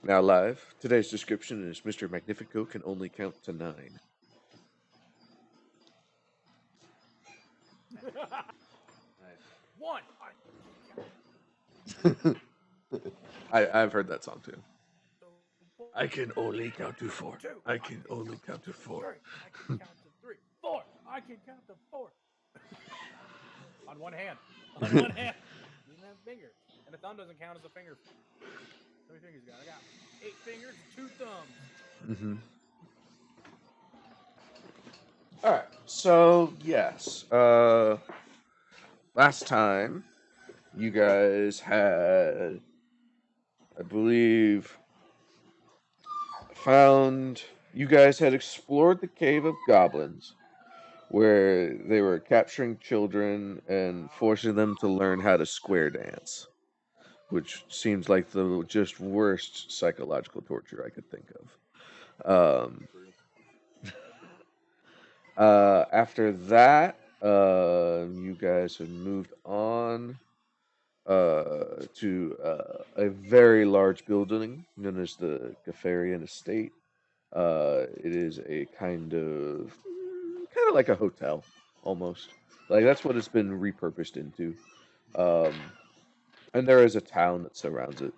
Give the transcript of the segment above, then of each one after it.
Now live. Today's description is Mr. Magnifico can only count to 9. Nice. One. I I've heard that song too. so one, I can only count to 4. two. I I can can only count to count to 4. three. I can count to three. Four. I can count to four. On one hand. On one hand. Doesn't have fingers. And a thumb doesn't count as a finger. How many fingers you got? I got 8 fingers and 2 thumbs. Mm-hmm. All right. So yes, last time you guys had, I believe, found you guys had explored the cave of goblins, where they were capturing children and forcing them to learn how to square dance, which seems like the just worst psychological torture I could think of. True. After that, you guys have moved on to a very large building known as the Guffarian Estate. It is a kind of like a hotel, almost. Like that's what it's been repurposed into. Um, and there is a town that surrounds it,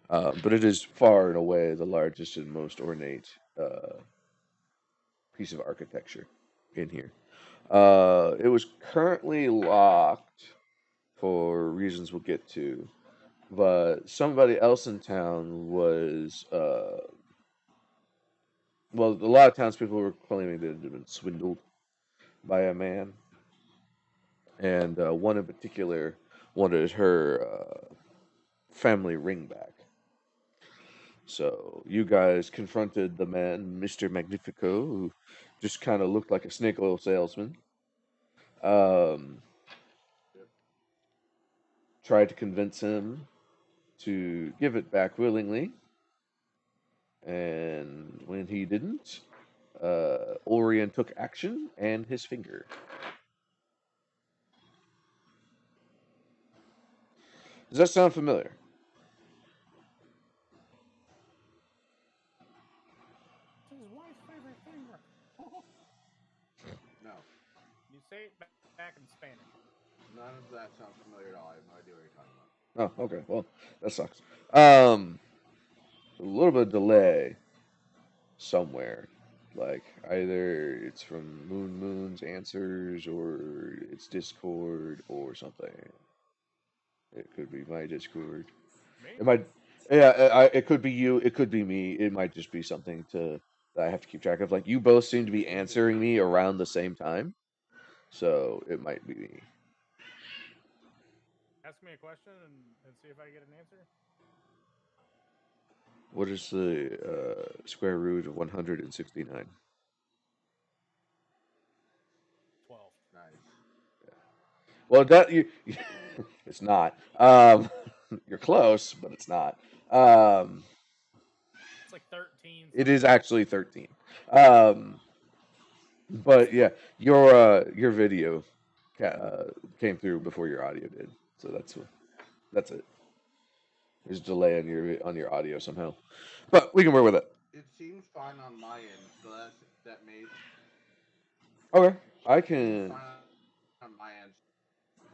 but it is far and away the largest and most ornate piece of architecture in here. It was currently locked for reasons we'll get to, but somebody else in town was, well, a lot of townspeople were claiming that it had been swindled by a man, and one in particular wanted her family ring back. So you guys confronted the man, Mr. Magnifico, who just kind of looked like a snake oil salesman. Um, Yep. Tried to convince him to give it back willingly, and when he didn't, Orion took action and his finger. Does that sound familiar? It's his wife's favorite finger. No, You say it back in Spanish. none of that sounds familiar at all. I have no idea what you're talking about. Oh, okay. Well, that sucks. Um, a little bit of delay somewhere. Like either it's from Moon's answers, or it's Discord, or something. It could be my Discord. Me? It might, yeah. It could be you. It could be me. It might just be something to that I have to keep track of. Like you both seem to be answering me around the same time, so it might be me. Ask me a question and see if I get an answer. What is the square root of 169? 12. Nice. Well, that you, it's not. You're close, but it's not. It's like 13 It is something. actually 13. Um, but yeah, your video came through before your audio did, so that's it. There's a delay on your audio somehow, but we can work with it. It seems fine on my end, so that may Okay, I seems can. fine on my end.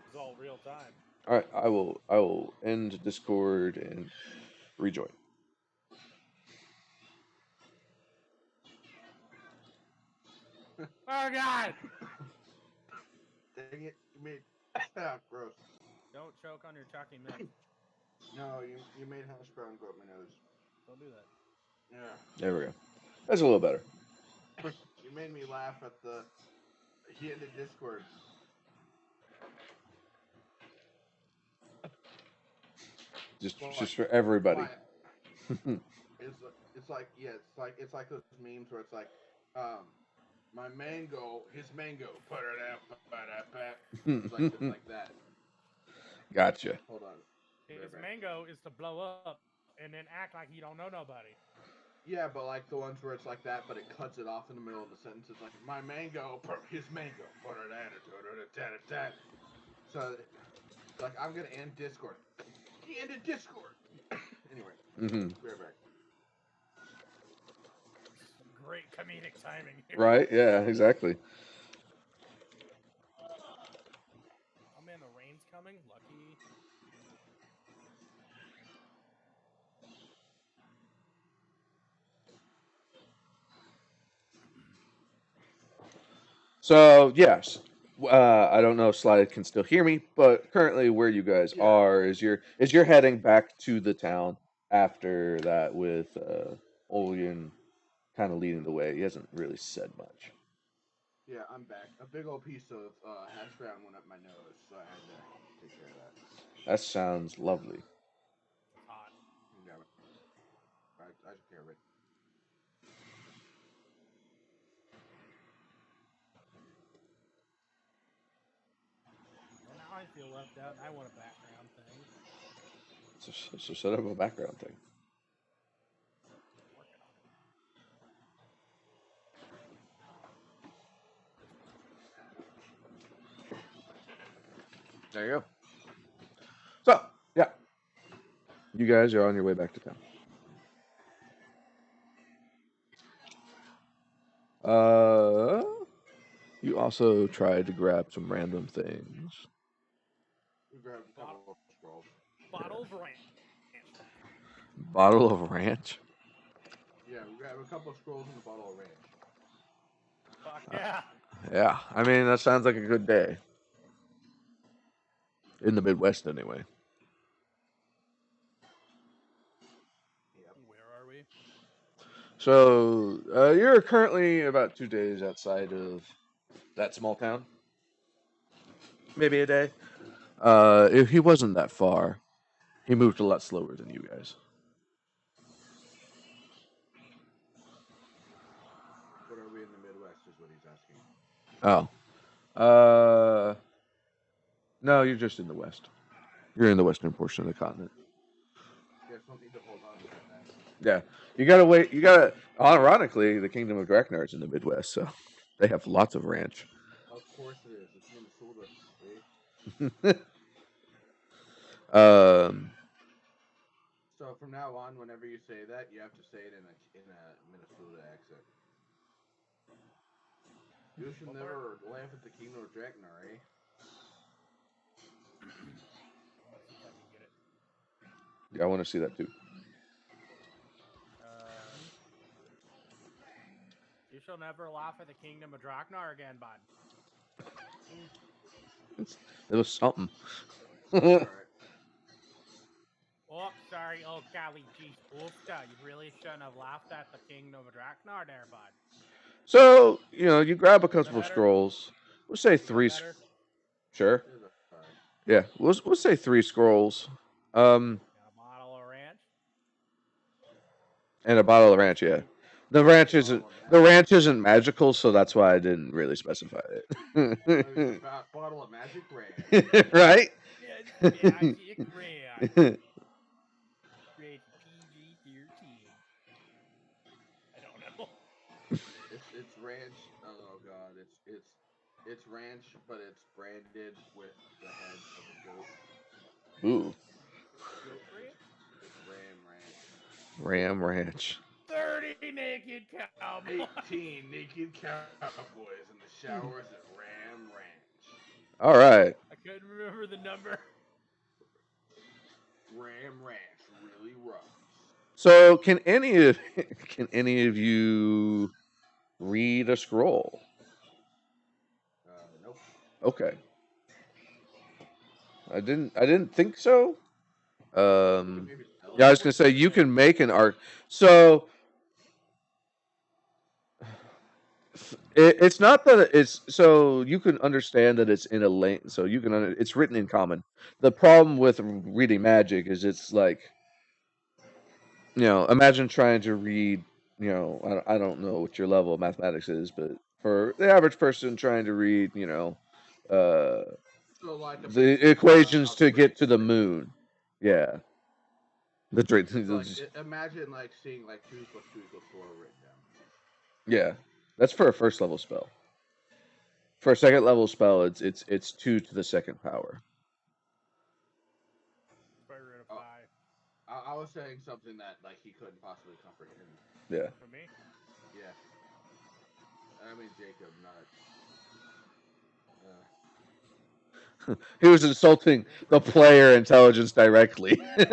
It's all real time. All right, I will end Discord and rejoin. Oh, God! Dang it, you made ah, gross. Don't choke on your chalky mix. No, you made hash brown go up my nose. Don't do that. Yeah, There we go. That's a little better. you made me laugh at the he ended Discord. Just But for everybody. my it's like yeah, it's like those memes where it's like um my mango, his mango, put it out, it's like that. Gotcha. Hold on, be His right back. mango is to blow up and then act like he don't know nobody. Yeah, but like the ones where it's like that, but it cuts it off in the middle of the sentence. It's like my mango, his mango, put it out, so like I'm gonna end Discord. He ended Discord. Anyway, Hmm. be right back. comedic timing here. Right? Yeah, exactly. Oh man, the rain's coming. Lucky. So yes, I don't know if Slide can still hear me, but currently where you guys Yeah. are is you're heading back to the town after that with Olian kind of leading the way. He hasn't really said much. Yeah, I'm back. A big old piece of hash brown went up my nose, so I had to take care of that. That sounds lovely. It's hot. Yeah, I took care of it. Well, now I feel left out, and I want a background thing. So set up a background thing. I'm working on it. There you go. So yeah, you guys are on your way back to town. You also tried to grab some random things. We grabbed a couple of scrolls. Bottle of ranch. Bottle of ranch. Yeah, we grabbed a couple of scrolls and a bottle of ranch. Fuck yeah. Yeah, I mean that sounds like a good day. In the Midwest, anyway. Yep. Where are we? So you're currently about 2 days outside of that small town. Maybe a day. If he wasn't that far, he moved a lot slower than you guys. What are we in the Midwest is what he's asking. Oh. No, you're just in the west. You're in the western portion of the continent. Yeah, something to hold on to that then. Yeah. You gotta wait. You gotta. Ironically, the Kingdom of Draknar is in the Midwest, so they have lots of ranch. Of course it is. It's Minnesota. um. So from now on, whenever you say that, you have to say it in a Minnesota accent. You should never laugh at the Kingdom of Draknar, eh? Let's see if I can get it. Yeah, I want to see that too. You shall never laugh at the kingdom of Draknar again, bud. It was something. Alright. Oh, sorry. Oh, golly jeez. Oofta. You really shouldn't have laughed at the kingdom of Draknar there, bud. So you grab a couple of better? scrolls. We'll say Is that three. better? Sure. It is alright. Yeah. We'll say 3 scrolls. And a bottle of ranch. And a bottle of ranch. Yeah. The ranch isn't magical, so that's why I didn't really specify It's it. a bottle of magic ranch. Right? Yes, magic ranch. Rated PG-13. I don't know. It's ranch. Oh god, it's ranch, but it's branded with the head of a goat. Ooh. Goat ranch? It's Ram Ranch. Ram Ranch. 30 naked cowboys. 18 naked cowboys in the showers at Ram Ranch. All right. I couldn't remember the number. Ram Ranch really rocks. So can any of you read a scroll? Nope. Okay. I didn't think so. Yeah, I was gonna say you can make an arc. So it's not that it's so you can understand that it's in a lane. So you can it's written in common. The problem with reading magic is it's like imagine trying to read. I don't know what your level of mathematics is, but for the average person trying to read, uh, So like the equations to get to the moon. Yeah. The imagine like seeing like 2 + 2 = 4 written down. yeah, that's for a first level spell. For a second level spell, it's 2 to the second power. Square root of 5. I was saying something that like he couldn't possibly comprehend. Yeah. For me? Yeah. I mean Jacob, not. He was insulting the player intelligence directly. School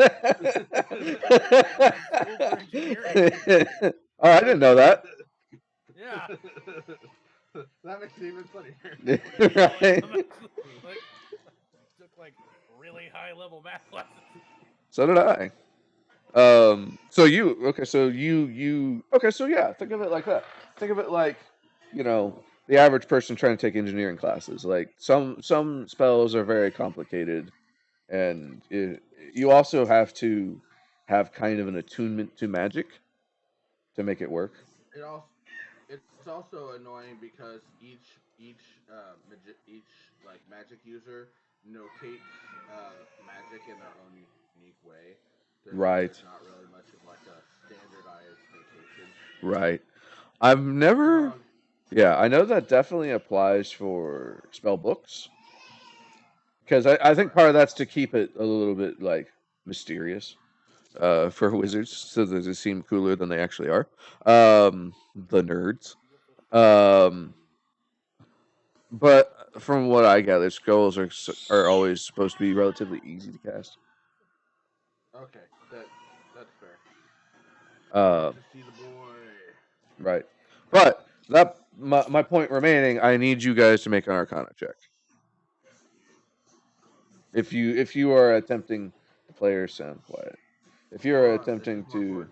for engineering. Oh, I didn't know that. Yeah. That makes it even funnier. Yeah, Right? like, took like really high level math classes. So did I. So you okay? So you okay? So yeah, think of it like that. Think of it like, the average person trying to take engineering classes. Like some spells are very complicated, and you also have to have kind of an attunement to magic to make it work. It also it's also annoying because each like magic user notates magic in their own unique way. Right, There's not really much of like a standardized notation. right. I've never. Well, Yeah, I know that definitely applies for spell books because I think right. part of that's to keep it a little bit like mysterious. For Yeah. wizards, so that they seem cooler than they actually are. The nerds. Um, but from what I gather, scrolls are always supposed to be relatively easy to cast. Okay. That's fair. Uh, Good to see the boy. right. But that my point remaining, I need you guys to make an Arcana check. If you are attempting, the players sound quiet. If you are Hold on. This is attempting more to, important.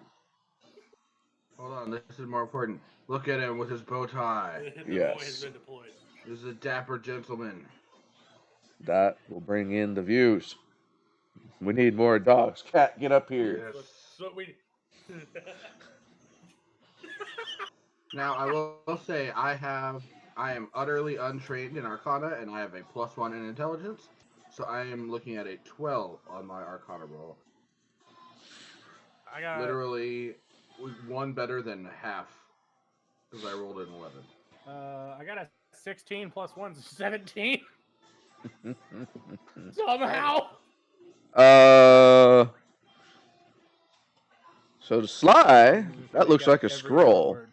Hold on. This is more important. Look at him with his bow tie. The boy has yes, been deployed. This is a dapper gentleman. that will bring in the views. We need more dogs. Cat, get up here. Yes. So we. Now I will say I am utterly untrained in Arcana and I have a +1 in intelligence, so I am looking at a 12 on my Arcana roll. I got. Literally, one better than half because I rolled an 11. I got a 16 plus 1's 17. Somehow. uh, so the sly, that Make looks out like a every other scroll. word.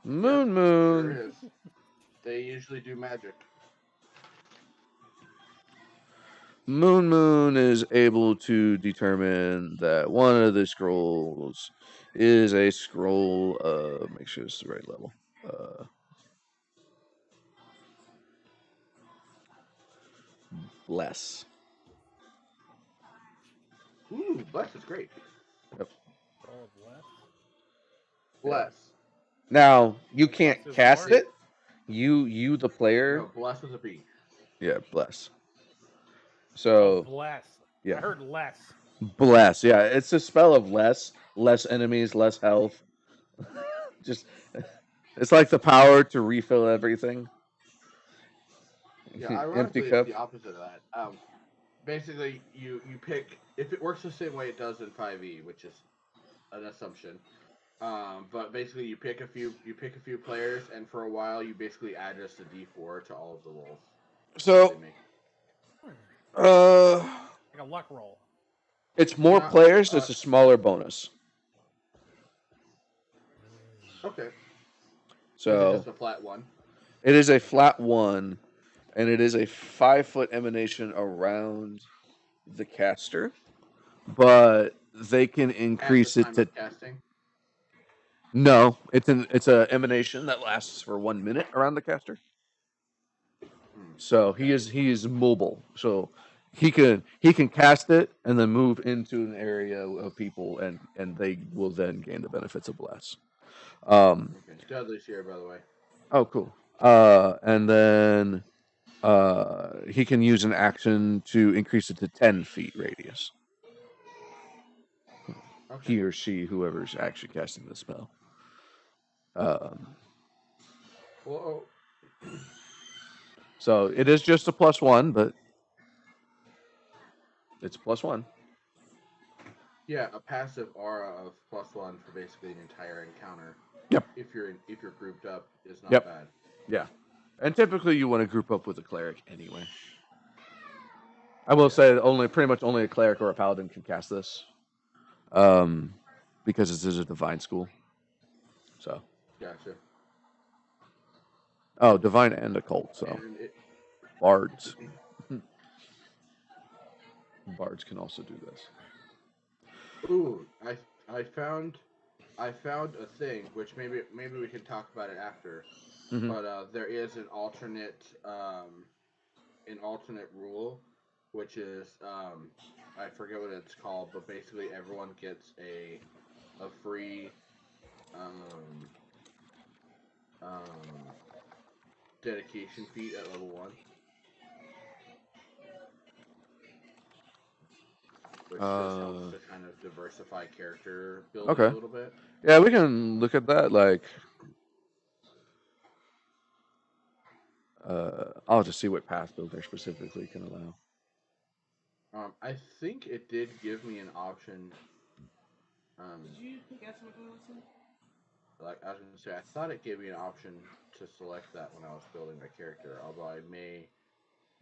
Yep, Moon sure Moon. is. They usually do magic. Moon Moon is able to determine that one of the scrolls is a scroll of, make sure it's the right level. Bless. Ooh, bless is great. Yep. Roll of less. Bless. Now you can't Bless is cast more? it. You the player. No, bless with a B. Yeah, bless. Oh, So bless. yeah, I heard less. bless. Yeah, it's a spell of less enemies, less health. Just it's like the power to refill everything. Yeah, Empty ironically, it's cup. the opposite of that. Basically, you pick if it works the same way it does in 5e, which is an assumption. But basically, you pick a few players, and for a while, you basically add just a d4 to all of the rolls that they So make. uh, Like a luck roll. it's more Not players. It's a smaller bonus. okay. Is it So just a flat one? it is a flat one, and it is a 5 foot emanation around the caster, but they can At the increase it time to of casting? no. It's a emanation that lasts for 1 minute around the caster. So Okay. he is mobile. So he can cast it and then move into an area of people, and they will then gain the benefits of bless. Okay. Dudley's here, by the way. Oh, cool. And then he can use an action to increase it to 10 feet radius. Okay. He or she, whoever's actually casting the spell. Um, Well, so it is just a +1, but it's +1. yeah, a passive aura of +1 for basically an entire encounter. Yep. If you're grouped up is not Yep. bad. Yeah. And typically you want to group up with a cleric anyway. I will say pretty much only a cleric or a paladin can cast this. Because this is a divine school. So Gotcha. Oh, divine and occult. So And it, bards. Bards can also do this. ooh, I found a thing which maybe we can talk about it after. Mhm. But there is an alternate rule, which is I forget what it's called, but basically everyone gets a free um, um, dedication feat at level 1, which just helps Uh, to kind of diversify character building a okay. little bit. Yeah, we can look at that. Like, I'll just see what path builder specifically can allow. I think it did give me an option. Like I was gonna say, I thought it gave me an option to select that when I was building my character, although I may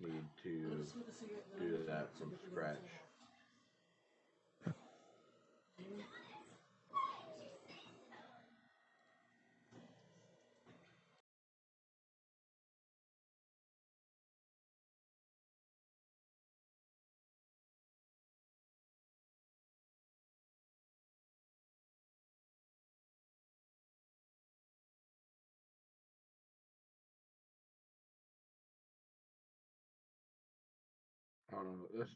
need to do that from scratch. I don't know this.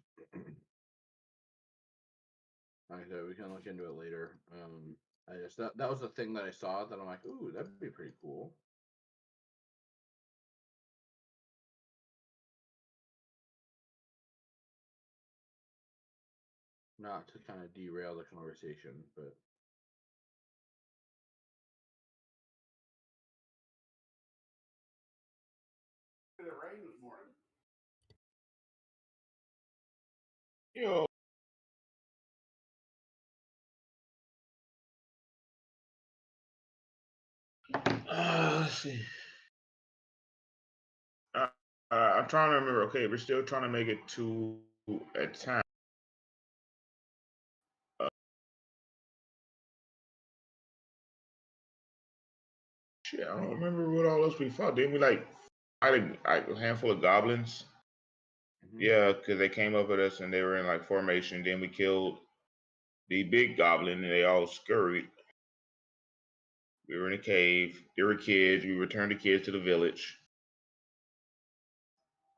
Like I said, we can look into it later. I just that was the thing that I saw that I'm like, ooh, that'd be pretty cool. Not to kind of derail the conversation, but Yo, let's see. Uh, I'm trying to remember. Okay, we're still trying to make it to a time. Uh, shit, I don't remember what all else we fought. Didn't we like fight a handful of goblins? mm-hmm. Yeah, because they came up at us and they were in like formation. Then we killed the big goblin and they all scurried. We were in a cave. There were kids. We returned the kids to the village.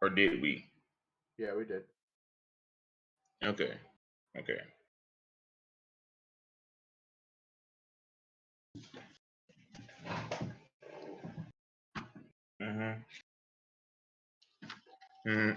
Or did we? Yeah, we did. Okay. Okay. Mm-hmm. Mm-hmm.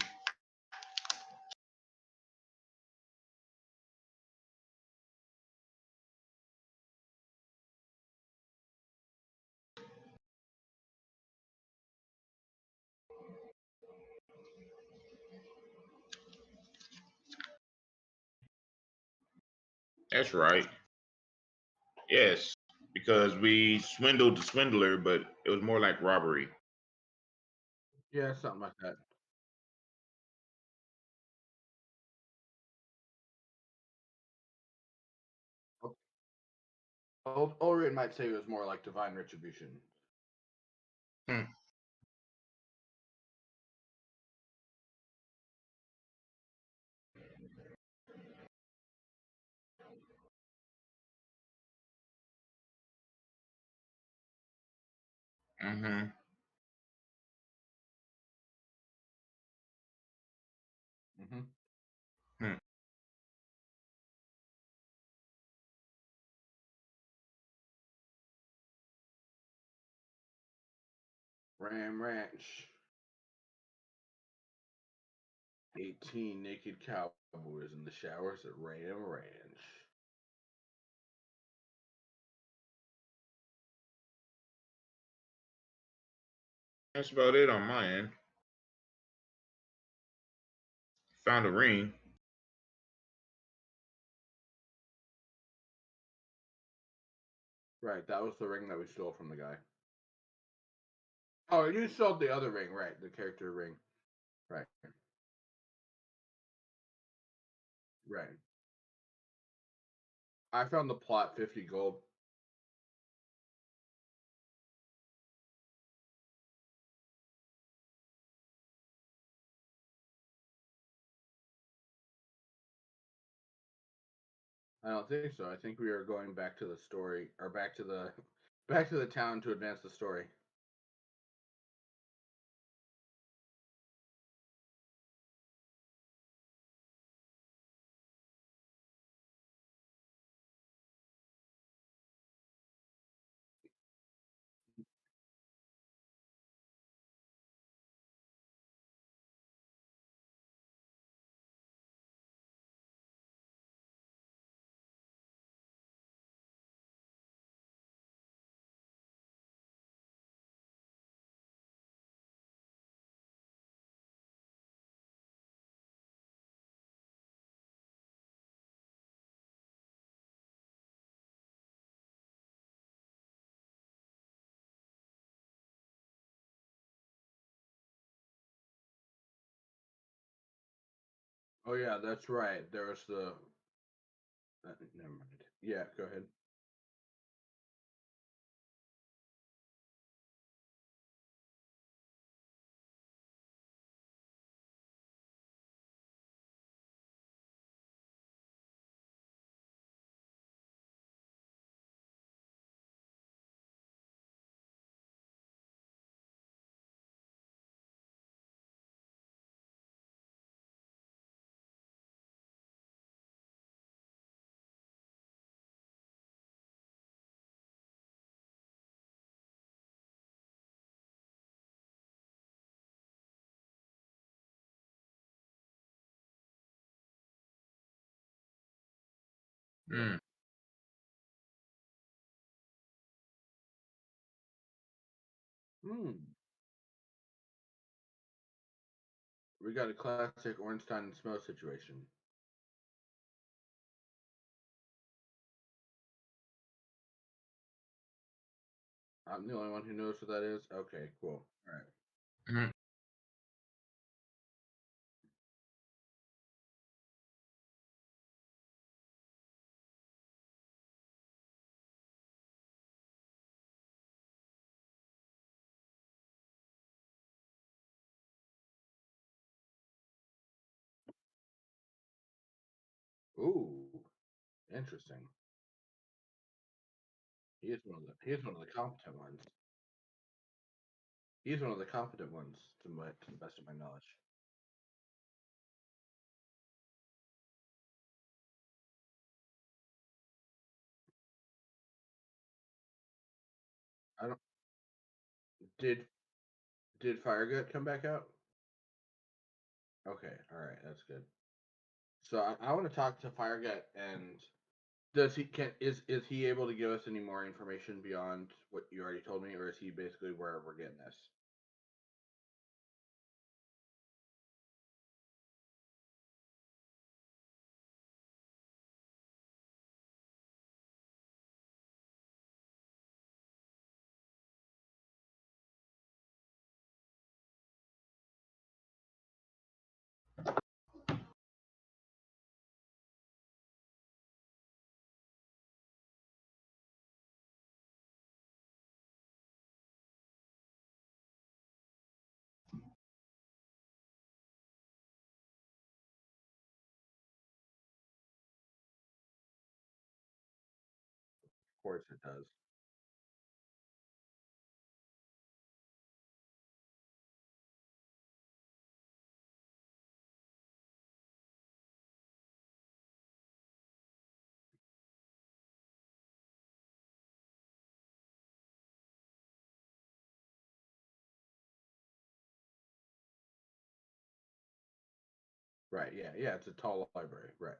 That's right. Yes, because we swindled the swindler, but it was more like robbery. Yeah, something like that. Ulrich might say it was more like divine retribution. Hmm. Mm-hmm. Mm-hmm. Hmm. Ram Ranch. 18 naked cowboys in the showers at Ram Ranch. That's about it on my end. Found a ring. Right, that was the ring that we stole from the guy. Oh, you sold the other ring, right? The character ring. Right. Right. I found the plot 50 gold. I don't think so. I think we are going back to the story, or back to the back to the town to advance the story. Oh yeah, that's right. There was the. Never mind. Yeah, go ahead. Mm. Hmm. We got a classic Ornstein and Smoke situation. I'm the only one who knows what that is. Okay, cool. All right. Mm. Ooh, interesting. He is one of the competent ones. He's one of the competent ones, to the best of my knowledge. I don't. Did did Firegut come back out? Okay, all right, that's good. So I want to talk to Firegut, and does he can is he able to give us any more information beyond what you already told me, or is he basically where we're getting this? Of course it does. Right. Yeah. Yeah. It's a tall library. Right.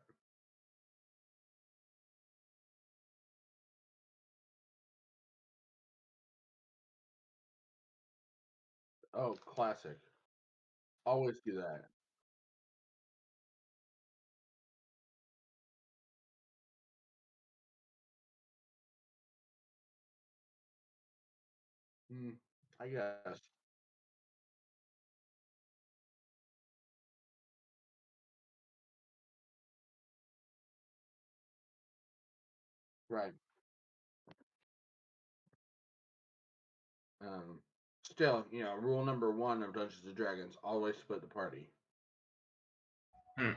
Oh, classic. Always do that. Hmm. I guess. Right. Um. Still, rule number one of Dungeons and Dragons: always split the party. Mm.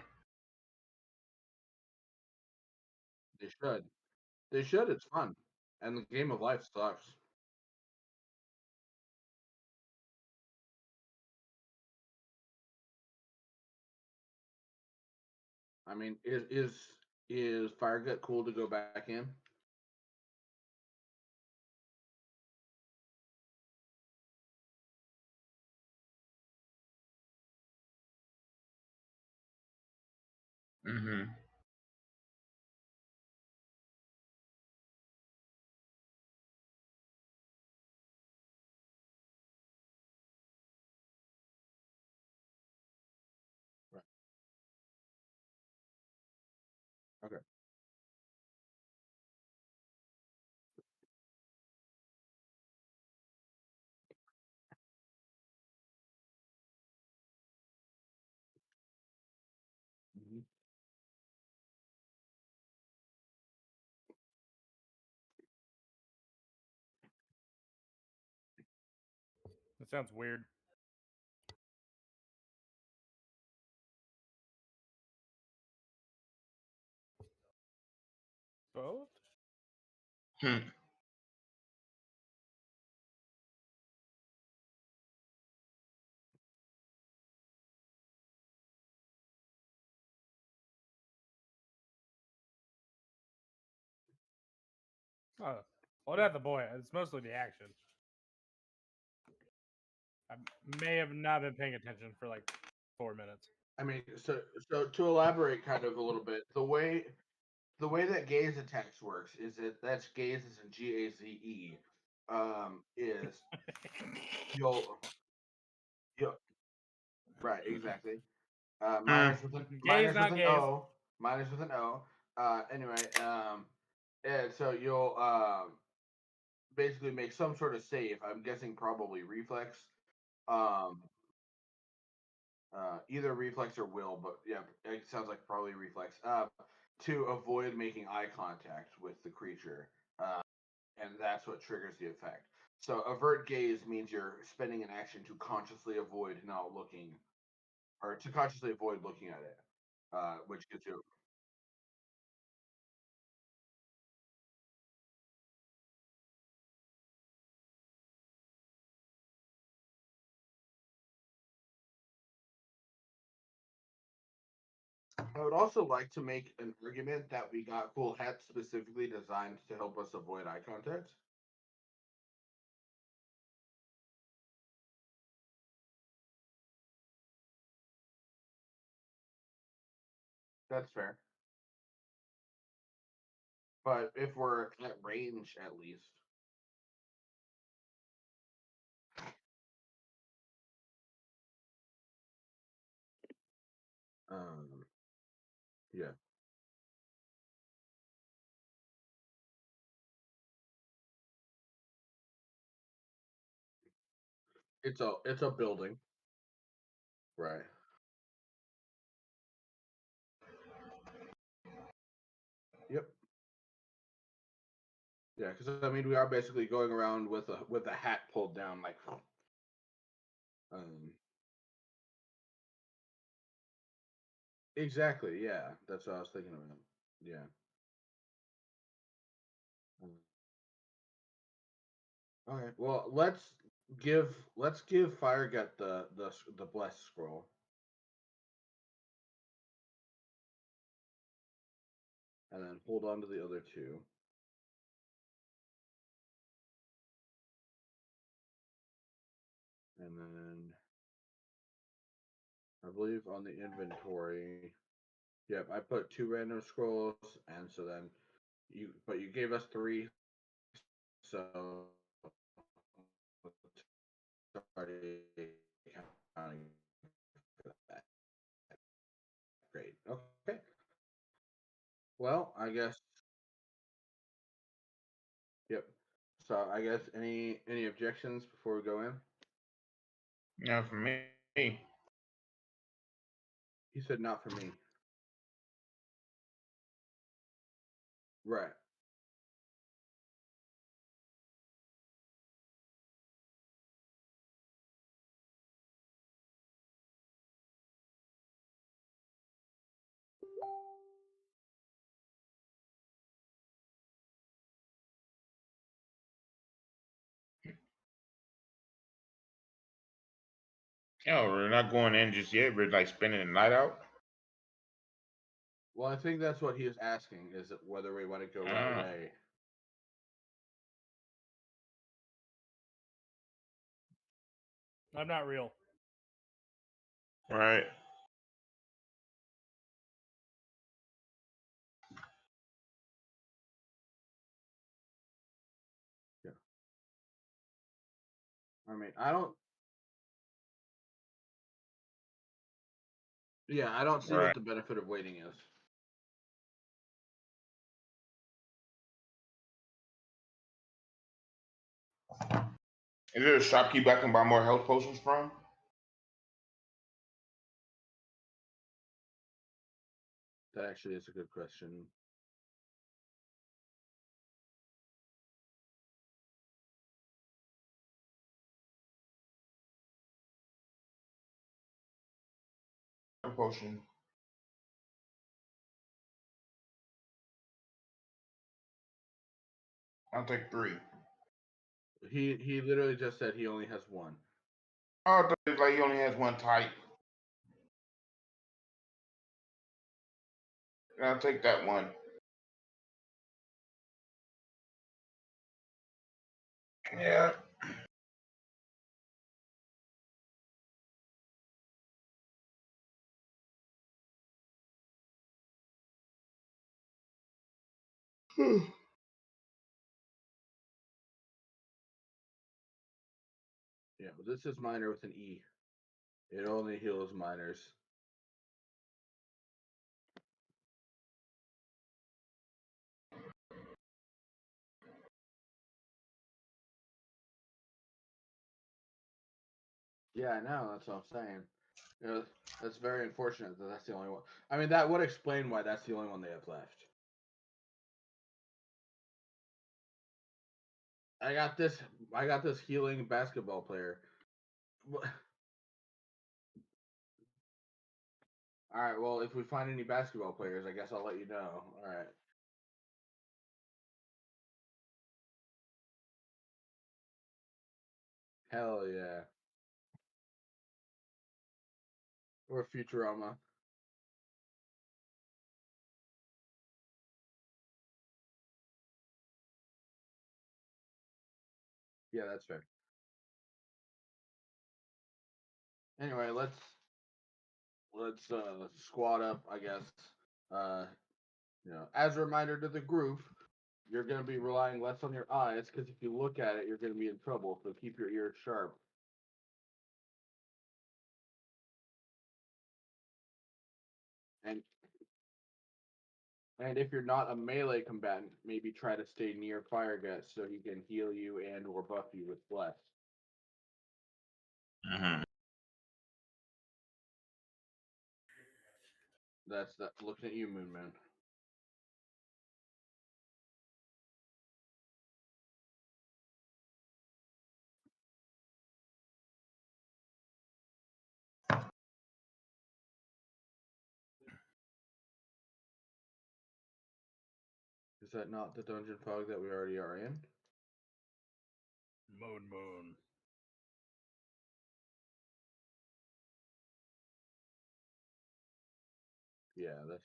They should. They should. It's fun, and the game of life sucks. I mean, is Fire Gut cool to go back in? Mm-hmm. Right. Okay. Mhm. That sounds weird. Both? Hmm. Oh, well, not the boy. It's mostly the action. I may have not been paying attention for like 4 minutes. I mean, so to elaborate kind of a little bit, the way that gaze attacks works is that that's gaze is in GAZE. Is you'll right, exactly. Hmm. Gaze, Miners with not an gaze. O. Miners with an O. Anyway, and so you'll basically make some sort of save. I'm guessing probably reflex. Um, either reflex or will, but yeah, it sounds like probably reflex. To avoid making eye contact with the creature, uh, and that's what triggers the effect. So avert gaze means you're spending an action to consciously avoid not looking, or to consciously avoid looking at it, which gives you. I would also like to make an argument that we got cool hats specifically designed to help us avoid eye contact. That's fair. But if we're at range, at least. Um, yeah, it's a building, right? Yep. Yeah, because I mean, we are basically going around with a hat pulled down, like. Um, exactly. Yeah, that's what I was thinking about. Yeah. Um, okay. Well, let's give Firegut the bless scroll, and then hold on to the other two, and then I believe on the inventory. Yep, I put two random scrolls, and so then but you gave us three, so already counting for that. Great. Okay. Well, I guess. Yep. So I guess any objections before we go in? Now for me, He said not for me. Right. Yeah, we're not going in just yet. We're like spending the night out. Well, I think that's what he is asking, is whether we want to go Route Ah. A. I'm not real. Right. Yeah. I mean, I don't. Yeah, I don't see Right. what the benefit of waiting is. Is there a shopkeep I can buy more health potions from? That actually is a good question. Health potion. I'll take 3. He literally just said he only has one. Oh, I thought it was like he only has one type. I'll take that one. Yeah. Yeah, but this is minor with an E. It only heals minors. Yeah, I know. That's what I'm saying. You know, that's very unfortunate that that's the only one. I mean, that would explain why that's the only one they have left. I got this. I got this healing basketball player. All right. Well, if we find any basketball players, I guess I'll let you know. All right. Hell yeah. Or Futurama. Yeah, that's fair. Anyway, let's squad up. I guess. Uh, as a reminder to the group, you're going to be relying less on your eyes because if you look at it, you're going to be in trouble. So keep your ears sharp. And and if you're not a melee combatant, maybe try to stay near Fire Guts so he can heal you and or buff you with Bless. Mm-hmm. That's that. Looking at you, Moon Man. Is that not the dungeon fog that we already are in? Moon. Yeah, that's.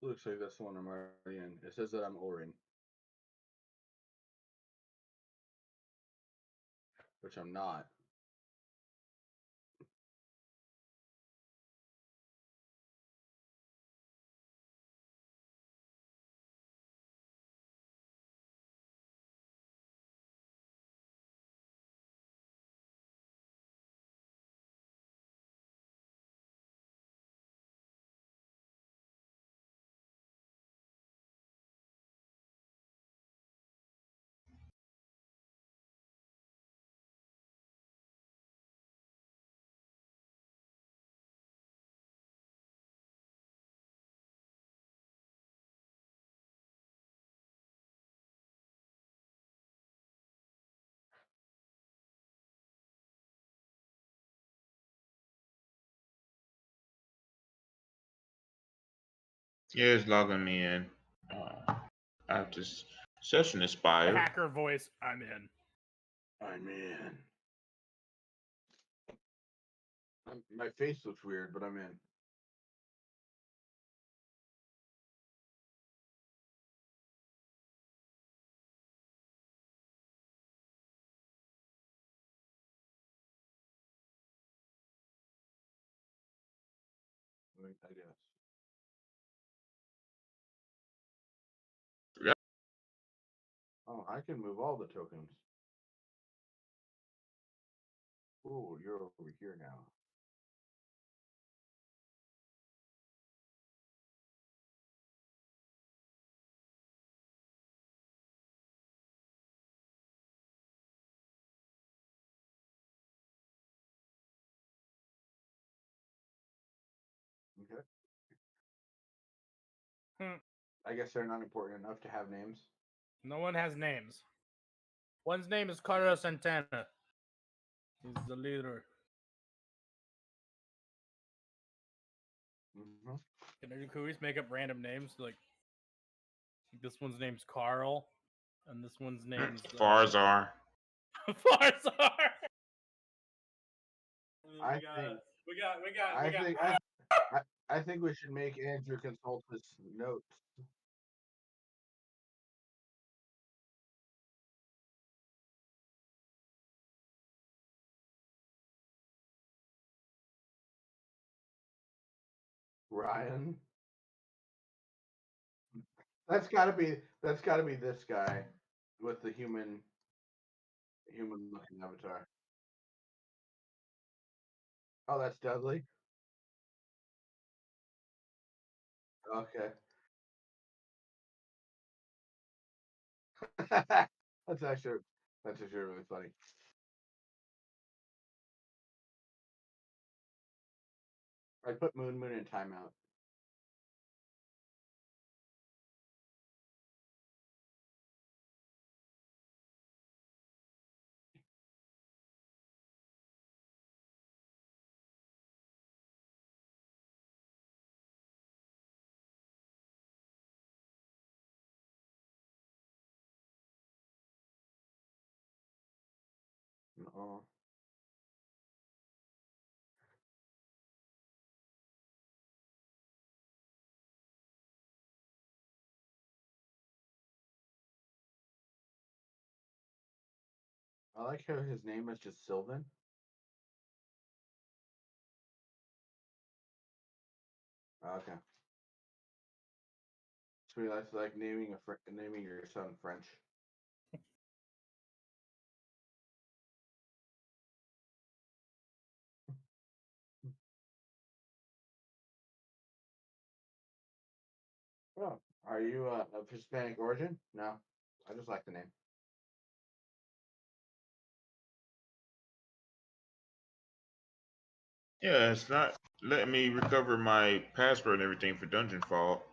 Looks like that's the one I'm already in. It says that I'm Orin, which I'm not. Yeah, it's logging me in. I have to session The expired. hacker voice. I'm in. I'm in. My face looks weird, but I'm in. I guess. Yeah. Oh, I can move all the tokens. Oh, you're over here now. Okay. Hmm. I guess they're not important enough to have names. No one has names. One's name is Carlos Santana. He's the leader. Mm-hmm. Can we just make up random names? Like this one's name's Carl, and this one's name's Farzar. Farzar. I think we should make Andrew consult his notes. Ryan. That's gotta be this guy with the human looking avatar. Oh, that's Dudley. Okay. That's actually really funny. I put Moon in timeout. No. I like how his name is just Sylvan. Okay. So that's like naming your son French. Oh, are you of Hispanic origin? No, I just like the name. Yeah, it's not letting me recover my password and everything for Dungeon Fall.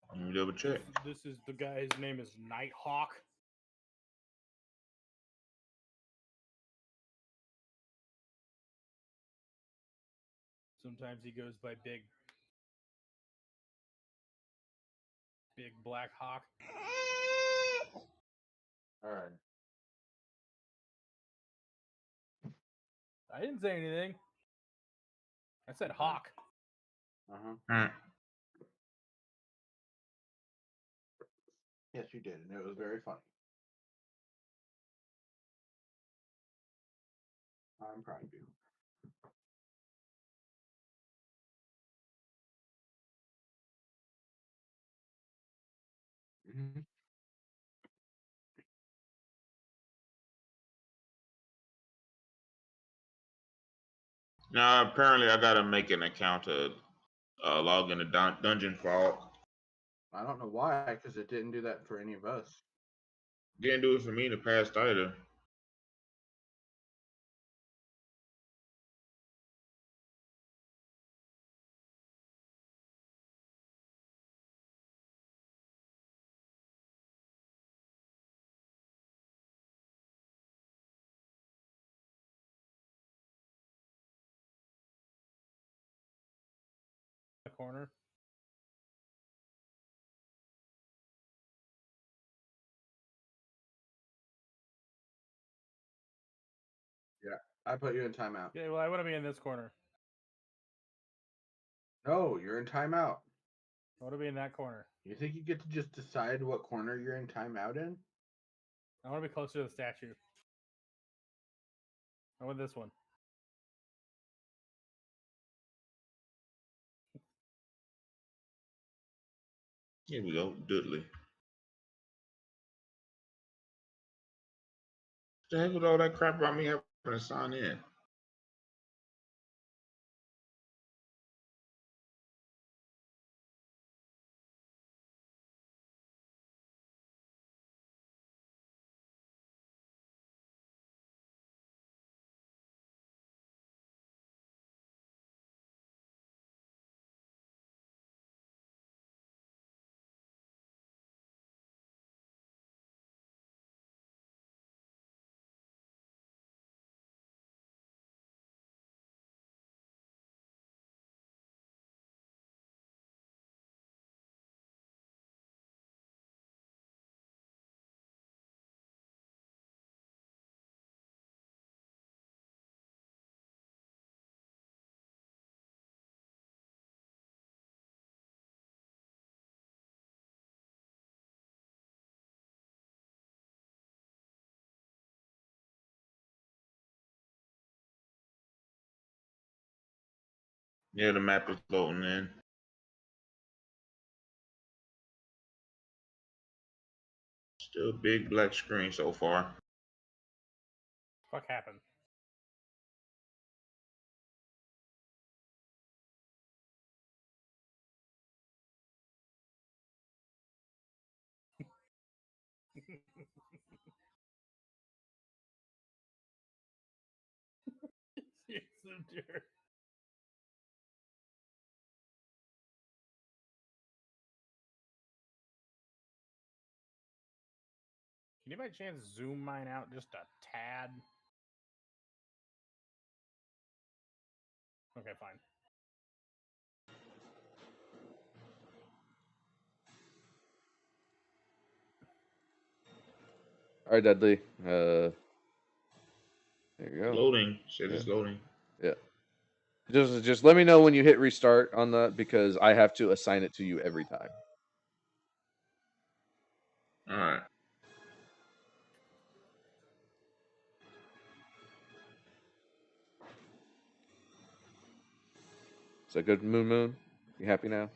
Let me double check. This is the guy. His name is Nighthawk. Sometimes he goes by Big Black Hawk. All right. I didn't say anything. I said Hawk. Uh-huh. Hmm. Yes, you did, and it was very funny. I'm proud of you. Mm-hmm. Now apparently I gotta make an account to log into Dungeon Fall. I don't know why, because it didn't do that for any of us. Didn't do it for me in the past either. The corner. I put you in timeout. Yeah, well, I want to be in this corner. No, you're in timeout. I want to be in that corner. You think you get to just decide what corner you're in timeout in? I want to be closer to the statue. I want this one. Here we go, Dudley. The heck with all that crap about me having to sign in? Yeah, the map is loading in. Still a big black screen so far. Fuck happened. You're so jerk. Can you by chance zoom mine out just a tad? Okay, fine. All right, Dudley. There you go. Loading. Said Yeah. it's loading. Yeah. Just let me know when you hit restart on that because I have to assign it to you every time. All right. Is that good, Moon Moon? You happy now?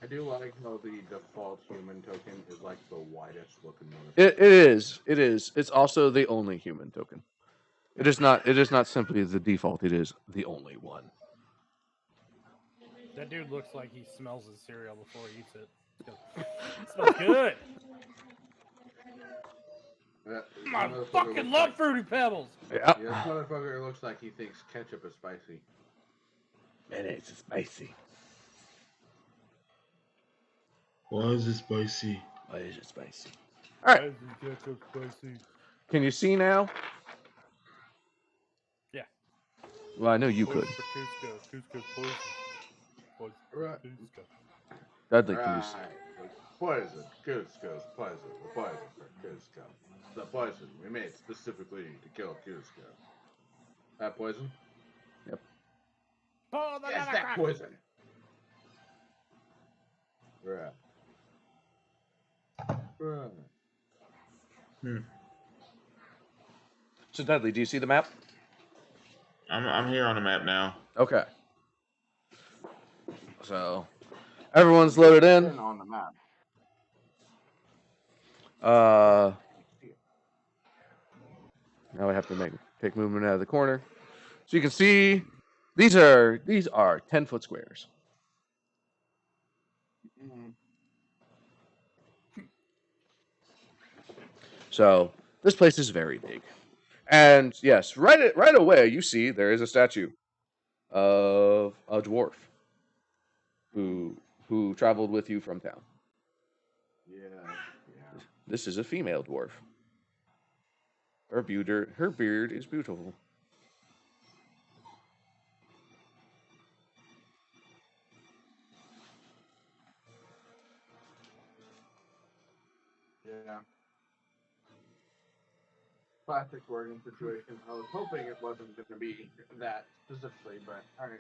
I do like how the default human token is like the widest looking one. It is. It is. It's also the only human token. It is not. It is not simply the default. It is the only one. That dude looks like he smells his cereal before he eats it. It smells good. I fucking love Fruity Pebbles. Yeah. This motherfucker looks like he thinks ketchup is spicy. Mayonnaise is spicy. Why is it spicy? Why is it spicy? All right. Why is ketchup spicy? Can you see now? Yeah. Well, I know you Poison could. for Cusco. Cusco's poison. Poison for Right. Cusco. Dudley, can you see? Poison. Cusco's poison. The poison for Cusco. The poison we made specifically to kill Cusco. That poison? Yep. Oh, Yes, that poison. Right. Right. So, Dudley, do you see the map? I'm here on the map now. Okay. So, everyone's loaded in. On the map. Now I have to pick movement out of the corner. So you can see these are 10-foot squares. So this place is very big. And yes, right away you see there is a statue of a dwarf who traveled with you from town. Yeah. This is a female dwarf. Her beard is beautiful. Yeah. Classic wording situation. I was hoping it wasn't going to be that specifically, but alright.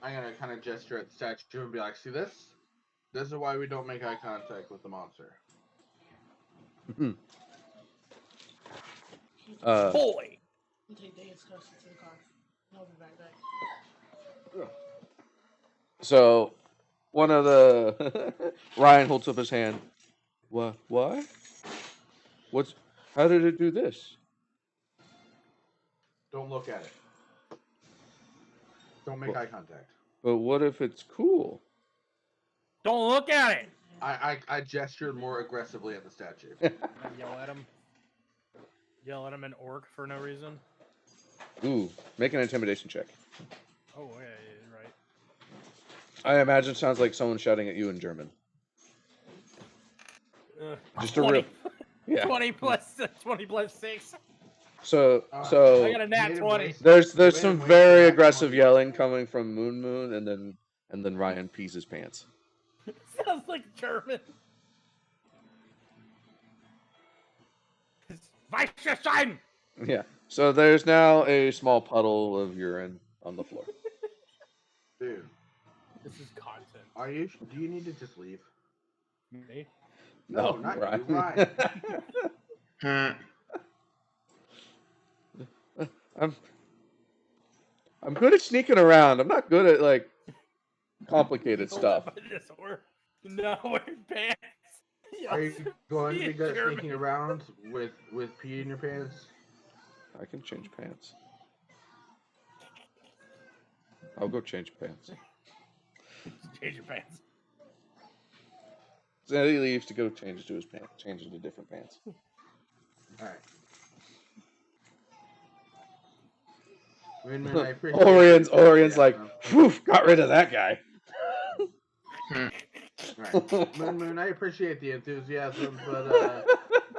I'm going to kind of gesture at the statue and be like, see this? This is why we don't make eye contact with the monster. Boy! You take the instructions to the car. I'll be right back. So, one of the Ryan holds up his hand. What? Why? What's? How did it do this? Don't look at it. Don't make eye contact. But what if it's cool? Don't look at it! I gestured more aggressively at the statue. Yell at him. Yell at him in orc for no reason. Ooh, make an intimidation check. Oh, yeah, you're right. I imagine it sounds like someone shouting at you in German. Just a 20. real, yeah. 20 plus 6. So I got a nat 20. there's some very aggressive yelling coming from Moon, and then Ryan pees his pants. Sounds like German. Weichstein! Yeah. So there's now a small puddle of urine on the floor. Dude, This is content. do you need to just leave? Me? No, not you, Ryan. I'm good at sneaking around. I'm not good at like complicated stuff. No, wear pants. Are you going to be good at sneaking around with pee in your pants? I can change pants. I'll go change pants. Change your pants. So he leaves to go change into his pants, change into different pants. Alright. Orion's like, whew, got rid of that guy. Right. Moon, I appreciate the enthusiasm, but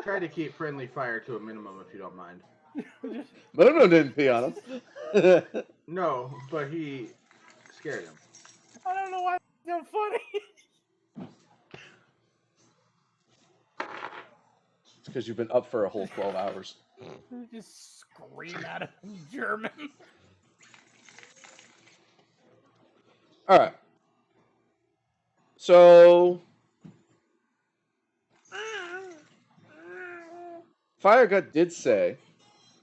try to keep friendly fire to a minimum if you don't mind. Moon didn't pee on him. No, but he scared him. I don't know why it's so funny. It's because you've been up for a whole 12 hours. Just scream at him in German. All right. So, Firegut did say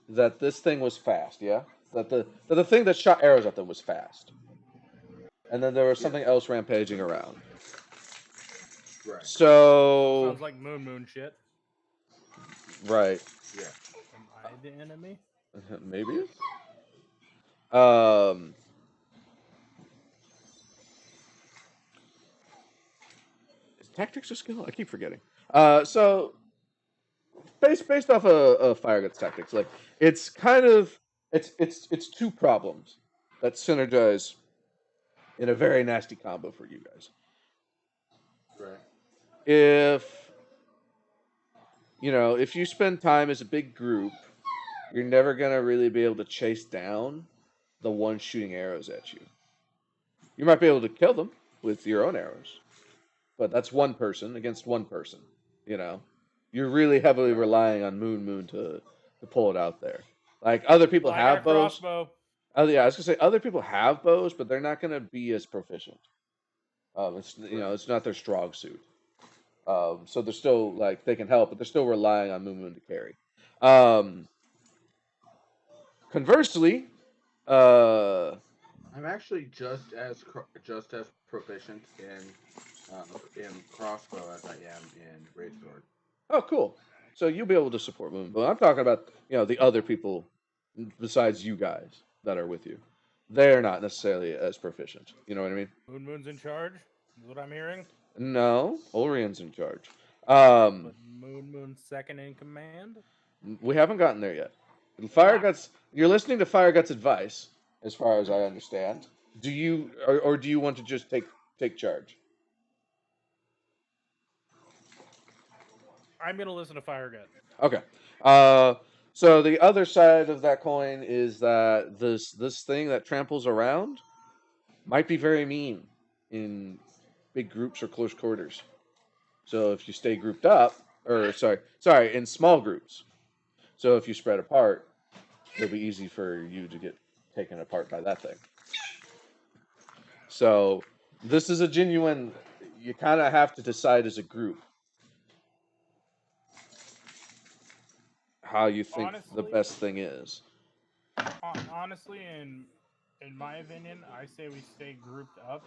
that this thing was fast, yeah? That the thing that shot arrows at them was fast. And then there was something else rampaging around. Right. So... Sounds like Moon shit. Right. Yeah. Am I the enemy? Maybe? Is tactics a skill? I keep forgetting. So based off of Firegut's tactics, like it's kind of it's two problems that synergize in a very nasty combo for you guys. Right. If you spend time as a big group, you're never gonna really be able to chase down the one shooting arrows at you. You might be able to kill them with your own arrows, but that's one person against one person. You're really heavily relying on Moon to pull it out there. Like other people have bows. Crossbow. Oh yeah, I was gonna say other people have bows, but they're not gonna be as proficient. It's not their strong suit. So they're still like they can help, but they're still relying on Moon to carry. Conversely, I'm actually just as proficient in crossbow as I am in greatsword. oh cool. So you'll be able to support Moon, but I'm talking about the other people besides you guys that are with you. They're not necessarily as proficient. You know what I mean? Moon's in charge. Is what I'm hearing. No, Orion's in charge. But Moon's second in command. We haven't gotten there yet. You're listening to Firegut's advice, as far as I understand. Do you, or do you want to just take charge? I'm gonna listen to Firegut. Okay. So the other side of that coin is that this thing that tramples around might be very mean in big groups or close quarters. So if you stay grouped up, or sorry, in small groups. So if you spread apart, it'll be easy for you to get taken apart by that thing. So this is a genuine. You kind of have to decide as a group how you think the Honestly, best thing is. honestly, in my opinion, I say we stay grouped up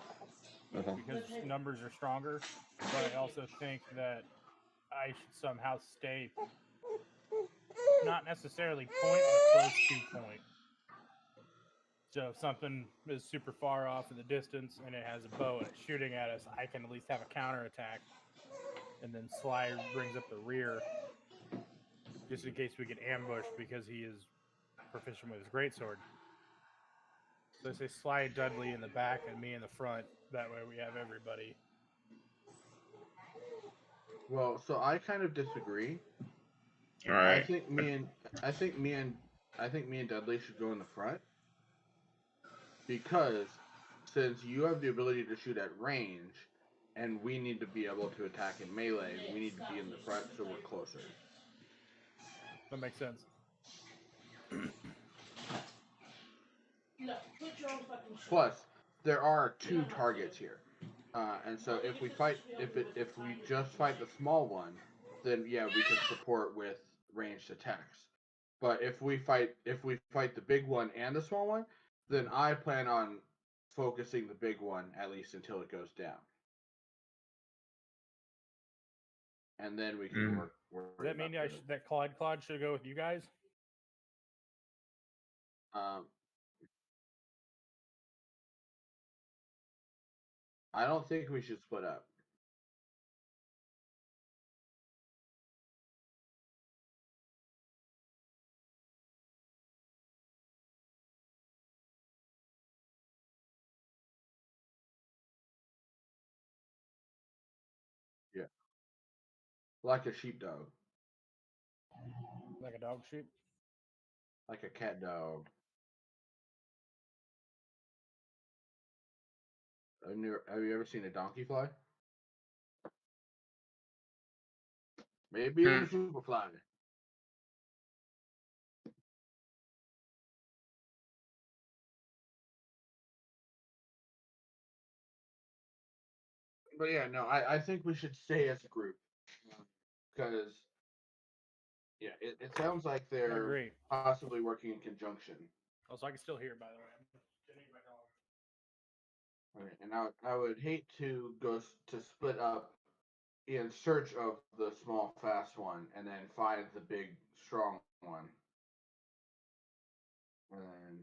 Uh-huh. because numbers are stronger. But I also think that I should somehow stay not necessarily point, but close to point. So if something is super far off in the distance and it has a bow and it's shooting at us, I can at least have a counterattack. And then Sly brings up the rear just in case we get ambushed because he is proficient with his greatsword. So I say Sly Dudley in the back and me in the front. That way we have everybody. Well, so I kind of disagree. All I right. think me and I think me and I think me and Dudley should go in the front because since you have the ability to shoot at range and we need to be able to attack in melee, we need to be in the front so we're closer. That makes sense. No, put your own fucking shit. Plus, there are two targets here, and so if we just fight the small one, then yeah, we can support with ranged attacks. But if we fight the big one and the small one, then I plan on focusing the big one at least until it goes down, and then we can work. Does that mean that Claude should go with you guys? Um, I don't think we should split up. Yeah, like a sheepdog, Like a dog sheep? like a cat dog. Have you ever seen a donkey fly? Maybe even a superfly. But yeah, no, I think we should stay as a group because yeah, it sounds like I they're agree. possibly working in conjunction. Oh, so I can still hear, by the way. I'm getting my dog. Okay, and I would hate to to split up in search of the small fast one and then find the big strong one, and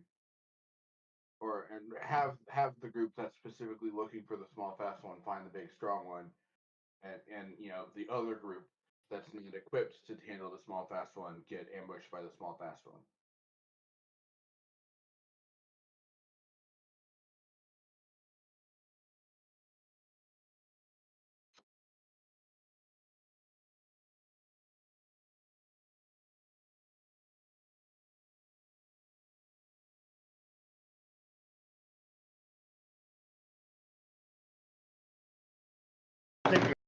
have the group that's specifically looking for the small fast one find the big strong one, and the other group that's not equipped to handle the small fast one get ambushed by the small fast one.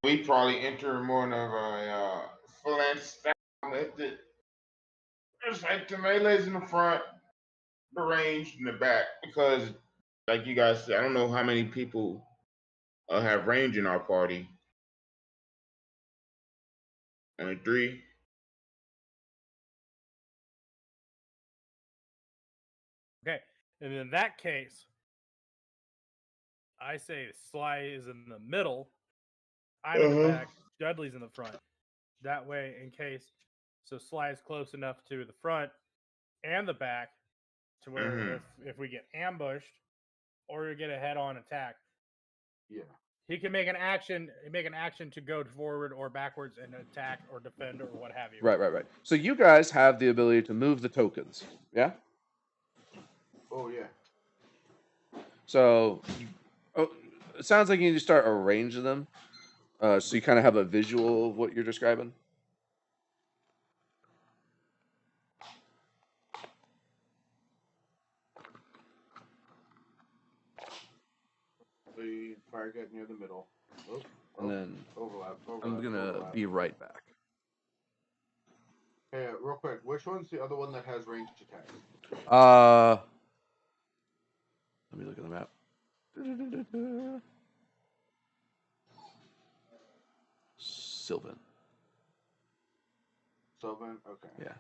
We probably enter more of a phalanx style method. It's like the melee's in the front, the range in the back. Because, like you guys said, I don't know how many people have range in our party. Only three. Okay. And in that case, I say Sly is in the middle. I'm in the back. Dudley's in the front. That way, in case, so Sly is close enough to the front and the back to where if we get ambushed or we get a head-on attack, Yeah. he can make an action to go forward or backwards and attack or defend or what have you. Right. So you guys have the ability to move the tokens, yeah? Oh yeah. So, it sounds like you need to start arranging them, so you kind of have a visual of what you're describing. We fire fire get near the middle. Oh, And then overlap. I'm gonna overlap. be right back. Hey, real quick, which one's the other one that has ranged attacks? Let me look at the map. Sylvan. Sylvan? Okay. Yeah.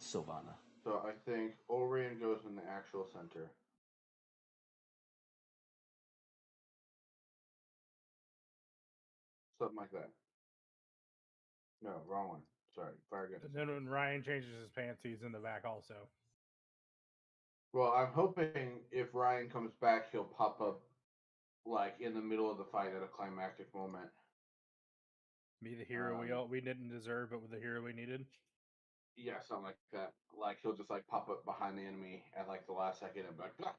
Sylvana. So I think Orion goes in the actual center. Something like that. No, wrong one. Sorry, fire get. And then when Ryan changes his pants, he's in the back also. Well, I'm hoping if Ryan comes back, he'll pop up like in the middle of the fight at a climactic moment. Be the hero we didn't deserve, but with the hero we needed. Yeah, something like that. Like he'll just like pop up behind the enemy at like the last second and be like, "Blah."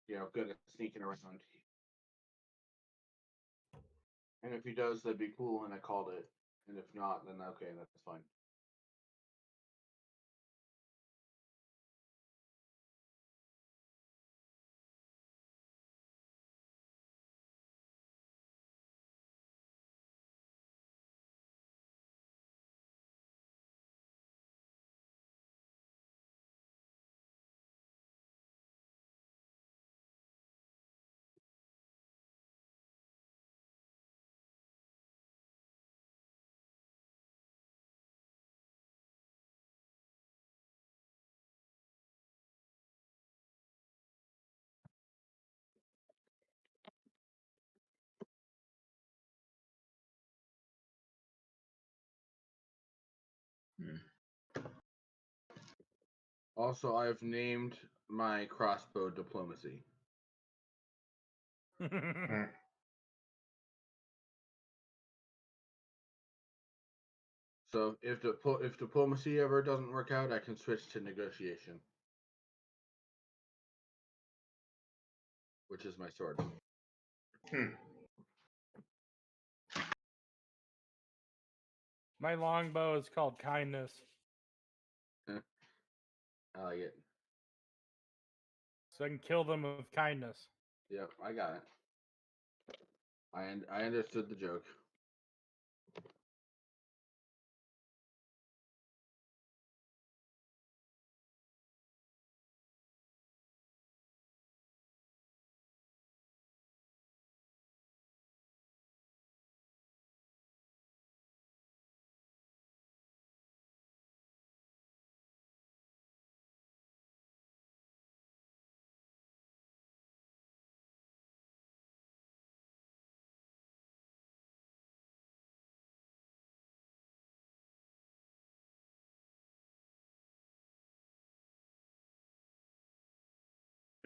You know, good at sneaking around. And if he does, that'd be cool, and I called it. And if not, then okay, that's fine. Also, I've named my crossbow Diplomacy. So if Diplomacy ever doesn't work out, I can switch to Negotiation, which is my sword. My longbow is called Kindness. I like it. So I can kill them with kindness. Yep, I got it. I understood the joke.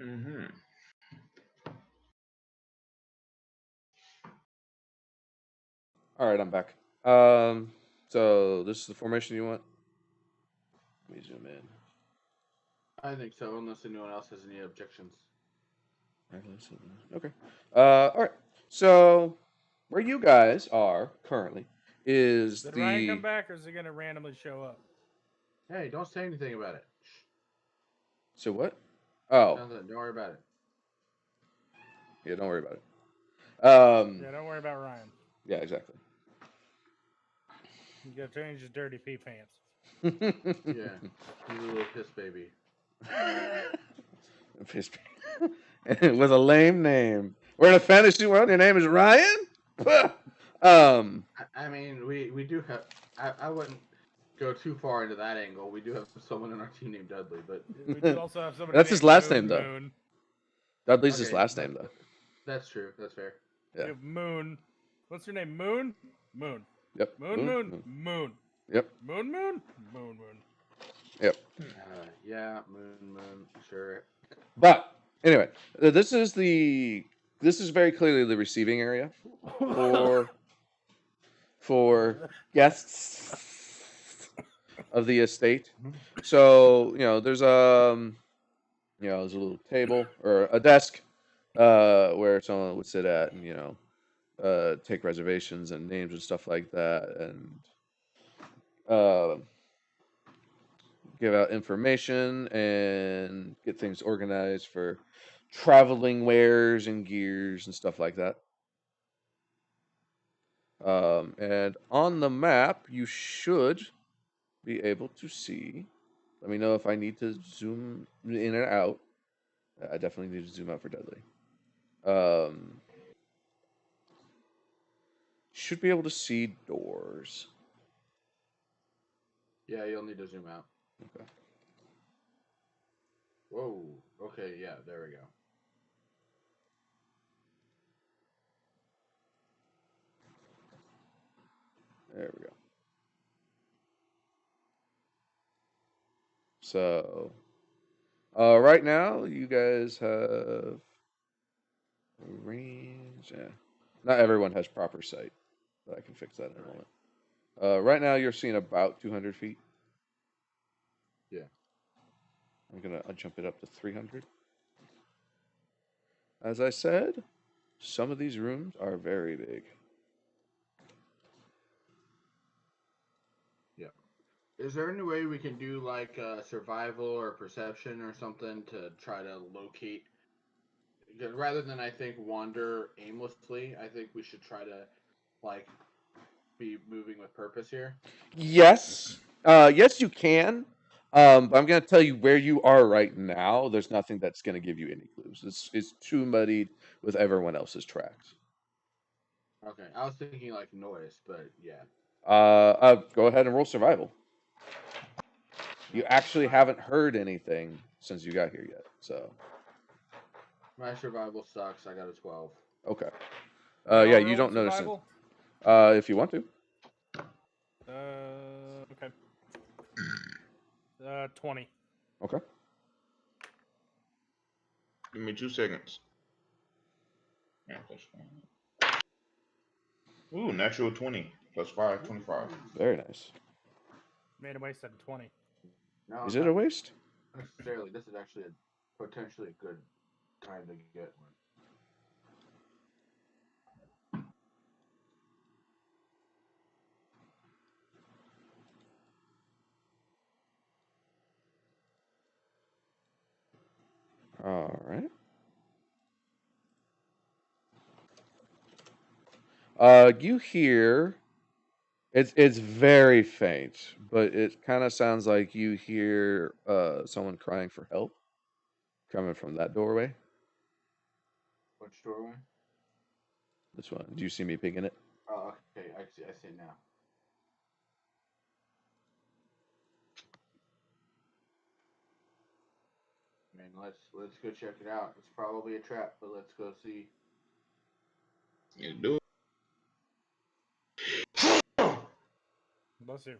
Mm-hmm. All right, I'm back. So this is the formation you want? Let me zoom in. I think so, unless anyone else has any objections. Okay. All right. So where you guys are currently is Did the. Ryan come back, or is he going to randomly show up? Hey, don't say anything about it. So what? Oh, Nothing. Don't worry about it. yeah. Don't worry about it. Yeah, don't worry about Ryan. Yeah, exactly. He's got to change his dirty pee pants. Yeah, he's a little piss baby. With a lame name. We're in a fantasy world. Your name is Ryan. I mean, we do have. I wouldn't go too far into that angle. We do have someone in our team named Dudley, but We do also have somebody. That's his named last Moon name, though. Moon. Dudley's his Okay, last name, though. That's true. That's fair. We Yeah. have Moon. What's your name? Moon. Moon. Yep. Moon. Yep. Moon. Yep. Yeah, Moon. Sure. But anyway, this is very clearly the receiving area for guests of the estate. So there's there's a little table or a desk where someone would sit at and take reservations and names and stuff like that, and give out information and get things organized for traveling wares and gears and stuff like that. And on the map, you should be able to see. Let me know if I need to zoom in and out. I definitely need to zoom out for Dudley. Should be able to see doors. Yeah, you'll need to zoom out. Okay. Whoa. Okay, yeah, there we go. There we go. So, right now you guys have range. Yeah, not everyone has proper sight, but I can fix that in a moment. Right now you're seeing about 200 feet. Yeah. I'm gonna jump it up to 300. As I said, some of these rooms are very big. Yeah. Is there any way we can do like survival or perception or something to try to locate? Because rather than I think wander aimlessly, I think we should try to like be moving with purpose here. Yes, yes, you can. But I'm gonna tell you where you are right now. There's nothing that's gonna give you any clues. It's too muddied with everyone else's tracks. Okay, I was thinking like noise, but yeah. Go ahead and roll survival. You actually haven't heard anything since you got here yet, so My survival sucks. I got a 12. okay. We all Yeah, you roll don't notice it. survival? If you want to. Okay. 20. Okay. Give me 2 seconds. Yeah, ooh, natural 20 plus 5, 25. Very nice. Made a waste at 20. No, Is it a waste? not necessarily. This is actually potentially a good time to get one. All right. You hear it's very faint, but it kind of sounds like you hear someone crying for help coming from that doorway. Which doorway? This one. Do you see me picking it? Oh, okay. I see. I see it now. Man, let's go check it out. It's probably a trap, but let's go see. You do Bless you.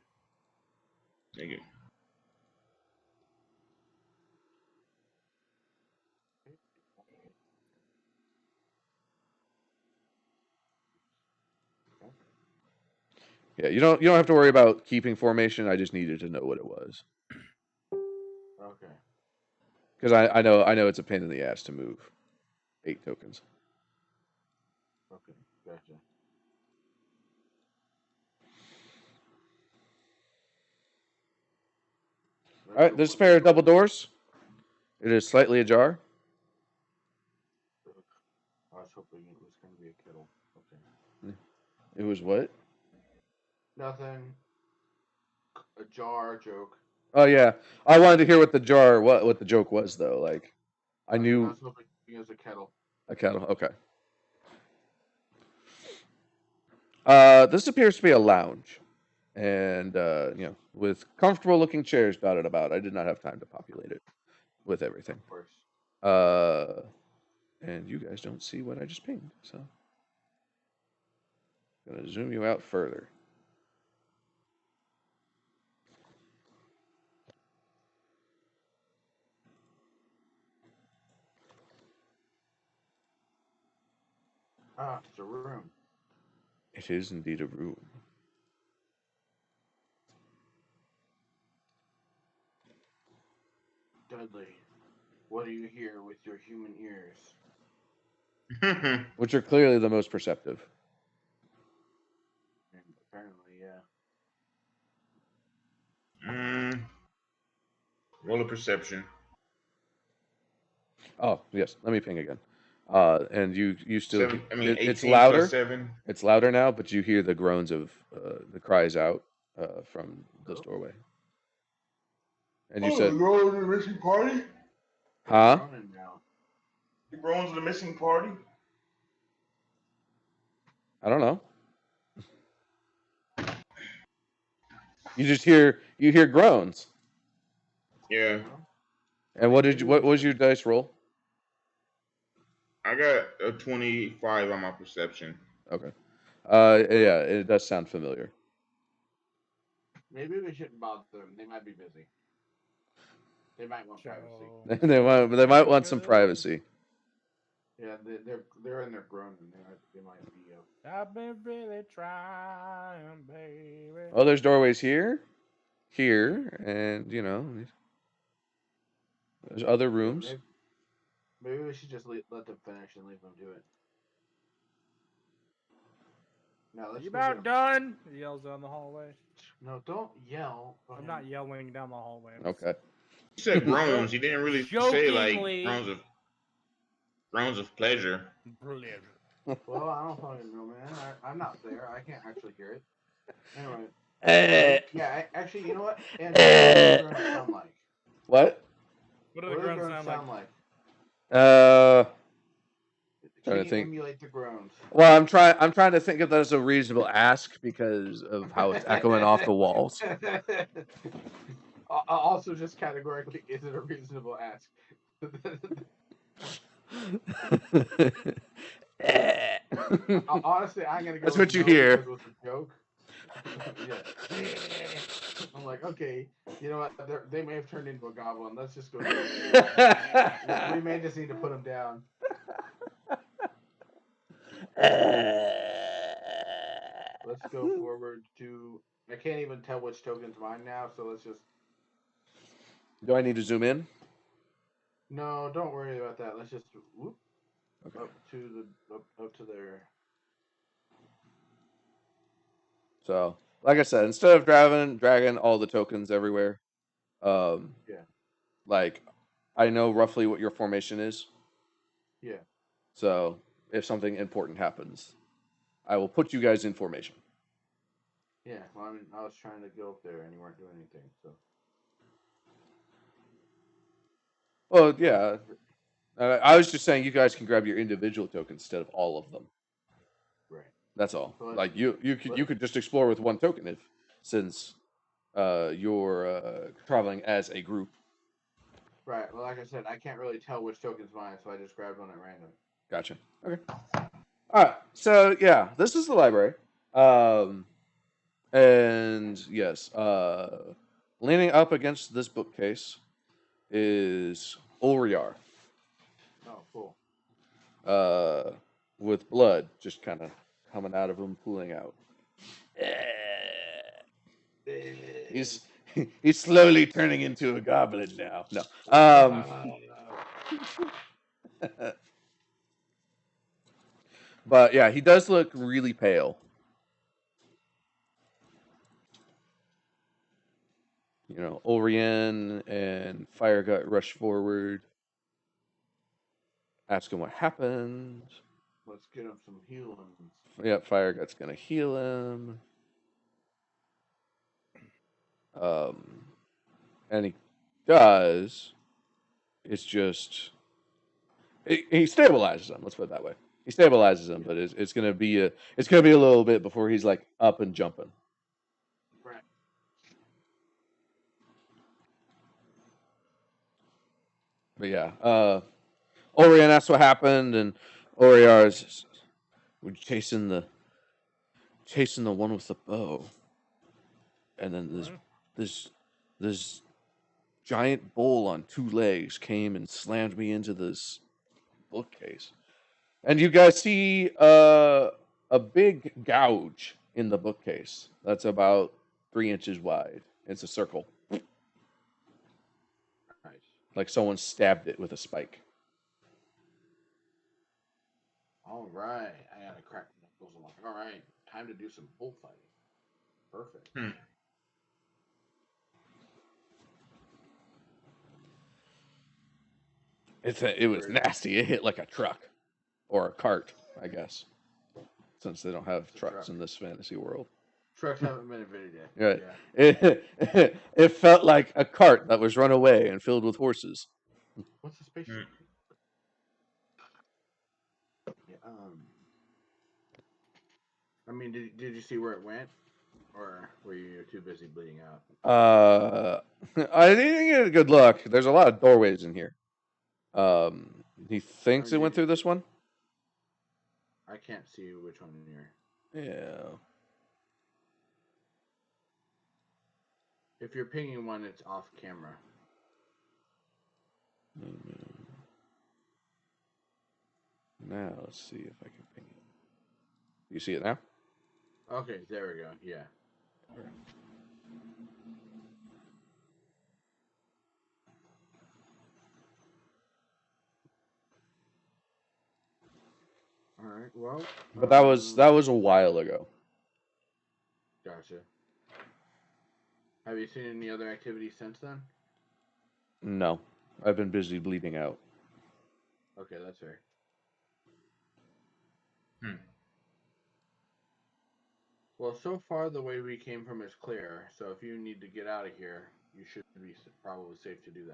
Thank you. Yeah, you don't have to worry about keeping formation. I just needed to know what it was Okay. because I know it's a pain in the ass to move 8 tokens. Okay. Gotcha. All right, there's a pair of double doors. It is slightly ajar. I was hoping it was going to be a kettle. Okay. It was what? Nothing. A jar joke. Oh yeah, I wanted to hear what the joke was though. Like, I I knew was hoping it was a kettle. a kettle. Okay. This appears to be a lounge, and with comfortable looking chairs dotted about. I did not have time to populate it with everything. Of course. And you guys don't see what I just pinged, so I'm gonna zoom you out further. Ah, it's a room. It is indeed a room. Dudley, what do you hear with your human ears? Which are clearly the most perceptive. And apparently, yeah. Roll a perception. Oh yes, let me ping again. And you still it's 18 plus louder. 7. It's louder now, but you hear the groans of the cries out from this Oh. doorway. And you Oh, said, the groans of the missing party? "Huh? Running now. The groans of the missing party? I don't know." You hear groans. Yeah. And what was your dice roll? I got a 25 on my perception. Okay. Yeah, it does sound familiar. Maybe we shouldn't bother them. They might be busy. They might want privacy. They might want some privacy. Yeah, they're in their groaning. They might be. I've been really trying, baby. Oh, there's doorways here, and there's other rooms. Maybe we should just let them finish and leave them do it. No, let's You go about get 'em. done? He yells down the hallway. No, don't yell. I'm not yelling down the hallway. Okay. You said groans. You didn't really say like Jokingly. groans of pleasure. Brilliant. Well, I don't fucking know, man. I'm not there. I can't actually hear it. Anyway. Yeah, actually, you know what? And what do the groans sound like? What? What do the groans sound like? Can you emulate the groans? Well, I'm trying to think if that's a reasonable ask because of how it's echoing off the walls. Also, just categorically, is it a reasonable ask? Honestly, I'm gonna go. That's what you no hear. because it was a joke. Yeah. I'm like, okay, you know what? They may have turned into a goblin. Let's just go. We may just need to put them down. Let's go forward to. I can't even tell which token's mine now, so let's just. Do I need to zoom in? No, don't worry about that. Let's just whoop Okay. up to there. So, like I said, instead of dragging all the tokens everywhere, Yeah. like I know roughly what your formation is. Yeah. So, if something important happens, I will put you guys in formation. Yeah, well, I mean, I was trying to go up there and you weren't doing anything, so. Well, yeah. I was just saying you guys can grab your individual tokens instead of all of them. Right. That's all. So like you could just explore with one token since you're traveling as a group. Right. Well, like I said, I can't really tell which token's mine, so I just grabbed one at random. Gotcha. Okay. All right. So yeah, this is the library. And yes, leaning up against this bookcase is Ulriar. Oh, cool. With blood just kind of coming out of him, pooling out. He's slowly turning into a goblin now. No. But yeah, he does look really pale. You know, Orion and Firegut rush forward, ask him what happened. Let's get him some healing. Yeah, Firegut's gonna heal him. And he does. It's just he stabilizes him. Let's put it that way. He stabilizes him, but it's gonna be a little bit before he's like up and jumping. Right. But yeah, Orion asks what happened, and Oriar's we're chasing the one with the bow, and then this giant bull on two legs came and slammed me into this bookcase. And you guys see a big gouge in the bookcase that's about 3 inches wide. It's a circle. Nice. Like someone stabbed it with a spike. All right. I gotta crack the knuckles. I'm like, all right, time to do some bullfighting. Perfect. It was nasty. It hit like a truck or a cart, I guess, since they don't have It's a trucks truck. in this fantasy world. Trucks haven't been invented yet. Right. Yeah. It felt like a cart that was run away and filled with horses. What's the spaceship? Yeah, I mean, did you see where it went, or were you too busy bleeding out? I didn't get a good look. There's a lot of doorways in here. He thinks it went through this one. I can't see which one you're. Yeah. If you're pinging one, it's off camera. Now let's see if I can ping it. You see it now? Okay, there we go. Yeah. All right. Well. But that was a while ago. Gotcha. Have you seen any other activity since then? No, I've been busy bleeding out. Okay, that's fair. Well, so far the way we came from is clear. So if you need to get out of here, you should be probably safe to do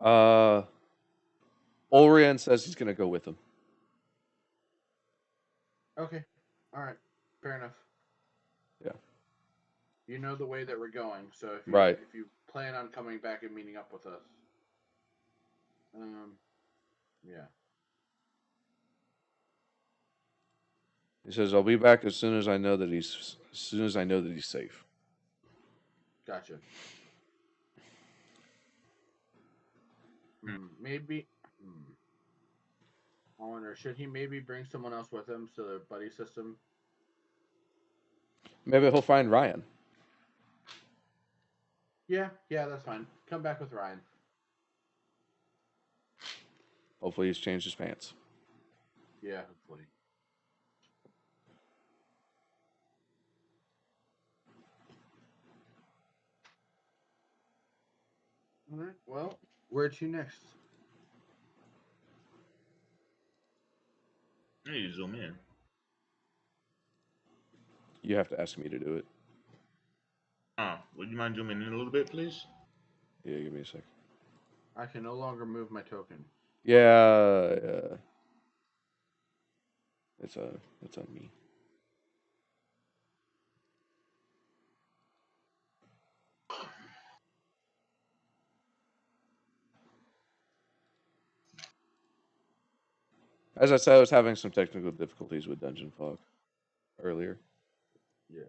that. Ulrian says he's gonna go with him. Okay. All right. Fair enough. Yeah. You know the way that we're going, so Right. if you plan on coming back and meeting up with us, yeah. He says I'll be back as soon as I know that he's safe. Gotcha. Maybe. I wonder, should he maybe bring someone else with him so the buddy system? Maybe he'll find Ryan. Yeah, that's fine. Come back with Ryan. Hopefully he's changed his pants. Yeah, hopefully. All right. Well, where to next? I need to zoom in. You have to ask me to do it. Would you mind zooming in a little bit, please? Yeah, give me a sec. I can no longer move my token. Yeah. It's on me. As I said, I was having some technical difficulties with Dungeon Fog earlier. Yeah.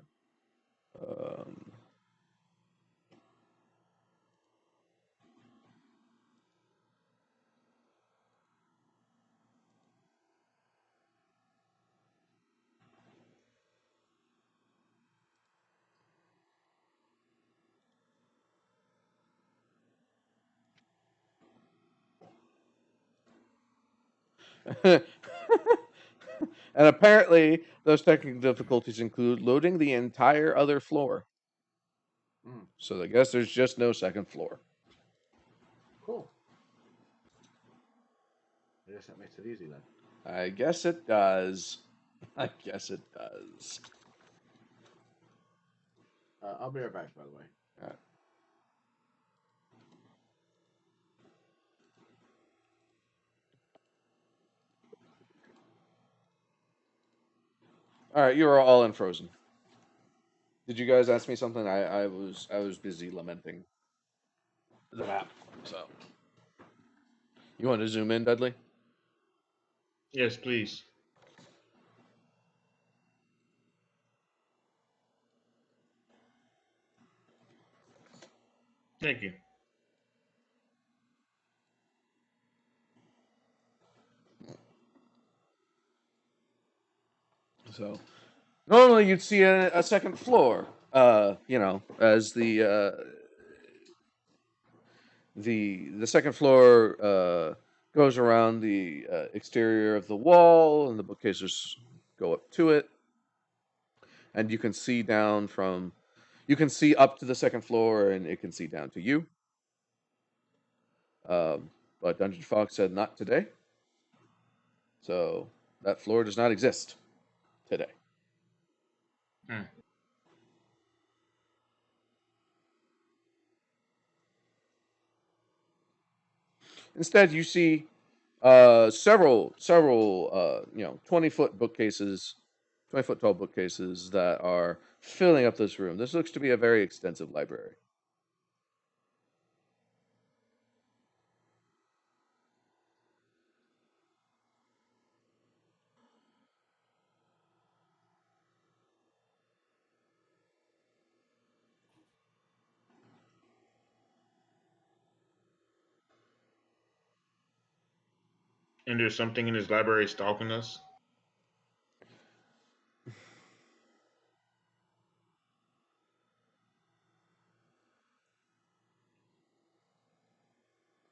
And apparently, those technical difficulties include loading the entire other floor. So I guess there's just no second floor. Cool. I guess that makes it easy then. I guess it does. I guess it does. I'll be right back, by the way. All right. All right, you are all unfrozen. Did you guys ask me something? I was busy lamenting the map. So, you want to zoom in, Dudley? Yes, please. Thank you. So, normally you'd see a second floor. As the second floor goes around the exterior of the wall, and the bookcases go up to it, and you can see up to the second floor, and it can see down to you. But Dungeon Fox said not today. So that floor does not exist today. Hmm. Instead, you see several 20-foot bookcases, 20-foot tall bookcases that are filling up this room. This looks to be a very extensive library. And there's something in this library stalking us.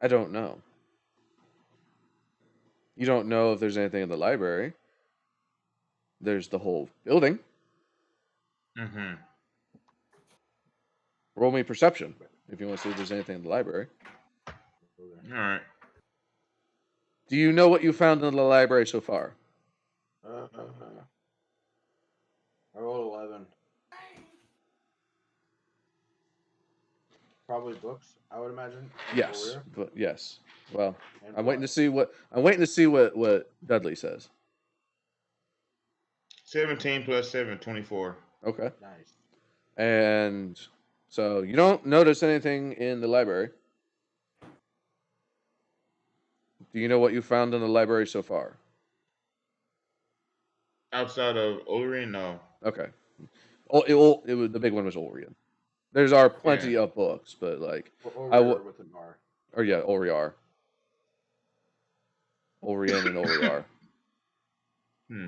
I don't know. You don't know if there's anything in the library. There's the whole building. Mm-hmm. Roll me perception if you want to see if there's anything in the library. All right. Do you know what you found in the library so far? I rolled 11. Probably books, I would imagine. Yes, but yes. Well, And I'm waiting to blood. see what Dudley says. 17 plus 7, 24. Okay. Nice. And so you don't notice anything in the library. Do you know what you found in the library so far? Outside of Orion, no. Okay. It was the big one was Orion. There's plenty of books, but like Or I w- with an R. or yeah, Oriar. Orion and Oriar. Hmm.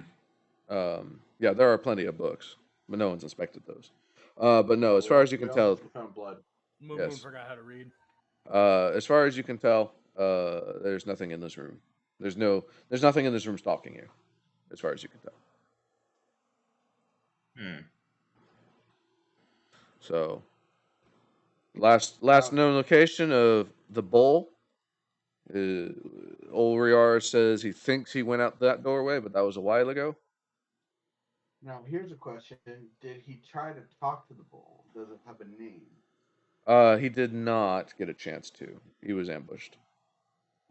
Yeah, there are plenty of books, but no one's inspected those. But no, as far as you can tell, Found blood. Moon Yes. forgot how to read. as far as you can tell, there's nothing in this room. There's nothing in this room stalking you, as far as you can tell. Hmm. So, last known location of the bull. Ulriar says he thinks he went out that doorway, but that was a while ago. Now, here's a question. Did he try to talk to the bull? Does it have a name? He did not get a chance to. He was ambushed.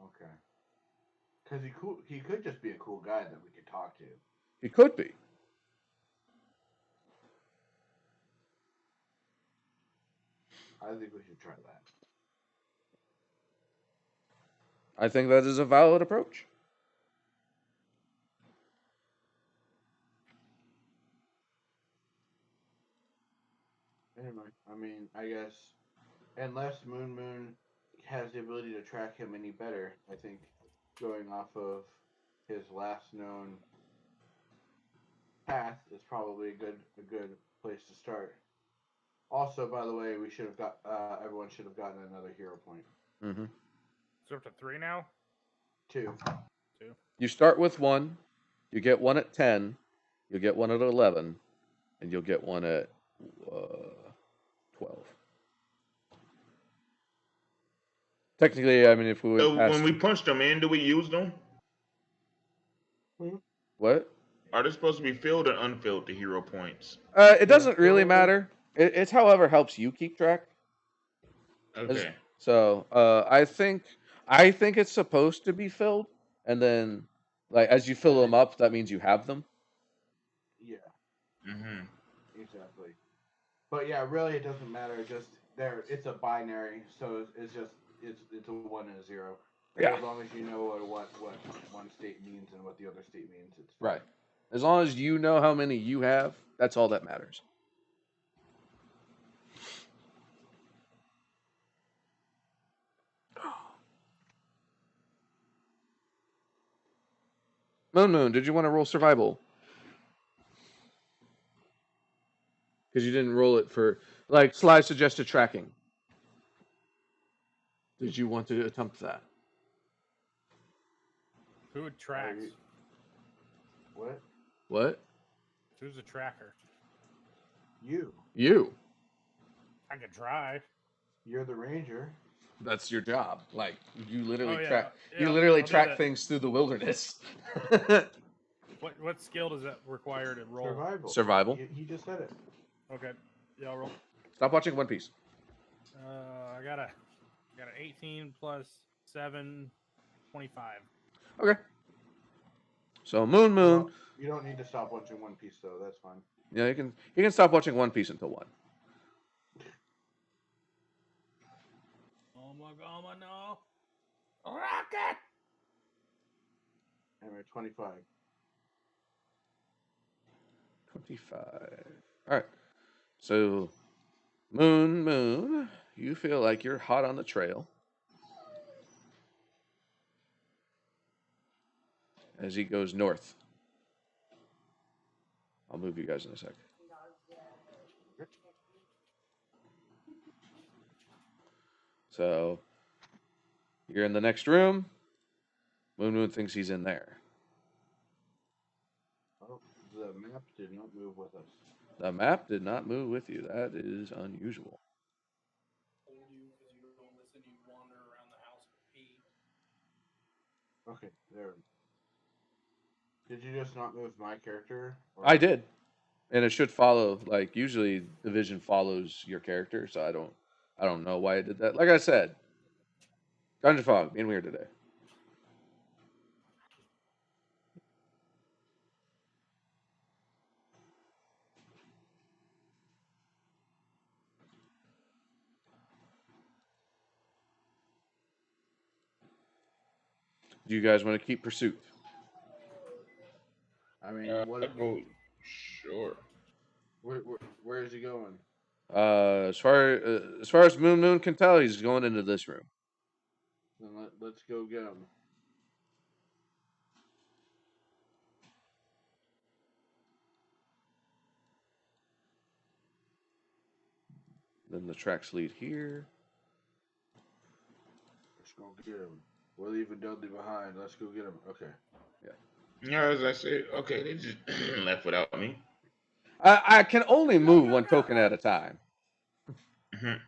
Okay. Because he could just be a cool guy that we could talk to. He could be. I think we should try that. I think that is a valid approach. Anyway, I mean, I guess unless Moon has the ability to track him any better, I think going off of his last known path is probably a good place to start. Also, by the way, we should have got everyone should have gotten another hero point. Mm-hmm. So up to 3 now? 2. You start with 1. You get 1 at 10. You'll get 1 at 11, and you'll get 1 at 12. Technically, I mean, if we went So past when we punch them in, do we use them? what? Are they supposed to be filled or unfilled, the hero points? It doesn't really matter. It's however helps you keep track. Okay. So I think it's supposed to be filled, and then like as you fill them up, that means you have them. Yeah, Mm-hmm. exactly. But yeah, really, it doesn't matter. Just there, it's a binary, so it's just it's a 1 and a 0. Yeah. As long as you know what one state means and what the other state means, it's fine. Right. As long as you know how many you have, that's all that matters. Moon, did you want to roll survival? Because you didn't roll it for like Sly suggested tracking. Did you want to attempt that? Who tracks? What? What? Who's the tracker? You. You. I could try. You're the ranger. That's your job. Like you literally Oh, yeah. track. You Yeah, literally I'll do track that. things through the wilderness. What skill does that require to roll? Survival. Survival. He just said it. Okay. Yeah, I'll roll. Stop watching One Piece. I got an 18 plus 7, 25. Okay. So Moon. You don't need to stop watching One Piece though. That's fine. Yeah, you can stop watching One Piece until 1. Oh my god, no! Rocket! Anyway, 25. 25. All right. So Moon, you feel like you're hot on the trail as he goes north. I'll move you guys in a sec. So you're in the next room. Moon thinks he's in there. Oh, the map did not move with us. The map did not move with you. That is unusual. Told you because you don't listen, you wander around the house and pee. Okay, there. Did you just not move my character? Or... I did. And it should follow, like, usually the vision follows your character, so I don't know why it did that. Like I said, Dungeon Fog, being weird today. Do you guys want to keep pursuit? I mean, Sure. where is he going? As far as Moon can tell, he's going into this room. Then let's go get him. Then the tracks lead here. Let's go get him. We're leaving Dudley behind. Let's go get him. Okay. Yeah, as I said, okay, they just left without me. I can only move one token at a time. Mhm.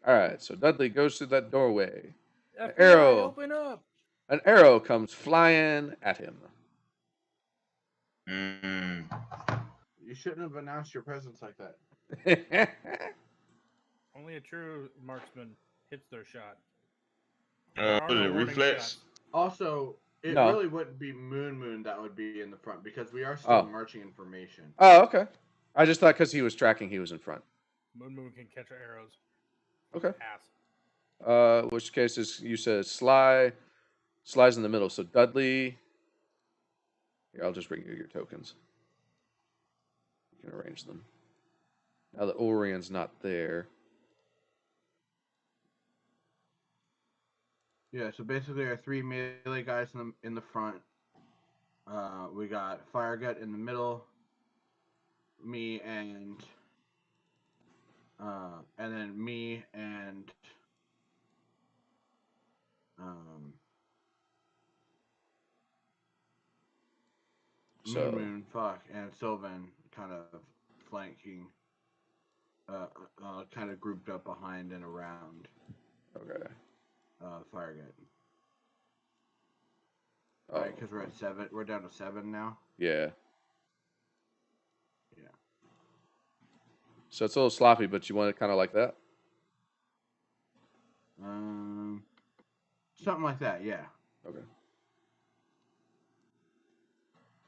All right, so Dudley goes through that doorway. FBI, Arrow. open up! An arrow comes flying at him. Mm. You shouldn't have announced your presence like that. Only a true marksman hits their shot. Was it warning reflex? shots. Also, it No. really wouldn't be Moon that would be in the front because we are still Oh. marching in formation. Oh, okay. I just thought because he was tracking, he was in front. Moon can catch our arrows. Okay. Pass. Which case is you said Sly's in the middle. So Dudley. Here, I'll just bring you your tokens. You can arrange them. Now that Orion's not there. Yeah, so basically our 3 melee guys in the front. We got Firegut in the middle. Me and then me and So Moon, and Sylvan kind of flanking, kind of grouped up behind and around. okay. Firegut. Oh, Right, because we're at 7. We're down to 7 now. yeah. Yeah. So it's a little sloppy, but you want it kind of like that. Something like that. Yeah. Okay.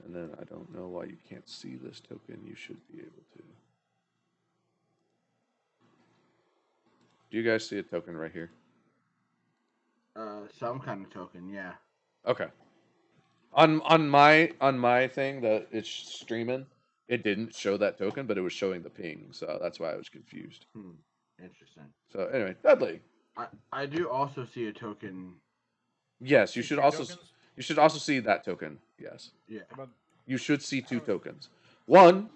And then I don't know why you can't see this token. You should be able to. Do you guys see a token right here? Some kind of token. Yeah. Okay. On my thing that it's streaming, it didn't show that token, but it was showing the ping, so that's why I was confused. Interesting. So anyway, Dudley. I do also see a token. Yes, you See should two also tokens? you should also see that token. Yes. Yeah. How about You should see 2 tokens. One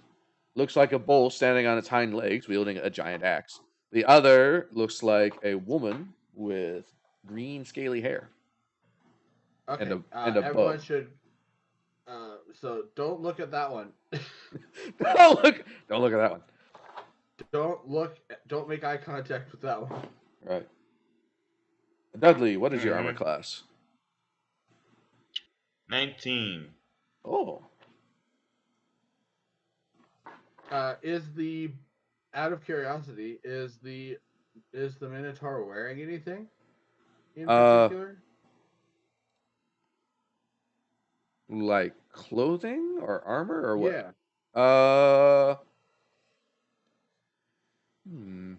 looks like a bull standing on its hind legs wielding a giant axe. The other looks like a woman with green scaly hair. Okay. And a everyone bow. should. So don't look at that one. Don't look at that one. Don't make eye contact with that one. Right. Dudley, what is your armor Mhm. class? 19. Oh, Is the out of curiosity is the Minotaur wearing anything in uh, particular? like clothing or armor or what? Yeah. Uh, hmm.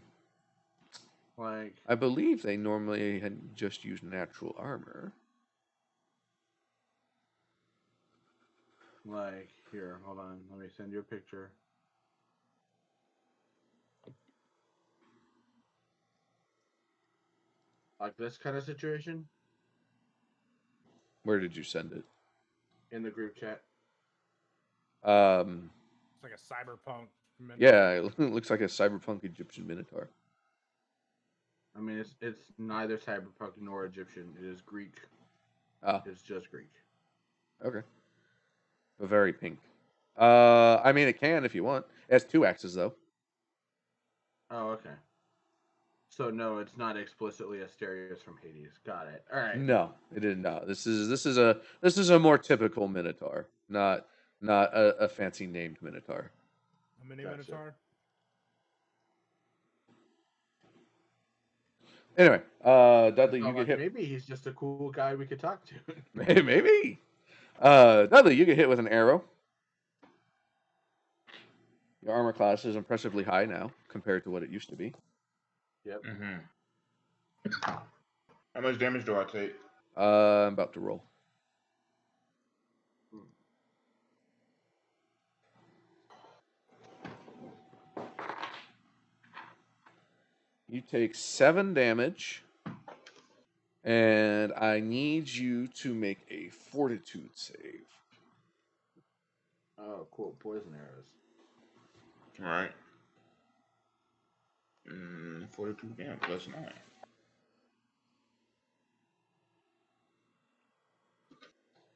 Like I believe they normally had just used natural armor. here, hold on. Let me send you a picture. Like this kind of situation Where did you send it? in the group chat. It's like a cyberpunk. Yeah, it looks like a cyberpunk Egyptian minotaur. I mean, it's neither cyberpunk nor Egyptian. It is Greek. Ah, It's just Greek. okay. But very pink. I mean, it can if you want. It has 2 axes though. Oh, okay. So no, it's not explicitly Asterios from Hades. Got it. All right. No, it did not. This is a more typical minotaur, not a fancy named minotaur. A mini Gotcha. minotaur. Anyway, Dudley, So, you get like, hit. maybe he's just a cool guy we could talk to. Maybe. Dudley, you get hit with an arrow. Your armor class is impressively high now compared to what it used to be. Yep. How much damage do I take? I'm about to roll. You take 7 damage, and I need you to make a fortitude save. Oh, cool. Poison arrows. All right. 42 damn plus 9.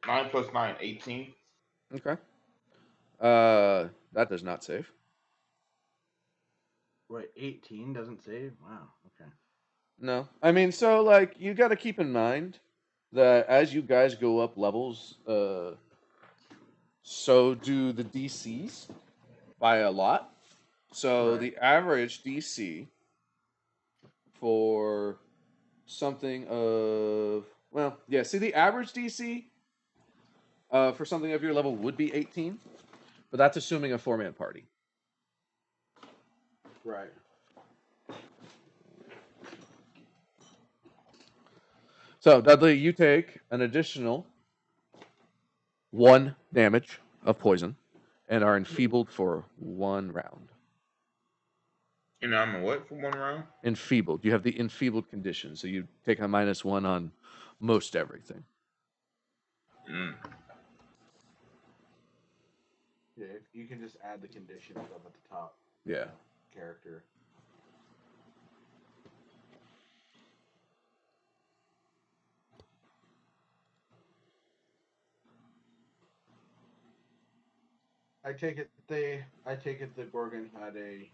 9 plus 9, 18. Okay. That does not save. Wait, 18 doesn't save? Wow. Okay. No. I mean, so, like, you got to keep in mind that as you guys go up levels, so do the DCs by a lot. So Right. the average DC for something of, well, yeah, see, the average DC for something of your level would be 18, but that's assuming a 4-man party. Right. So, Dudley, you take an additional 1 damage of poison and are enfeebled for 1 round. And I'm a what for 1 round? Enfeebled. You have the enfeebled condition, so you take a -1 on most everything. Mm. Yeah, you can just add the conditions up at the top. Yeah. Character. I take it the Gorgon had a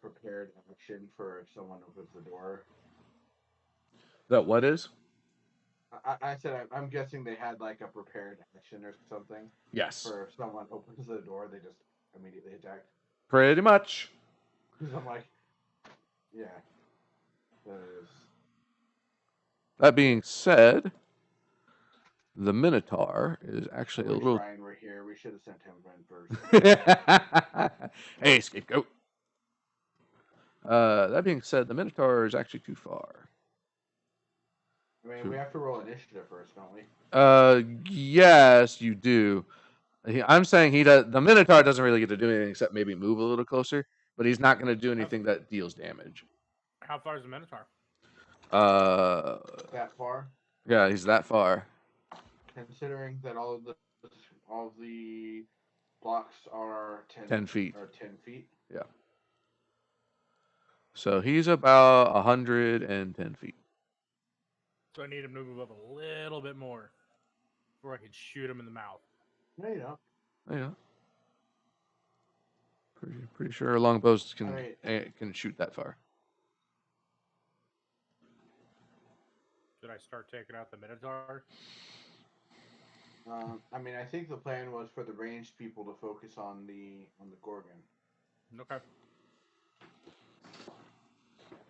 prepared action for if someone opens the door. That what is? I said I'm guessing they had like a prepared action or something. Yes. For if someone opens the door, they just immediately attack. Pretty much. Because I'm like, yeah. That being said, the Minotaur is actually a little. Ryan were here. We should have sent him in first. Hey, scapegoat. That being said, the Minotaur is actually too far. I mean, we have to roll initiative first, don't we? Yes, you do. I'm saying he does. The Minotaur doesn't really get to do anything except maybe move a little closer, but he's not going to do anything that deals damage. How far is the minotaur? That far? Yeah, he's that far. Considering that all of the blocks are 10 feet. Or 10 feet. Yeah. So he's about 110 feet. So I need him to move up a little bit more before I can shoot him in the mouth. No, you don't. Yeah. Pretty sure longbows Alright. can shoot that far. Should I start taking out the Minotaur? I mean, I think the plan was for the ranged people to focus on the Gorgon, Okay.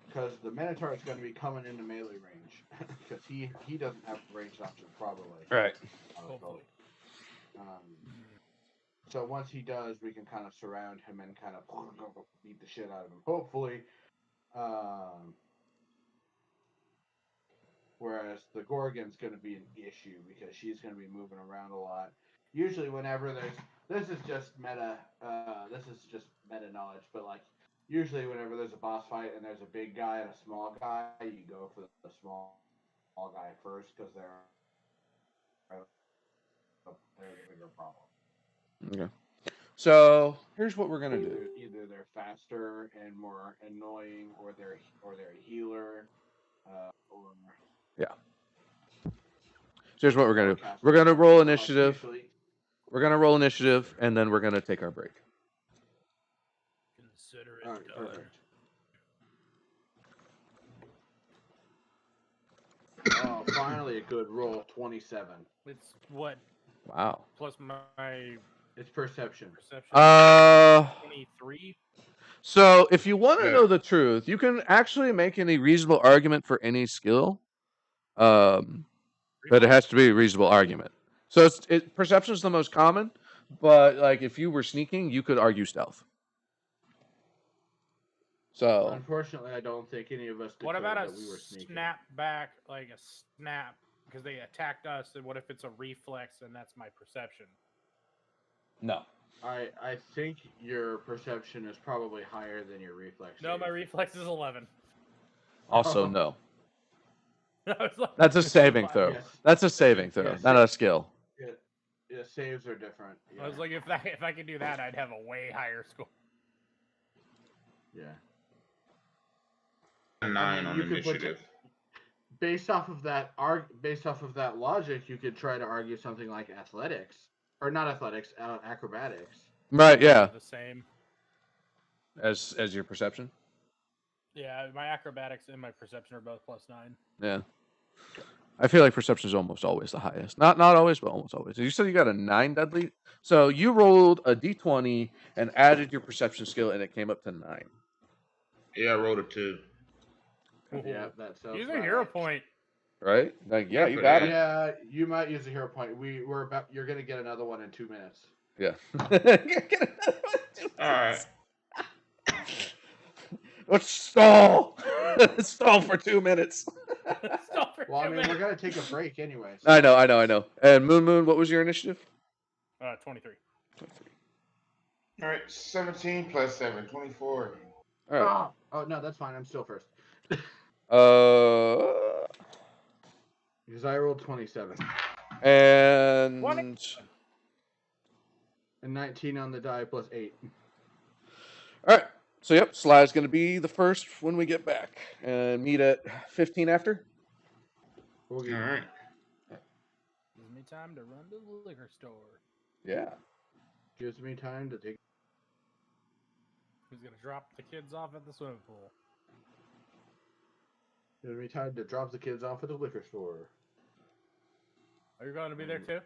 because the Minotaur is going to be coming into melee range, because he doesn't have ranged options probably. Right. Hopefully. So once he does, we can kind of surround him and kind of beat the shit out of him. Hopefully. Whereas the Gorgon's going to be an issue because she's going to be moving around a lot. Usually, whenever this is just meta knowledge, but like usually whenever there's a boss fight and there's a big guy and a small guy, you go for the small guy first because they're the bigger problem. Okay. So here's what we're gonna do. Either they're faster and more annoying, or they're a healer, or Yeah. So here's what we're gonna do. We're gonna roll initiative. We're gonna roll initiative, and then we're gonna take our break. Consider it Alright, done. perfect. Oh, finally a good roll. 27. It's what? Wow. Plus my It's perception. perception. 23. So if you want to Yeah. know the truth, you can actually make any reasonable argument for any skill. But it has to be a reasonable argument. So perception is the most common, but like if you were sneaking, you could argue stealth. So Unfortunately, I don't think any of us What declared about a that we were sneaking. snap back, like a snap, because they attacked us? And what if it's a reflex and that's my perception? no. I think your perception is probably higher than your reflex. No, save. my reflex is 11. Also no. I was like, That's a saving throw. Yes. That's a saving throw, Yes. not a skill. Yeah, saves are different. Yeah. I was like, if I could do that, I'd have a way higher score. yeah. 9 on you could initiative. Based off of that logic, you could try to argue something like athletics, or not athletics, acrobatics. Right, yeah. The same. As your perception? Yeah, my acrobatics and my perception are both +9. Yeah. I feel like perception is almost always the highest. Not always, but almost always. You said you got a 9 deadly. So you rolled a d20 and added your perception skill, and it came up to 9. Yeah, I rolled a 2. Yeah, that sounds Use a about hero right. point. Right? Like, yeah, you for got that. it. Yeah, you might use a hero point. You're gonna get another one in 2 minutes. Yeah. All right. Let's stall. Stall for 2 minutes. Stop for Well, I 2 mean, minutes. we're gonna take a break anyway. So. I know. And Moon, what was your initiative? 23. 23. All right. 17 plus 7, 24. All right. Oh no, that's fine. I'm still first. Because I rolled 27 And 19 on the die plus 8. all right. So yep, Sly's going to be the first when we get back, and meet at 15 after. We'll All get right. Gives me time to run to the liquor store. Yeah. gives me time to take. Who's gonna drop the kids off at the swimming pool? Gives me time to drop the kids off at the liquor store. Are you going to be there too?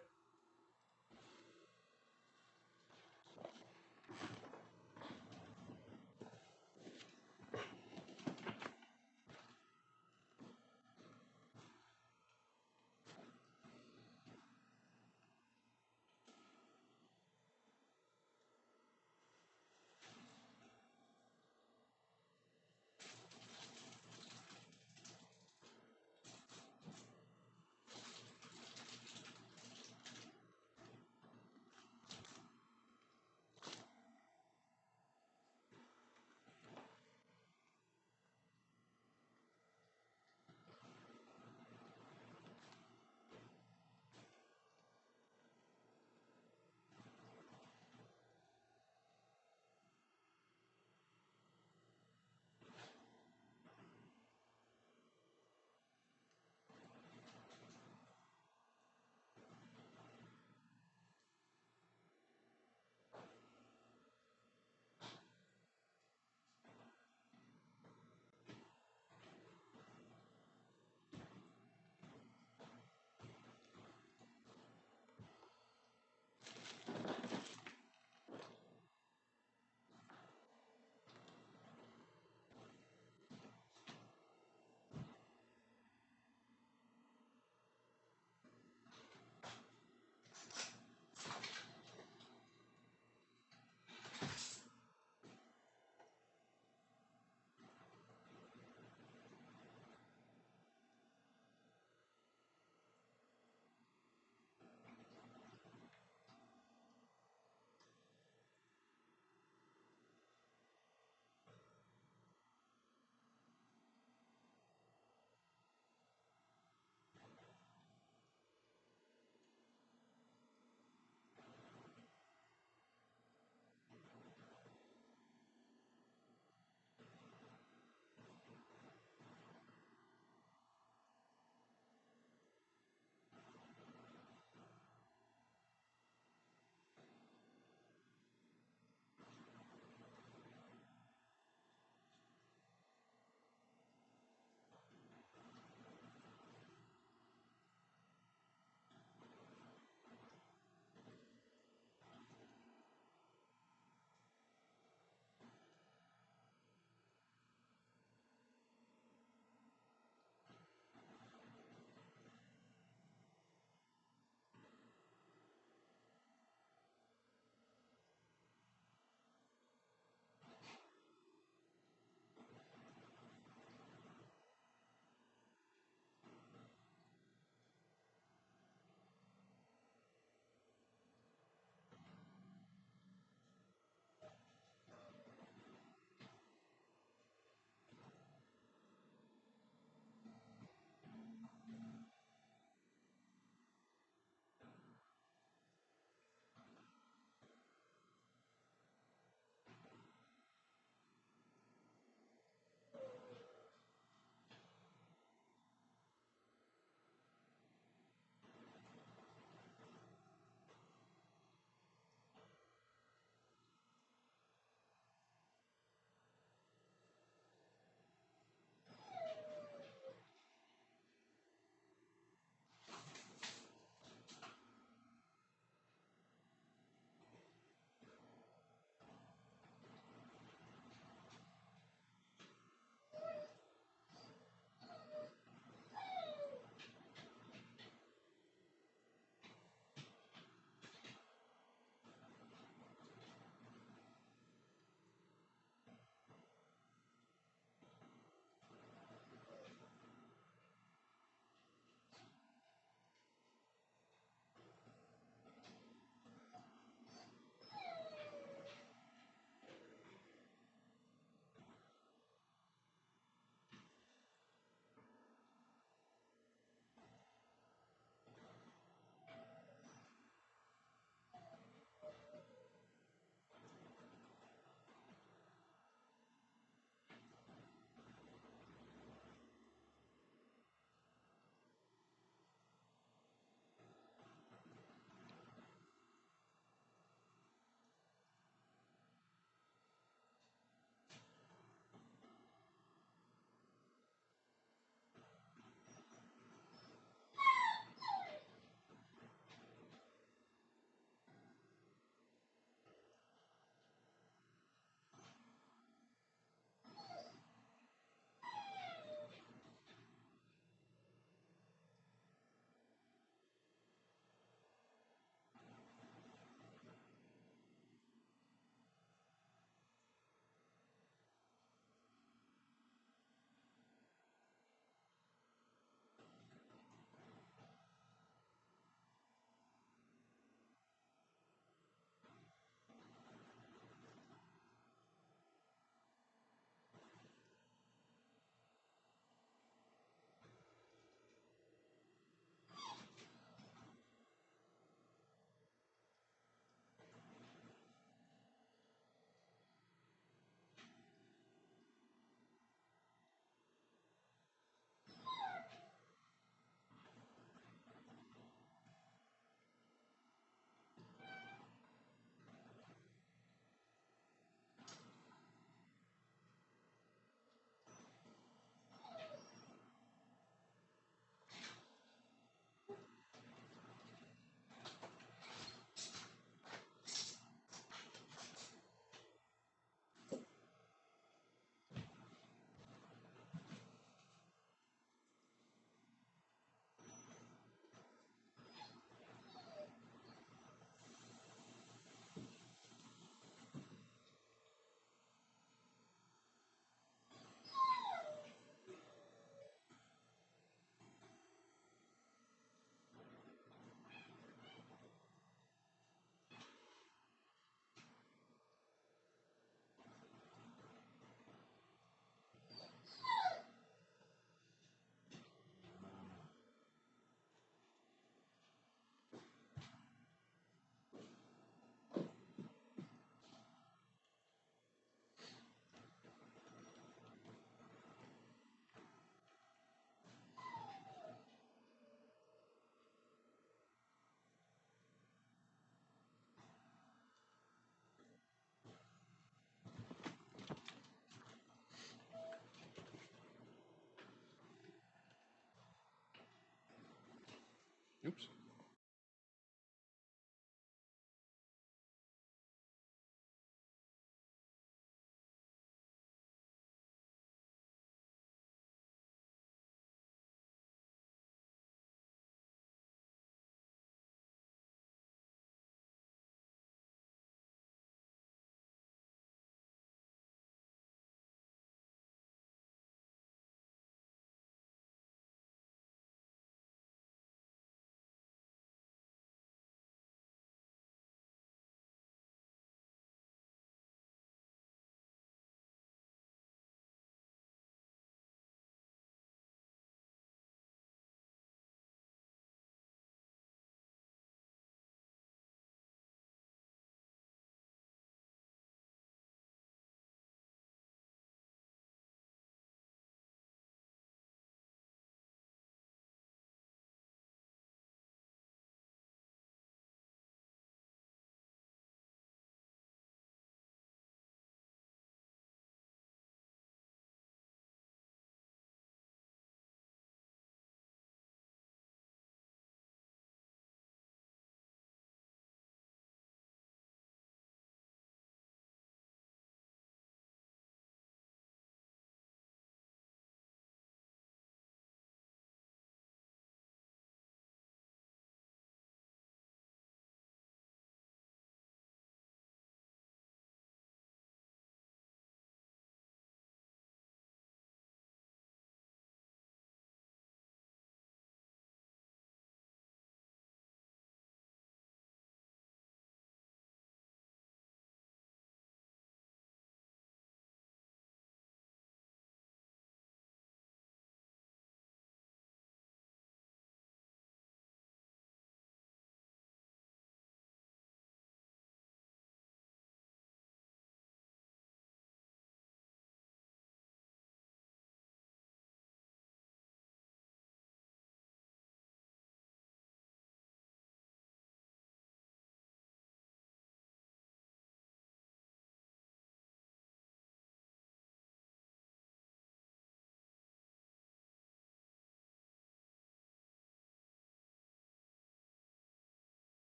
Oops.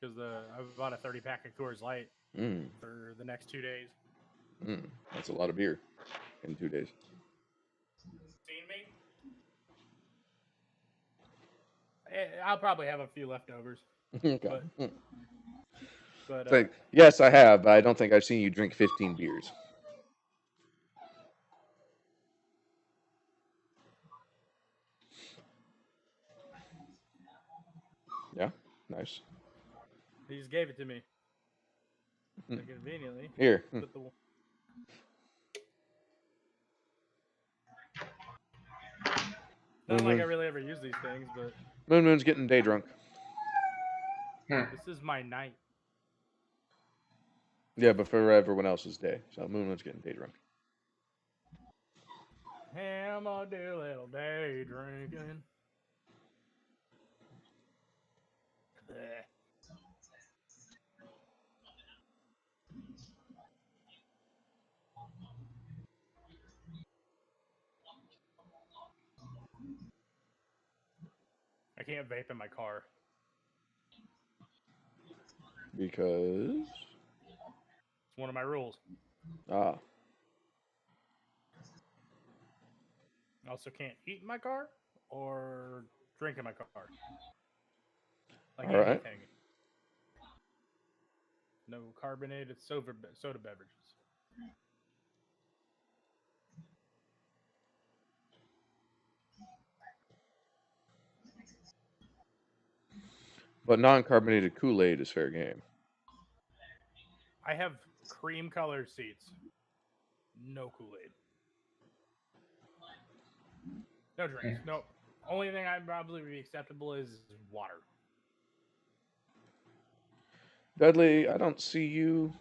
because I bought a 30-pack of Coors Light Mm, for the next 2 days. that's a lot of beer in 2 days. Seen me? I'll probably have a few leftovers, Okay. but Think, yes, I have, but I don't think I've seen you drink 15 beers. Yeah, nice. he just gave it to me. So conveniently. Here. Put the... Not like I really ever use these things, but Moon Moon's getting day drunk. this is my night. Yeah, but for everyone else's day. So Moon Moon's getting day drunk. I'm a little day drinking. Blech. I can't vape in my car. Because. It's one of my rules. Ah. I also can't eat in my car or drink in my car. Like All right. anything. No carbonated soda beverages. But non-carbonated Kool-Aid is fair game. I have cream colored seats. No Kool-Aid. No drinks. No. Only thing I'd probably be acceptable is water. Dudley, I don't see you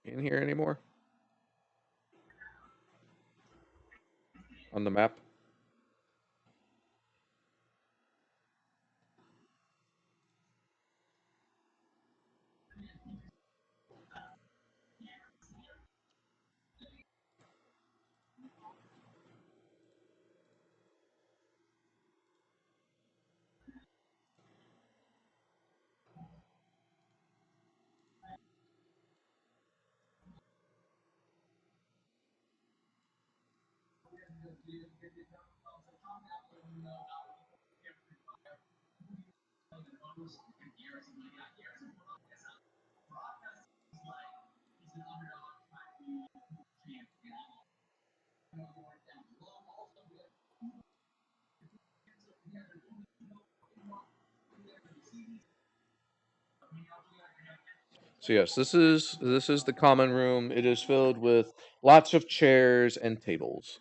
in here anymore. On the map. So yes, this is the common room. It is filled with lots of chairs and tables.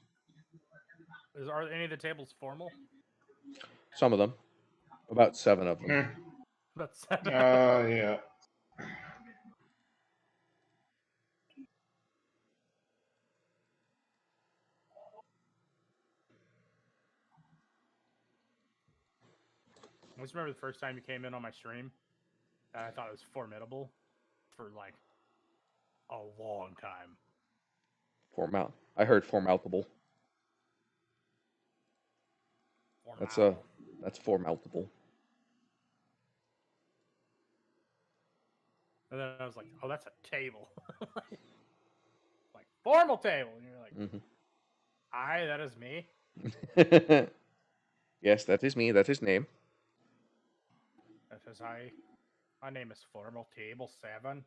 Are any of the tables formal? Some of them, about 7 of them. About 7. Yeah. I just remember the first time you came in on my stream, and I thought it was formidable for like a long time. I heard formaltable. That's formaltable. And then I was like, oh, that's a table. Like, formal table. And you're like, that is me. Yes, that is me. That is name. That is I. My name is Formal Table 7.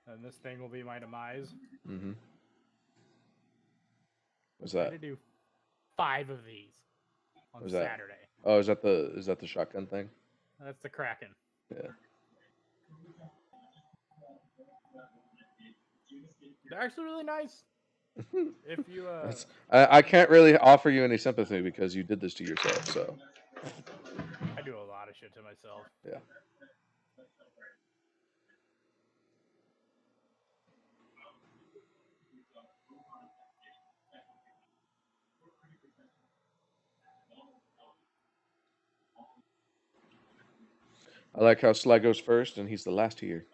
And this thing will be my demise. What's I that? had to do 5 of these on Saturday. Oh, is that the shotgun thing? That's the Kraken. Yeah. They're actually really nice. If you I can't really offer you any sympathy because you did this to yourself. So I do a lot of shit to myself. yeah. I like how Sly goes first and he's the last here.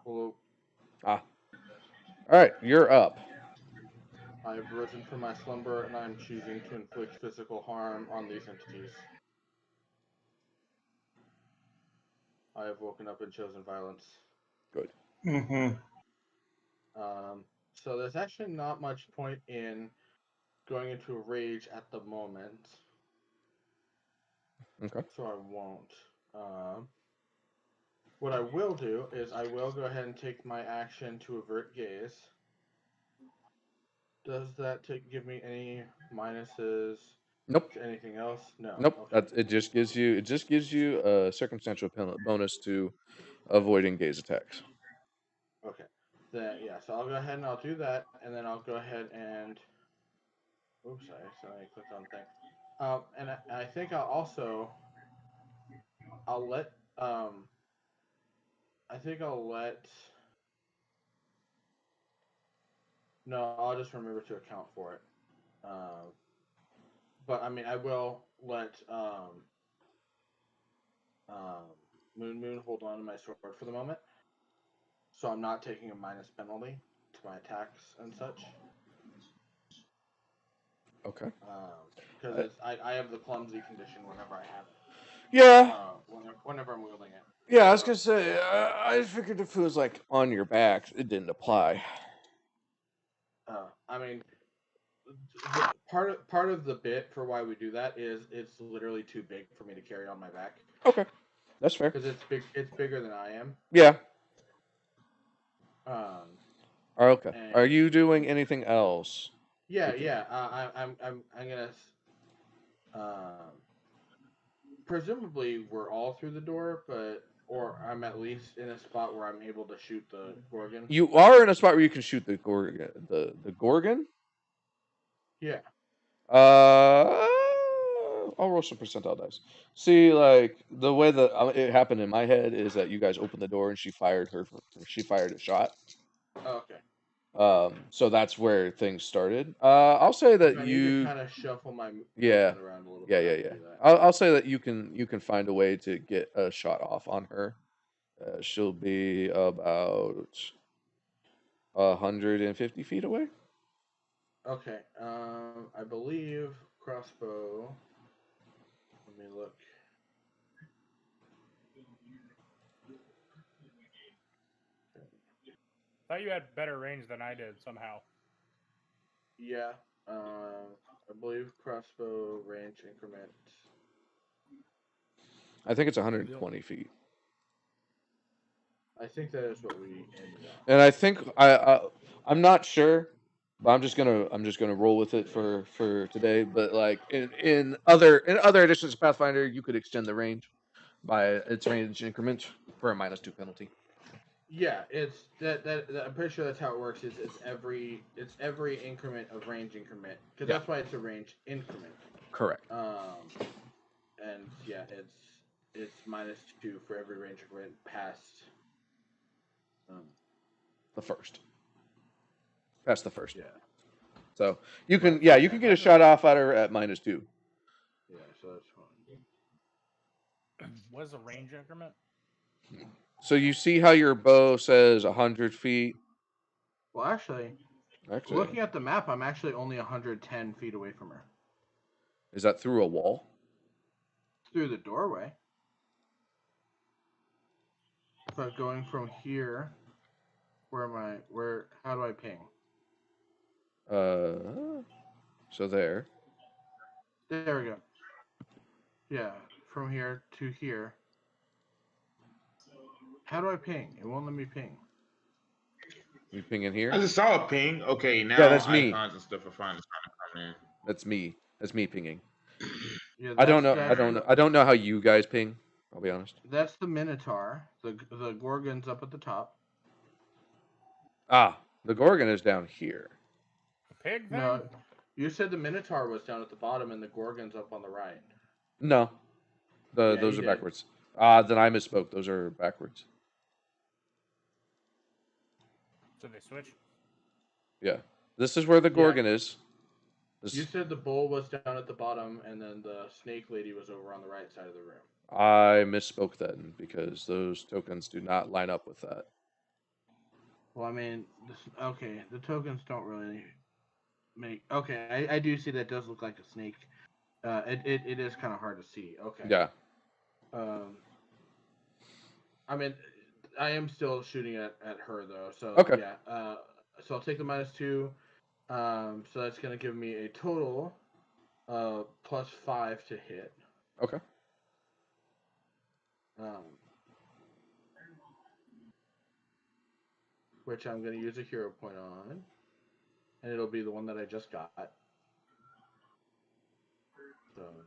Hello. Ah. All right, you're up. I have risen from my slumber, and I am choosing to inflict physical harm on these entities. I have woken up and chosen violence. Good. Mm-hmm. So there's actually not much point in going into a rage at the moment. Okay. So I won't. What I will do is I will go ahead and take my action to avert gaze. Does that give me any minuses Nope. to anything else? No. Nope. Okay. It just gives you a circumstantial bonus to avoiding gaze attacks. Okay. Then yeah, so I'll go ahead and I'll do that, and then I'll go ahead and oops, I accidentally clicked on the thing. And I think I'll let I think I'll let no, I'll just remember to account for it. But I mean, I will let um, Moon hold on to my sword for the moment, so I'm not taking a minus penalty to my attacks and such. Okay. Because Uh, I have the clumsy condition whenever I have it. yeah. Whenever I'm wielding it. Yeah. I was So, gonna say. I figured if it was like on your back, it didn't apply. I mean, part of the bit for why we do that is it's literally too big for me to carry on my back Okay. That's fair. because it's big. It's bigger than I am. Yeah. Um, Okay. Are and you doing anything else? yeah, with yeah. I'm gonna. Um, presumably we're all through the door, but or I'm at least in a spot where I'm able to shoot the Gorgon. You are in a spot where you can shoot the Gorgon. The Gorgon. Yeah. I'll roll some percentile dice. See, like the way that it happened in my head is that you guys opened the door and she fired she fired a shot. Oh, okay. So that's where things started. I'll say that I need to you, kind of shuffle my yeah, movement around a little yeah, bit. yeah, I can yeah. do that. I'll say that you can find a way to get a shot off on her. She'll be about 150 feet away. Okay. I believe crossbow. Let me look. Thought you had better range than I did somehow. Yeah. I believe crossbow range increment. I think it's 120 feet. I think that is what we ended on. And I think I'm not sure, but I'm just gonna roll with it for today. But like in other editions of Pathfinder, you could extend the range by its range increment for a -2 penalty. Yeah, it's that I'm pretty sure that's how it works. Is it's every increment of range increment because Yeah. that's why it's a range increment. Correct. And yeah, it's -2 for every range increment past. The first. Past the first. Yeah. So you can Right. So you yeah, can get a shot off at her at -2. Yeah, so that's fine. What is the range increment? So you see how your bow says 100 feet. Well, actually, Actually, looking at the map, I'm actually only 110 feet away from her. is that through a wall? Through the doorway. But going from here, where am I? How do I ping? So there. There we go. Yeah, from here to here. How do I ping? It won't let me ping. You pinging I here? just saw a ping. Okay, now Yeah, that's me. icons and stuff are finally starting to come in. That's me. That's me pinging. Yeah, I don't that's know. I don't know how you guys ping. I'll be honest. That's the Minotaur. The Gorgon's up at the top. Ah, the Gorgon is down here. Pig thing? No, you said the Minotaur was down at the bottom and the Gorgon's up on the right. No, Yeah, those you are did. backwards. Ah, then I misspoke. Those are backwards. So they switch? Yeah, this is where the Yeah. Gorgon is. You said the bull was down at the bottom and then the snake lady was over on the right side of the room. I misspoke then because those tokens do not line up with that. Well, I mean, okay, the tokens don't really make. Okay, I do see that does look like a snake. It is kind of hard to see. Okay. Yeah. Um, I mean, I am still shooting at her though. So Okay. yeah. So I'll take the -2. So that's gonna give me a total +5 to hit. Okay. Um, which I'm gonna use a hero point on, and it'll be the one that I just got. So,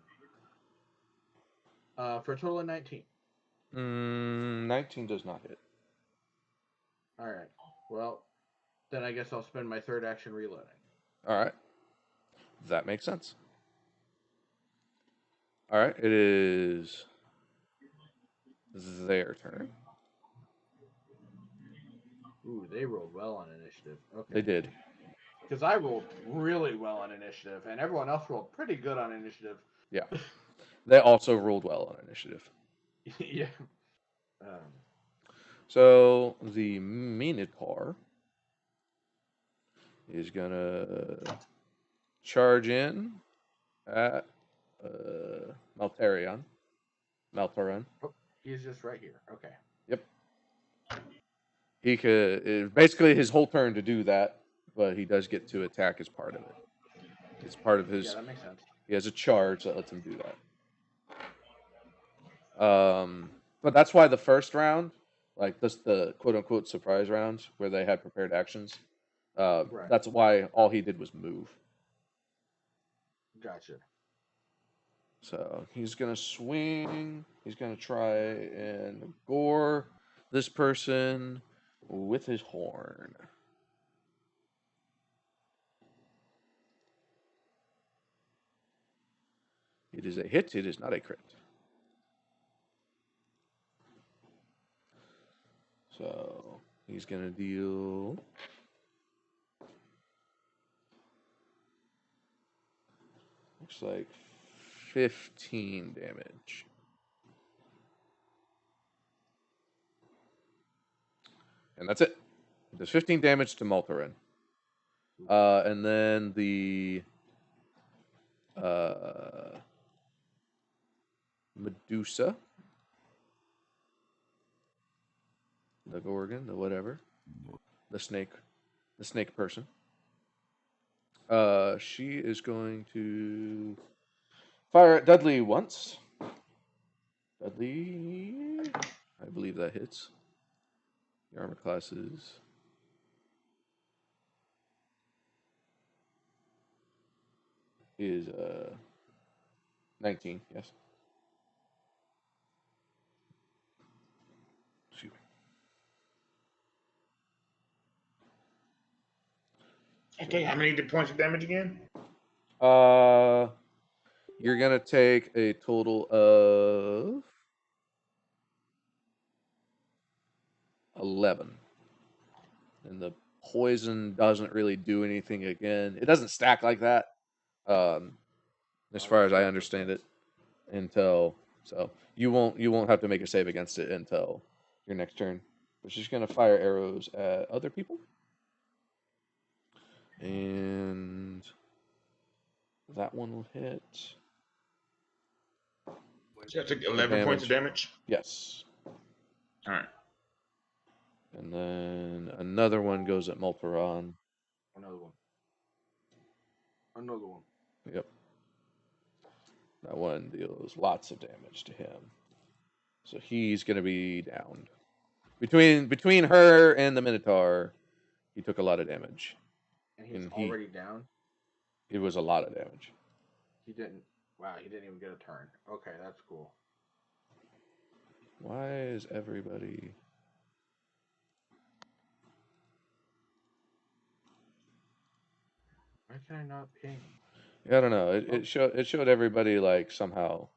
for a total of 19. 19 does not hit. All right. Well, then I guess I'll spend my third action reloading. All right. That makes sense. All right. It is their turn. Ooh, they rolled well on initiative. They Okay. did. Because I rolled really well on initiative, and everyone else rolled pretty good on initiative. Yeah. They also rolled well on initiative. Yeah. Um, So the Minotaur is gonna charge in at Maltarion. Maltaran. oh, he's just right here. Okay. Yep. He could basically his whole turn to do that, but he does get to attack as part of it. It's part of Yeah, his. that makes sense. He has a charge that lets him do that. But that's why the first round, like this, the quote unquote surprise rounds where they had prepared actions. Right. That's why all he did was move. Gotcha. So he's gonna swing. He's gonna try and gore this person with his horn. It is a hit. It is not a crit. So he's gonna deal. Looks like 15 damage. And that's it. It does 15 damage to Maltarin. And then the Medusa, the Gorgon, the whatever, the snake person. She is going to fire at Dudley once. Dudley, I believe that hits. The armor classes. Is 19, yes. Excuse me. Okay, how many points of damage again? You're gonna take a total of 11, and the poison doesn't really do anything again. It doesn't stack like that, as far as I understand it. Until so you won't have to make a save against it until your next turn. But she's gonna fire arrows at other people, and that one will hit. So I took 11 points of damage. Yes. All right. And then another one goes at Mulperon. Another one. Another one. Yep. That one deals lots of damage to him. So he's gonna be downed. Between her and the Minotaur, he took a lot of damage. And he's And already down? It was a lot of damage. He didn't. Wow, he didn't even get a turn. Okay, that's cool. Why is everybody... Why can I not ping? I don't know. It showed everybody like somehow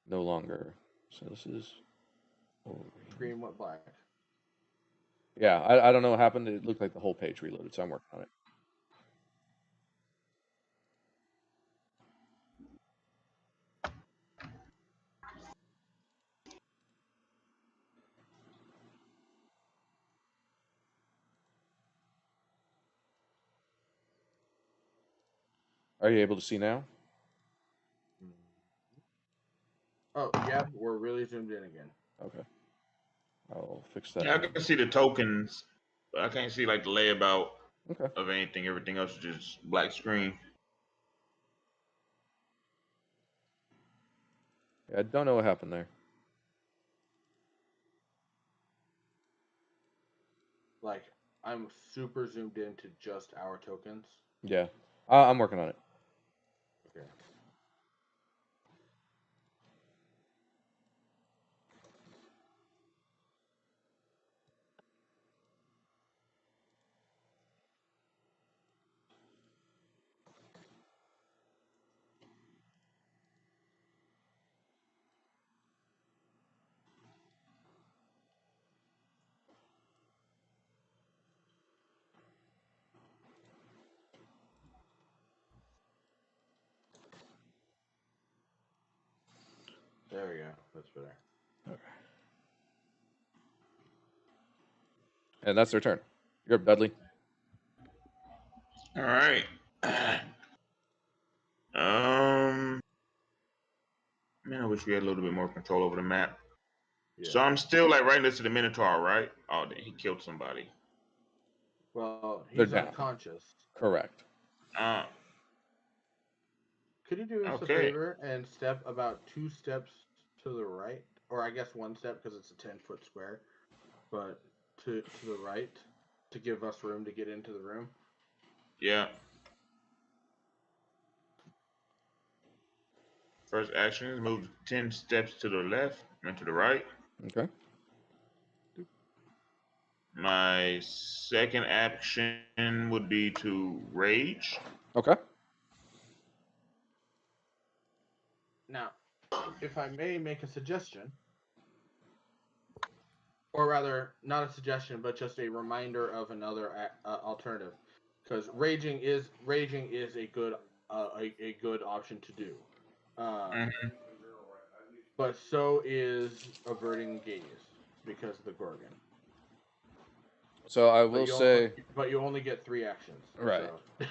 no longer. So this is Green went black. Yeah, I don't know what happened. It looked like the whole page reloaded, so I'm working on it. Are you able to see now? Oh yeah, we're really zoomed in again. Okay. I'll fix that. Yeah, I now. can see the tokens, but I can't see like the layout Okay. of anything. Everything else is just black screen. Yeah, I don't know what happened there. Like I'm super zoomed into just our tokens. Yeah. I'm working on it. Okay. There we go. That's better. Okay. And that's their turn. You're up, Dudley. All right. Man, I wish we had a little bit more control over the map. Yeah. So I'm still like right next to the Minotaur, right? Oh, he killed somebody. Well, They're he's down. unconscious. Correct. Could you do us a Okay. favor and step about 2 steps to the right, or I guess 1 step because it's a 10-foot square, but to the right to give us room to get into the room? Yeah. First action is move 10 steps to the left and to the right. Okay. My second action would be to rage. Okay. Now, if I may make a suggestion, or rather, not a suggestion, but just a reminder of another alternative, because raging is a good a good option to do, but so is averting gaze because of the Gorgon. So I will say, but you only get 3 actions. right. So.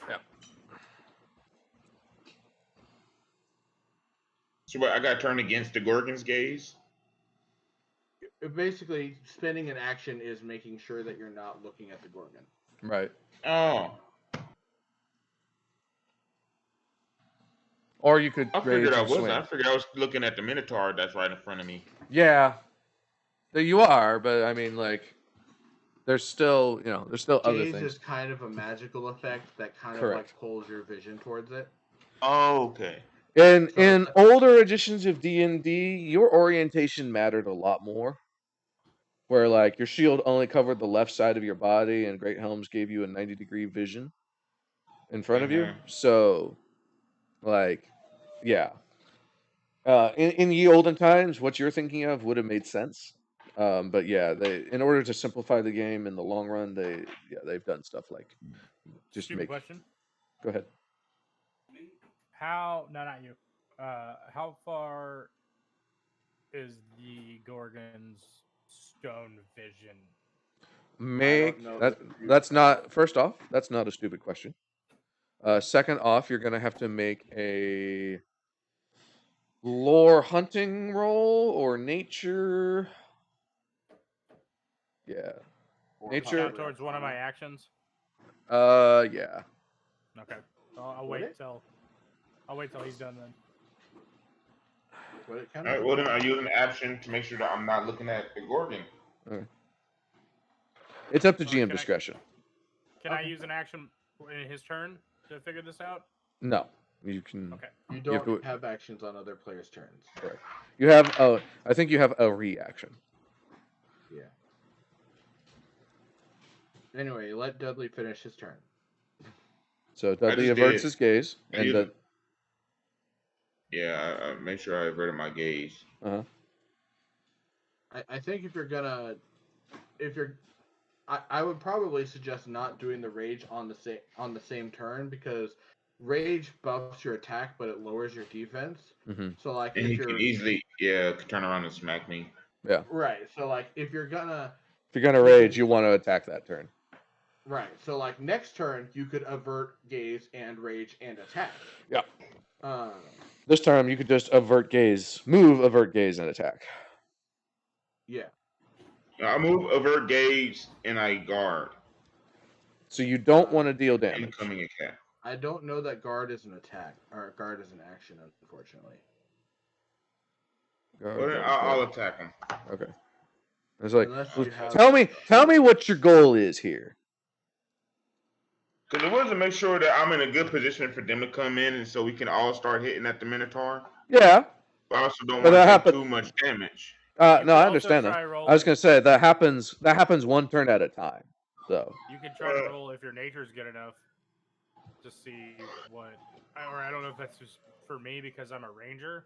Yeah. So I got turned against the Gorgon's gaze. Basically, spending an action is making sure that you're not looking at the Gorgon. Right. Oh. Or you could I rage figured I and was. swing. I figured I was looking at the Minotaur that's right in front of me. Yeah. You are, but I mean, like, there's still, there's still other Gaze things. is kind of a magical effect that kind of Correct. like pulls your vision towards it. Oh, okay. In older editions of D&D, your orientation mattered a lot more. Where, like, your shield only covered the left side of your body, and Great Helms gave you a 90-degree vision in front of you. So, like, yeah. In ye olden times, what you're thinking of would have made sense. But yeah, in order to simplify the game in the long run, they've done stuff like just Stupid question. Go ahead. No, not you. How far is the Gorgon's stone vision? That's not. First off, that's not a stupid question. Second off, you're gonna have to make a lore hunting roll or nature. Yeah. Nature. Count towards one of my actions. Yeah. Okay. I'll wait till he's done then. All right, well then I use an action to make sure that I'm not looking at the Gorgon. Okay. It's up to GM discretion. Can I use an action in his turn to figure this out? No, you can. Okay. You don't have actions on other players' turns. Correct. You have. I think you have a reaction. Yeah. Anyway, let Dudley finish his turn. So Dudley averts his gaze, and then. Yeah, I make sure I averted my gaze. Uh-huh. I think I would probably suggest not doing the rage on the same turn, because rage buffs your attack, but it lowers your defense. Mm-hmm. So like, and he can easily turn around and smack me. Yeah. Right. So like, if you're gonna rage, you want to attack that turn. Right. So like next turn, you could avert, gaze, and rage and attack. Yeah. Um, This time you could just avert gaze, move, avert gaze, and attack. yeah. I move, avert, gaze, and I guard. So you don't want to deal damage. Incoming attack. I don't know that guard is an attack or guard is an action, unfortunately. Guard, Well, I'll attack him. Okay. It's like, Unless you have tell me what your goal is here. Because it was to make sure that I'm in a good position for them to come in, and so we can all start hitting at the Minotaur. Yeah. But I also don't But want that to take too much damage. No, could I also understand that. try I was rolling- gonna say that happens one turn at a time. So You can try to roll if your nature's good enough to see what. Or I don't know if that's just for me because I'm a ranger.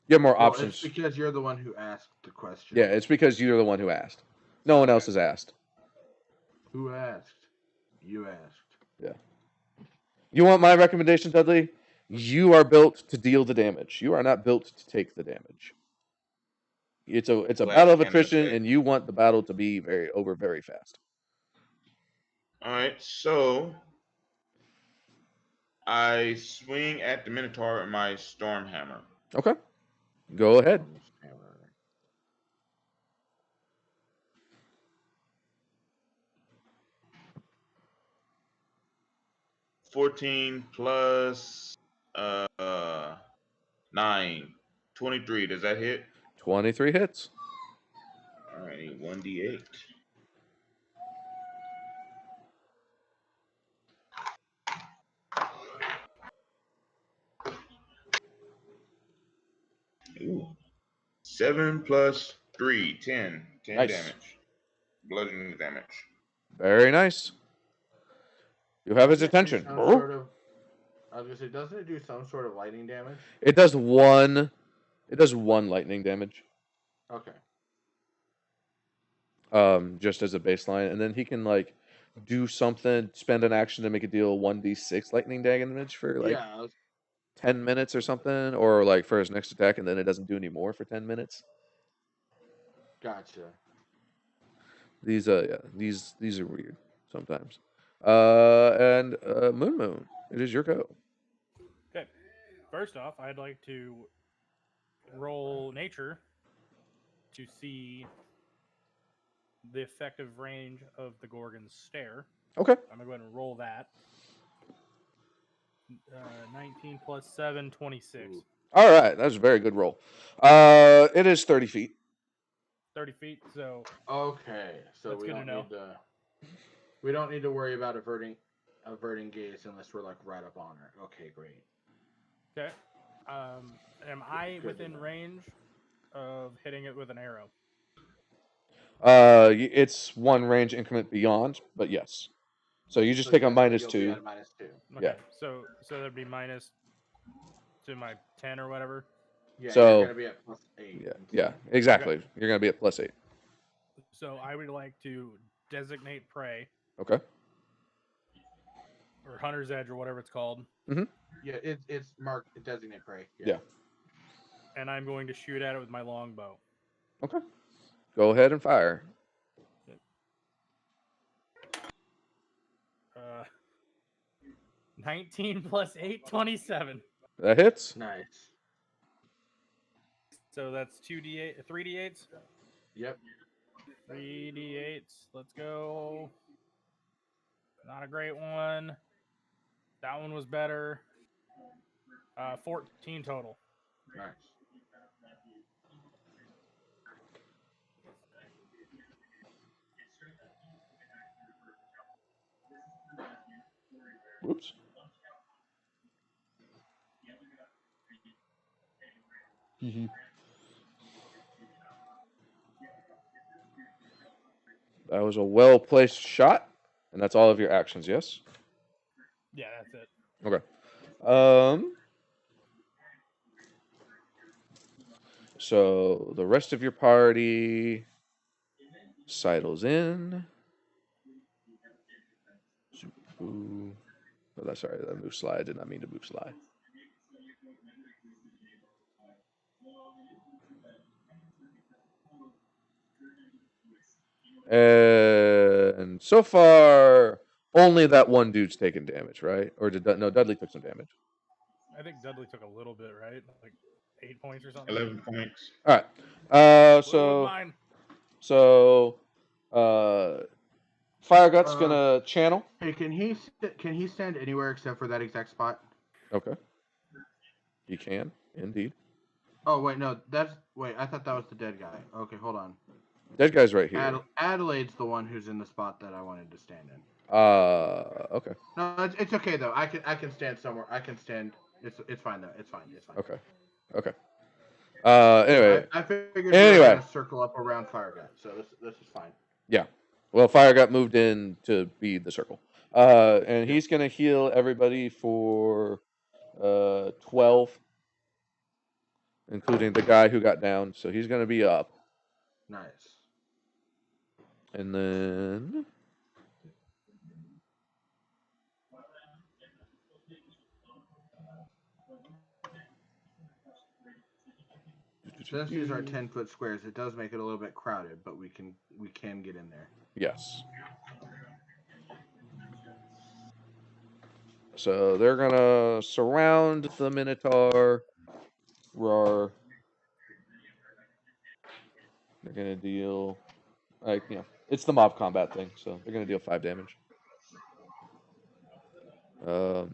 you have more Well, options. it's because you're the one who asked the question. Yeah, it's because you're the one who asked. No one else has asked. Who asked? You asked. Yeah. You want my recommendation, Dudley? You are built to deal the damage. You are not built to take the damage. It's a Last battle of hand of attrition, attack. and you want the battle to be very fast. All right, so I swing at the Minotaur with my Storm Hammer. Okay. Go ahead. 14 plus 9. 23. Does that hit? 23 hits. All right, 1d8. Ooh. 7 plus 3, 10. 10 Nice. damage. Bludgeoning damage. Very nice. You have his Doesn't it do attention. some sort of- I was gonna say, doesn't it do some sort of lightning damage? It does one. It does one lightning damage. Okay. Just as a baseline, and then he can like do something, spend an action to make it deal 1d6 lightning damage for like Yeah. 10 minutes or something, or like for his next attack, and then it doesn't do any more for 10 minutes. Gotcha. These are weird sometimes. And Moon, it is your go. Okay. First off, I'd like to roll nature to see the effective range of the Gorgon's stare. Okay. I'm gonna go ahead and roll that. 19 plus 7, 26. Ooh. All right, that's a very good roll. It is 30 feet. 30 feet, so Okay. So That's we good to don't know. need to. We don't need to worry about averting gaze unless we're like right up on her. Okay, great. okay. Am I Good to within know. range of hitting it with an arrow? It's one range increment beyond, but yes. So you just So take a yes, minus you'll be 2. at a -2. Okay. Yeah. So that'd be minus to my 10 or whatever. Yeah, So- you're gonna be at +8. Yeah, exactly. You're gonna be at +8. So I would like to designate prey Okay. or hunter's edge or whatever it's called, Yeah, it's marked designate prey. Yeah. and I'm going to shoot at it with my longbow. Okay. Go ahead and fire. 19 plus 8, 27. That hits. Nice. So that's 2d8, 3d8s. Yep. 3d8s. Let's go. Not a great one. That one was better. 14 total. Nice. Whoops. That was a well-placed shot, and that's all of your actions, yes? Yeah, that's it. Okay. So the rest of your party sidles in. Ooh. Oh, that's sorry, that move slide. I did not mean to move slide. And so far, only that one dude's taken damage, right? Or did no? Dudley took some damage. I think Dudley took a little bit, right? Like 8 points or something. 11 points. All right. Blue was mine. So, Fire Gut's gonna channel. Hey, can he stand anywhere except for that exact spot? Okay. He can indeed. Oh wait, no, I thought that was the dead guy. Okay, hold on. Dead guy's right here. Adelaide's the one who's in the spot that I wanted to stand in. Okay. No, it's okay though. I can stand somewhere. I can stand. It's fine though. It's fine. Okay. Anyway. I figured we were gonna circle up around Fire Gut, so this is fine. Yeah. Well, Fire Gut moved in to be the circle. And he's gonna heal everybody for 12, including the guy who got down. So he's gonna be up. Nice. And then since these are 10-foot squares, it does make it a little bit crowded, but we can get in there. yes. So they're gonna surround the Minotaur. Roar. They're gonna deal it's the mob combat thing, so they're gonna deal 5 damage. Fire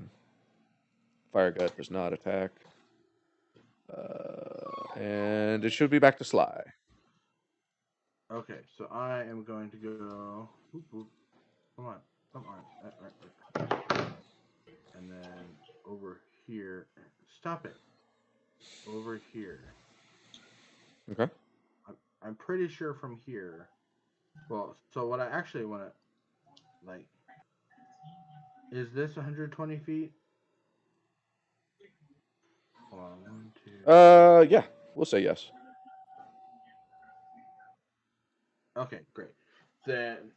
Gut does not attack. And it should be back to Sly. Okay, so I am going to go. Come on. And then over here. Stop it. Over here. Okay. I'm pretty sure from here. Well, so what I actually want to is this 120 feet? Hold on, 1, 2. Yeah, we'll say yes. Okay, great. Then,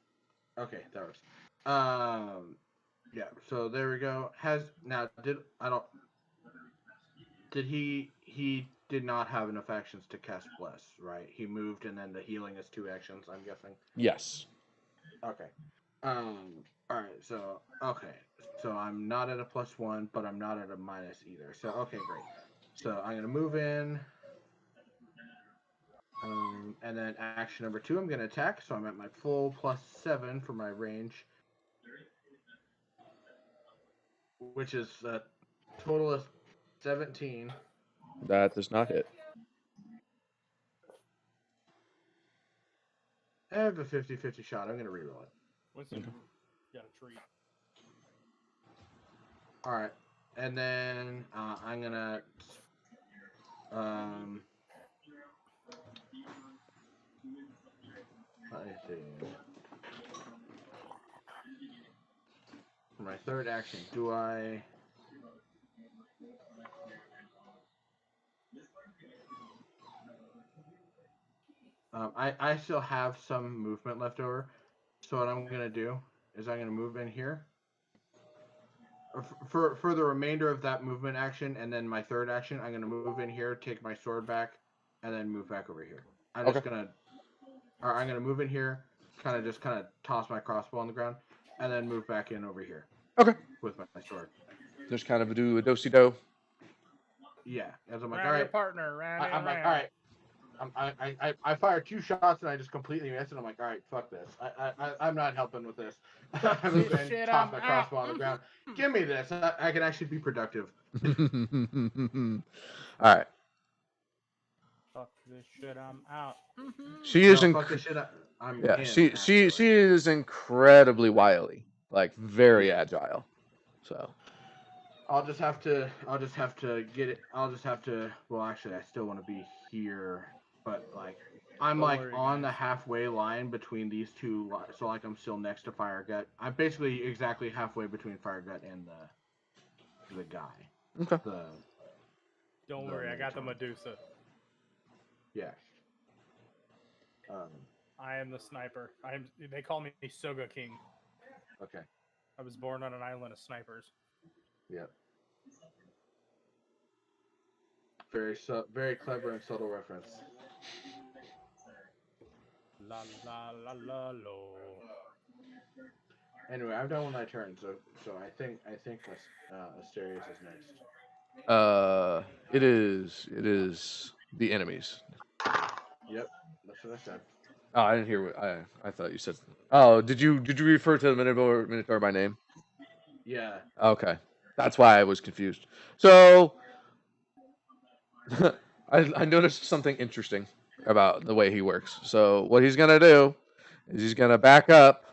okay, that works. Yeah. So there we go. He did not have enough actions to cast Bless, right? He moved, and then the healing is 2 actions. I'm guessing. Yes. Okay. All right. So I'm not at a +1, but I'm not at a minus either. So okay, great. So I'm gonna move in. And then action number 2, I'm gonna attack. So I'm at my full +7 for my range, which is a total of 17. That does not hit. I have a 50-50 shot. I'm gonna reroll it. Winston, got a treat. All right, and then I'm gonna let me see. For my third action, do I? I still have some movement left over, so what I'm gonna do is I'm gonna move in here for the remainder of that movement action, and then my third action, I'm gonna move in here, take my sword back, and then move back over here. I'm gonna move in here, kind of toss my crossbow on the ground, and then move back in over here. Okay. With my sword. Just kind of do a do-si-do. Yeah, as I'm like, Round all your right, partner. I'm like, all right. I fired 2 shots and I just completely missed, and I'm like, all right, fuck this. I'm not helping with this. I move in, toss my crossbow on the ground. Give me this. I can actually be productive. All right. Fuck this shit, I'm out. She is fuck this shit. I'm in, she is incredibly wily, like very agile. So I'll just have to get it. Well, actually, I still want to be here, but I'm on the halfway line between these 2. So I'm still next to Fire Gut. I'm basically exactly halfway between Fire Gut and the guy. Okay. Don't worry, I got the Medusa. Yeah. I am the sniper. They call me Soga King. Okay. I was born on an island of snipers. Yep. Very clever and subtle reference. La la la la lo. Anyway, I'm done with my turn, so I think Asterius is next. It is the enemies. Yep, that's what I said. Oh, I didn't hear what I thought you said. Oh, did you refer to the Minotaur by name? Yeah. Okay, that's why I was confused. So I noticed something interesting about the way he works. So what he's gonna do is he's gonna back up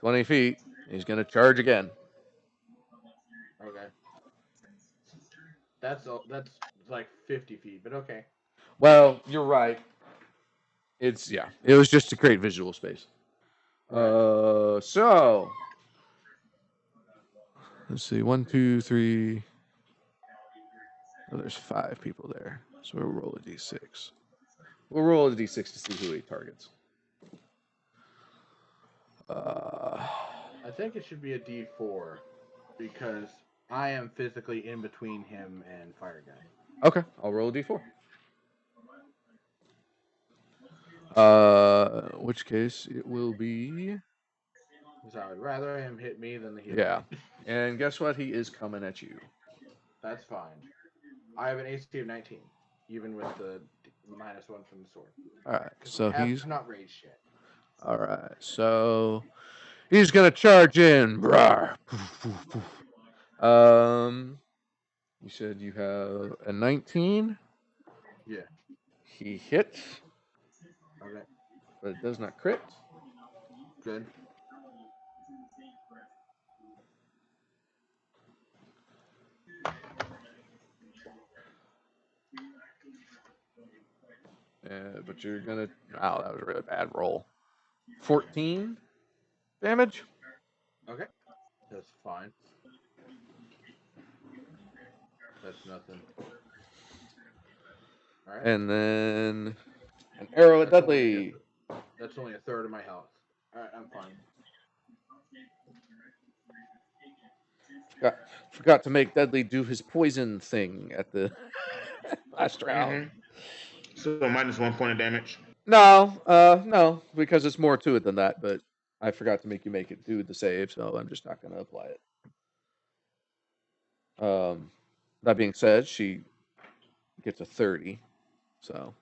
20 feet. And he's gonna charge again. Okay. That's like 50 feet, but okay. Well, you're right. It's yeah. It was just to create visual space. Right. So let's see. 1, 2, 3. Oh, there's 5 people there. So we'll roll a d6. We'll roll a d6 to see who he targets. I think it should be a D4 because I am physically in between him and Fire Guy. Okay, I'll roll a d4. Which case it will be Because I would rather him hit me than he hit yeah. me. And guess what? He is coming at you. That's fine. I have an AC of 19, even with the -1 from the sword. All right, 'Cause so we have he's not raged yet. all right. So he's gonna charge in. Brawr. You said you have a 19. Yeah. He hits, Okay. but it does not crit. Good. But you're gonna. Wow, that was a really bad roll. 14 damage. Okay. That's fine. That's nothing. All right. And then an arrow at That's only a, Dudley. that's only a third of my health. All right, I'm fine. Forgot to make Dudley do his poison thing at the last round. Mm-hmm. So -1 point of damage. No, because it's more to it than that. But I forgot to make you make it do the save, so I'm just not going to apply it. That being said, she gets a 30, so.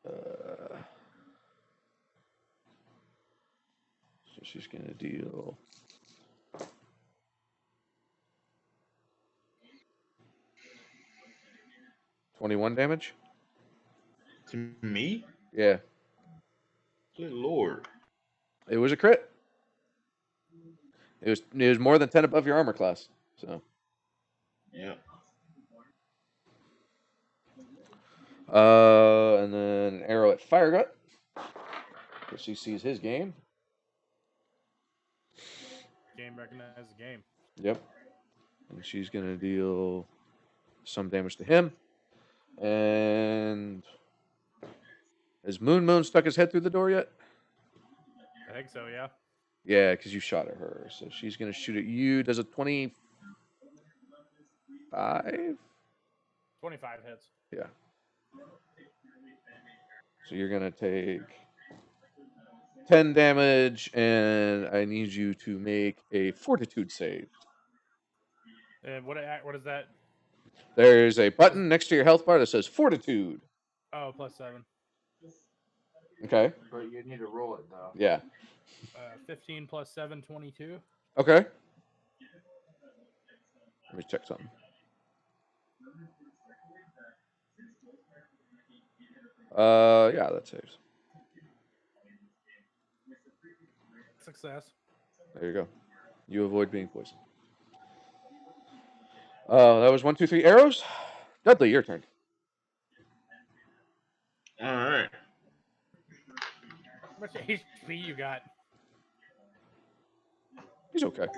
So she's going to deal 21 damage. To me? Yeah, Good lord. it was a crit. It was more than 10 above your armor class. So. Yeah. And then an arrow at Firegut. Because she sees his game. Game recognizes the game. Yep. And she's going to deal some damage to him. And has Moon stuck his head through the door yet? I think so, yeah. Yeah, because you shot at her. So she's going to shoot at you. Does a 25? 25 hits. Yeah. So you're going to take 10 damage, and I need you to make a fortitude save. What is that? There's a button next to your health bar that says fortitude. Oh, +7. Okay. But you need to roll it though. Yeah. 15 + 7, 22. Okay. Let me check something. Yeah, that saves. Success. There you go. You avoid being poisoned. That was 1, 2, 3 arrows. Dudley, your turn. All right. How much HP you got? He's okay.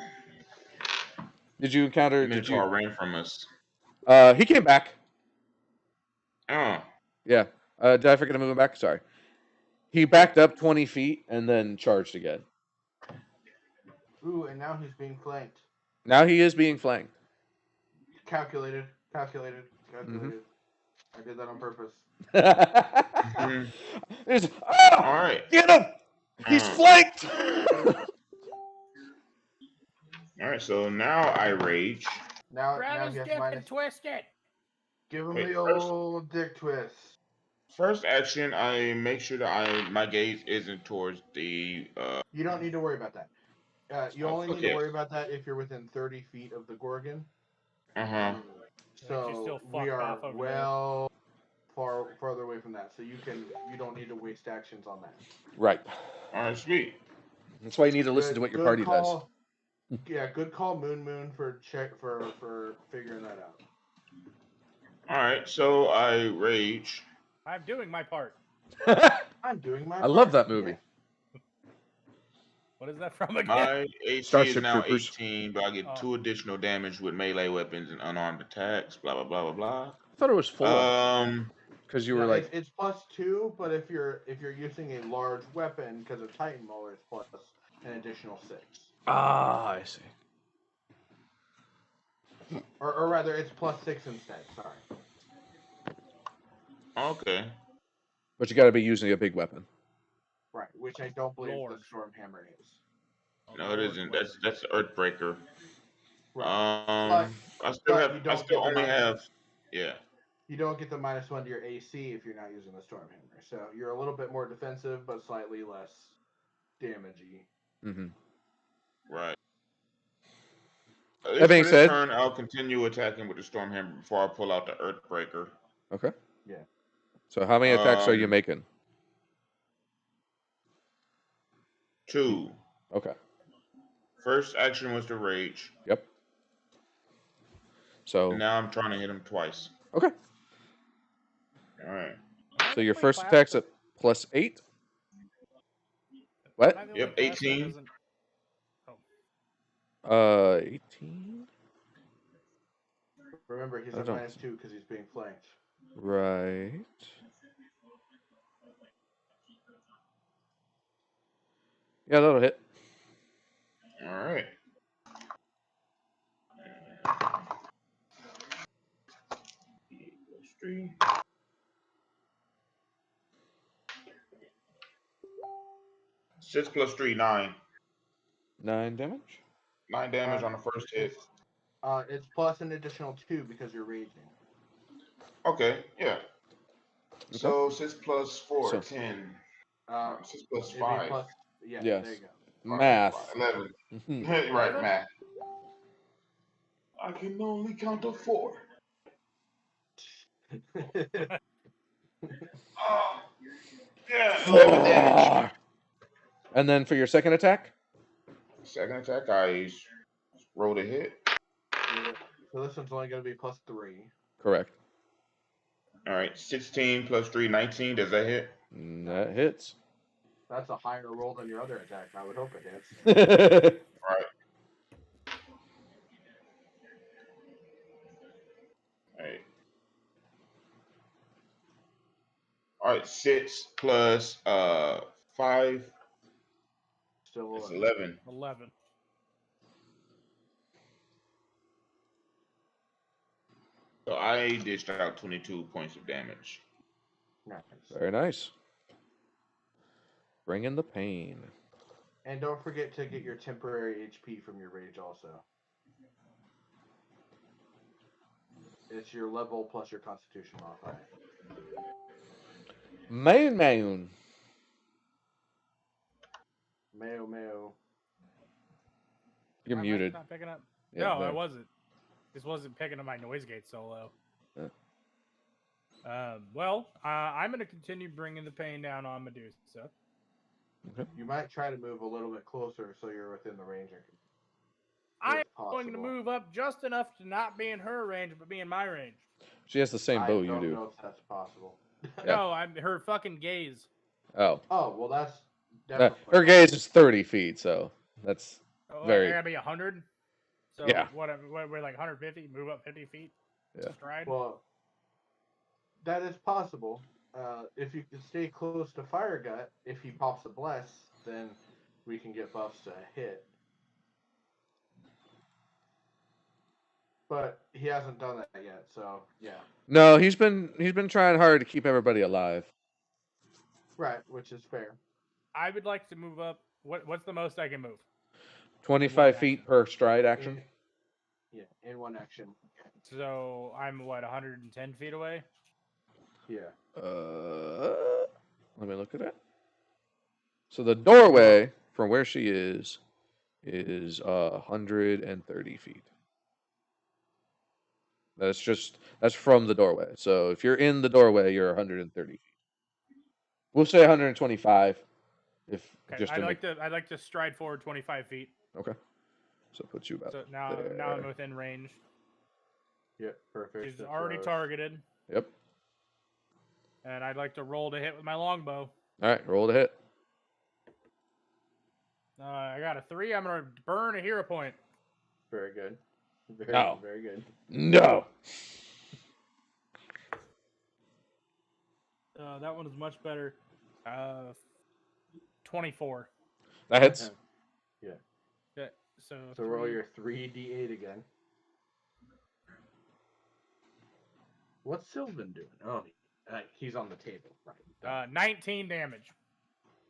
Did you encounter? The Minotaur ran from us. He came back. Oh. Yeah. Did I forget to move him back? Sorry. He backed up 20 feet and then charged again. Ooh, and now he's being flanked. Now he is being flanked. Calculated. Mm-hmm. I did that on purpose. There's, All oh, right. get him! He's Uh, flanked! all right. So now I rage. Now Grab his he has dick minus. and twist it. Give him Wait, the old dick twist. First action, I make sure that my gaze isn't towards the. You don't need to worry about that. You only need to Okay. worry about that if you're within 30 feet of the Gorgon. Uh-huh. Like, she's still So we fucked are off over well farther away from that. So you don't need to waste actions on that. Right. All right, sweet. That's why you need to listen to what your party does. Yeah, good call, Moon, for figuring that out. All right, so I rage. I'm doing my part. I'm doing my I part. love that movie. Yeah. What is that from again? My AC Starship is now Troopers. 18, but I get 2 additional damage with melee weapons and unarmed attacks. Blah blah blah blah blah. I thought it was 4. Because you were No, like, it's +2, but if you're using a large weapon because of Titan Mauler, it's plus an additional 6. I see. Or rather, it's +6 instead. Sorry. Okay. But you got to be using a big weapon. Right, which I don't believe Lord. the Storm Hammer is. No, it isn't. That's Earthbreaker. Right. I still but have. you I don't still get the only have. Yeah. You don't get the -1 to your AC if you're not using the Storm Hammer. So you're a little bit more defensive, but slightly less damagey. Mm-hmm. Right. That being for this said, turn, I'll continue attacking with the Storm Hammer before I pull out the Earthbreaker. Okay. Yeah. So how many attacks are you making? 2. Okay. First action was to rage. Yep. So. And now I'm trying to hit him twice. Okay. All right. So your first attack's at +8. What? Yep, 18. 18. Remember, he's at -2 because he's being flanked. Right. Yeah, that'll hit. All right. Three. 6 + 3, 9. 9 damage? 9 damage on the first hit. It's plus an additional 2 because you're raging. Okay, yeah. Okay. So 6 + 4, So- 10. 6 + It'd be 5. plus- yeah, Yes. there you go. Math. 11. Right, math. I can only count to 4. Oh, yeah, 11 damage. And then for your second attack? Second attack, I rolled a hit. Yeah. So this one's only going to be +3. Correct. All right, 16 + 3, 19. Does that hit? That hits. That's a higher roll than your other attack. I would hope it hits. All right. All right, 6 + 5. Still It's 11. 11. So I dished out 22 points of damage. Nice. Very nice. Bring in the pain. And don't forget to get your temporary HP from your rage also. It's your level plus your constitution modifier. Mayon. Mayo. You're My muted. mic's not picking up. Yeah, no, there. I wasn't. This wasn't picking up my noise gate so low. Well, I'm going to continue bringing the pain down on Medusa. Okay. You might try to move a little bit closer so you're within the range. I'm going to move up just enough to not be in her range, but be in my range. She has the same bow you I don't do. know if that's possible. Yeah. No, I'm her fucking gaze. Oh. Oh, well, that's Her definitely gaze is 30 feet, so that's Oh, very. I gotta be 100. So Yeah. what? We're like 150. Move up 50 feet. Yeah. Stride. Well, that is possible. If you can stay close to Fire Gut, if he pops a bless, then we can get buffs to hit. but he hasn't done that yet. So yeah, No, he's been trying hard to keep everybody alive. right, which is fair. I would like to move up. What's the most I can move? 25 feet per stride action. In one action. So I'm what 110 feet away. Yeah. Let me look at it. So the doorway from where she is 130 feet. That's from the doorway. So if you're in the doorway, you're 130 feet. We'll say 125. If Okay, just I'd like to stride forward 25 feet. Okay. So it puts you about So now I'm within range. Yep, perfect. She's already targeted. Yep. And I'd like to roll to hit with my longbow. All right, roll to hit. I got a 3. I'm gonna burn a hero point. Very good. Very good. No. That one is much better. 24. That hits. Yeah. Okay, so roll your 3d8 again. What's Sylvan doing? Oh, he's on the table. Right. 19 damage.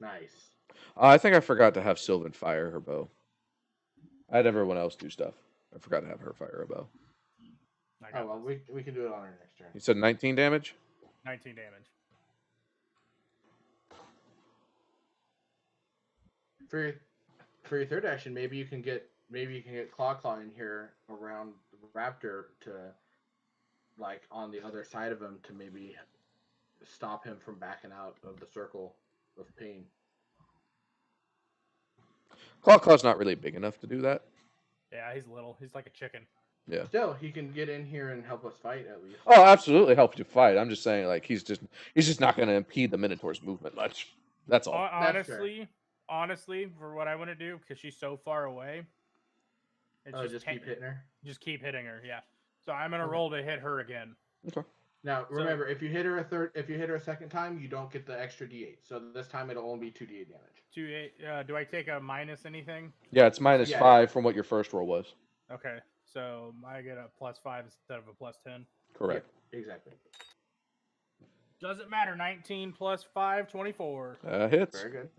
Nice. I think I forgot to have Sylvan fire her bow. I had everyone else do stuff. I forgot to have her fire a bow. Oh, well, we can do it on our next turn. You said 19 damage? 19 damage. For your third action, maybe you can get Claw in here around the Raptor to, like, on the other side of him to maybe stop him from backing out of the circle of pain. Claw's not really big enough to do that. Yeah, he's little. He's like a chicken. Yeah. Still, he can get in here and help us fight at least. Oh, absolutely help you fight. I'm just saying, like, he's just not going to impede the Minotaur's movement much. That's all. Honestly, for what I want to do, because she's so far away. Just keep hitting her. Just keep hitting her. Yeah. So I'm gonna roll to hit her again. Okay. Now remember, if you hit her a second time, you don't get the extra d8. So this time it'll only be 2d8 damage. 2d8. Do I take a minus anything? Yeah, it's -5 from what your first roll was. Okay, so I get a +5 instead of a +10. Correct. Yeah, exactly. Doesn't matter. 19 + 5, 24. Hits. Very good.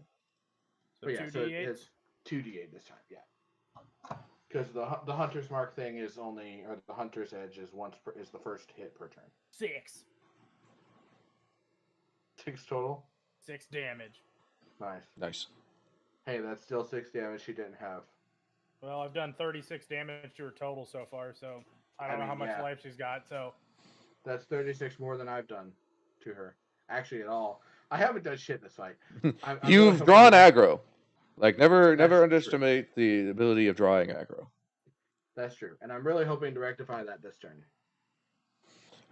So yeah, 2d8. so it's 2d8 this time. Yeah. Because the Hunter's Mark thing is only, or the Hunter's Edge is is the first hit per turn. 6. 6 total. 6 damage. Nice. Hey, that's still 6 damage she didn't have. Well, I've done 36 damage to her total so far, so I don't know how much life she's got. So that's 36 more than I've done to her. Actually, at all. I haven't done shit in this fight. You've drawn aggro. Like, never That's underestimate the ability of drawing aggro. That's true. And I'm really hoping to rectify that this turn.